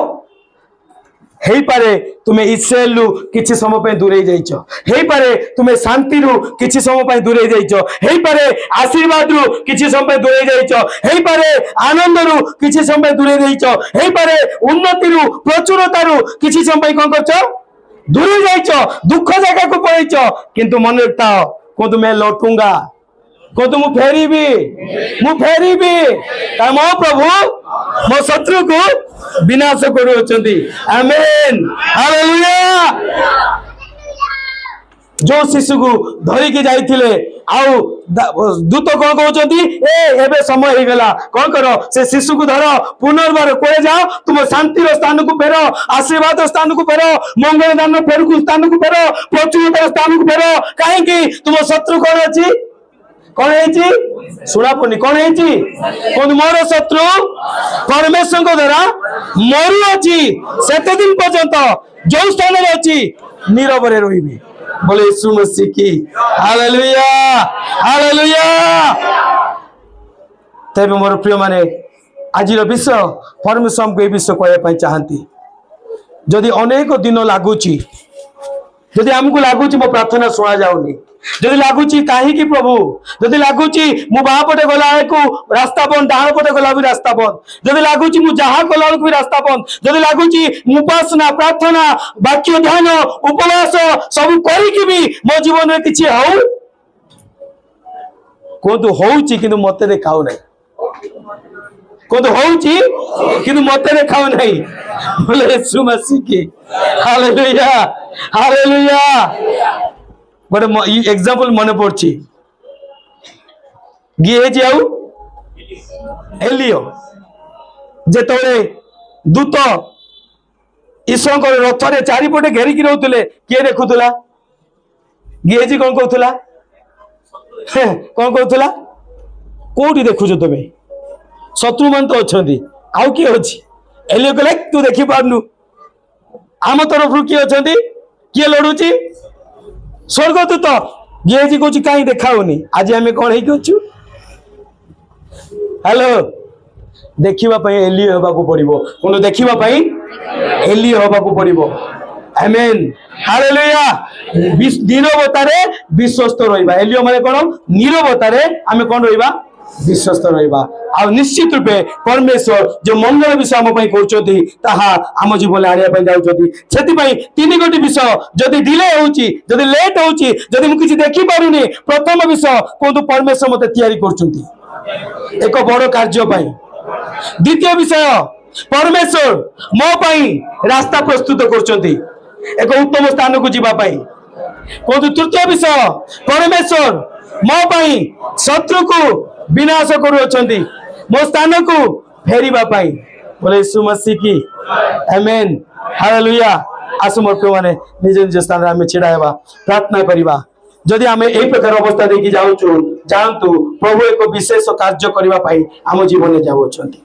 हे पारे तुम्हें इस्राएल रु किछि समय पे दूरे जाइछो हे पारे तुम्हें शांति रु किछि समय पे दूरे जाइछो हे पारे आशीर्वाद रु किछि समय पे दूरे जाइछो हे पारे आनंद रु किछि समय पे दूरे जाइछो हे पारे उन्नति रु प्रचुरता रु किछि समय पे कोन करछो दूरे जाइछो दुख जगह को पळैछो किंतु मन रखताओ को तुम्हें लौटूंगा को तुम फेरीबी मु फेरीबी मो प्रभु मो शत्रु को विनाश करुछंती आमेन हालेलुया जो शिशु को धरिकी जाइथिले आउ दूत कौन कहते ए समय हो गला कौन कर से शिशु को धर पुनर्बार कोए जाओ तुम शांति स्थान को फेर आशीर्वाद स्थान को फेर मंगल दान फेर स्थान को फेर प्रचुरता स्थान को फेर कहीं तुम शत्रु कौन अच्छी कौन है शुणा पड़नी कौन है मोर शत्रु परमेश्वर द्वारा मरु अच्छी सेते दिन पर्यंत जो स्थान अच्छी नीरव रही बोले यीशु मसीह की हालेलुया हालेलुया तेरे मोर प्रिय माने आज विषय परमेश्वर हमको ये विषय कहवाई चाहती जदि अनेक दिन लगुच जदि आमको लगुच मो प्रार्थना शुणा जाऊनी जदि लगुच कहीं प्रभु जदि लगुच मु बाँ पटे गला रास्ता बंद डाण पटे गला भी रास्ता बंद जदि लगुच मु जहाँ कला भी रास्ता बंद जदि लगुच उपासना प्रार्थना वाक्य ध्यान उपवास सब करी भी मो जीवन में किसी हौ कहतु होउची किंतु मते देखाउ नहीं कहतु होउची किंतु मते देखाउ नहीं बोले यीशु मसीह की हालेलुया हालेलुया गोटे एग्जांपल मन पड़ी गिए जाऊ एलियो ଯେତେବେଳେ ଦୂତ ଈଶ୍ୱରଙ୍କ ରଥରେ ଚାରିପଟେ ଘେରିକି ରହୁଥିଲେ କିଏ ଦେଖୁଥିଲା? ଗିଏଜି କଣ କହୁଥିଲା? କଣ କହୁଥିଲା? କୋଉଠି ଦେଖୁଛ ତମେ? ଶତ୍ରୁମାନେ ତ ଅଛନ୍ତି, ଆଉ କିଏ ଅଛି? ଏଲିଓ କହିଲେ ତୁ ଦେଖିପାରୁନୁ, ଆମ ତରଫରୁ କିଏ ଅଛନ୍ତି? କିଏ ଲଢୁଛି? ସ୍ୱର୍ଗଦୂତ। ଗିଏଜି କହୁଛି କାହିଁ ଦେଖାଉନି? ଆଜି ଆମେ କଣ ହେଇକି ଅଛୁ? ହ୍ୟାଲୋ, ଦେଖିବା ପାଇଁ ଏଲିଓ ହେବାକୁ ପଡିବ। କିନ୍ତୁ ଦେଖିବା ପାଇଁ ଏଲିଓ ହେବାକୁ ପଡିବ। ଆମେନ୍, ହାଲେଲୁୟା। ନିରବତାରେ ବିଶ୍ୱସ୍ତ ରହିବା। ଏଲିଓ ମାନେ କଣ? ନିରବତାରେ ଆମେ କଣ ରହିବା? ବିଶ୍ୱସ୍ତ ରହିବା। ଆଉ ନିଶ୍ଚିତ ରୂପେ ପରମେଶ୍ୱର ଯୋଉ ମଙ୍ଗଳ ବିଷୟ ଆମ ପାଇଁ କରୁଛନ୍ତି ତାହା ଆମ ଜୀବନରେ ଆଣିବା ପାଇଁ ଯାଉଛନ୍ତି। ସେଥିପାଇଁ 3 ବିଷୟ ଯଦି ଡିଲେ ହଉଛି, ଯଦି ଲେଟ୍ ହଉଛି, ଯଦି ମୁଁ କିଛି ଦେଖିପାରୁନି, ପ୍ରଥମ ବିଷୟ କୁହନ୍ତୁ ପରମେଶ୍ୱର ମତେ ତିଆରି କରୁଛନ୍ତି ଏକ ବଡ କାର୍ଯ୍ୟ ପାଇଁ। ଦ୍ୱିତୀୟ ବିଷୟ, ପରମେଶ୍ୱର ମୋ ପାଇଁ ରାସ୍ତା ପ୍ରସ୍ତୁତ କରୁଛନ୍ତି ଏକ ଉତ୍ତମ ସ୍ଥାନକୁ ଯିବା ପାଇଁ। କୁହନ୍ତୁ ତୃତୀୟ ବିଷୟ, ପରମେଶ୍ୱର ମୋ ପାଇଁ ଶତ୍ରୁକୁ ବିନାଶ କରୁଅଛନ୍ତି ମୋ ସ୍ଥାନକୁ ଫେରିବା ପାଇଁ। ବୋଲେ ଯୀଶୁ ମसीହ କି ଆମେନ୍, ହାଲେଲୁୟା। ଆସୁ ମୋର ପ୍ରିୟମାନେ ନିଜ ନିଜ ସ୍ଥାନରେ ଆମେ ଛିଡା ହେବା, ପ୍ରାର୍ଥନା କରିବା। ଯଦି ଆମେ এই ପ୍ରକାର ଅବସ୍ଥା ଦେଇକି ଯାଉଛୁ, ଜାଣନ୍ତୁ ପ୍ରଭୁ ଏକ ବିଶେଷ କାର୍ଯ୍ୟ କରିବା ପାଇଁ ଆମ ଜୀବନରେ ଯାଉଅଛନ୍ତି।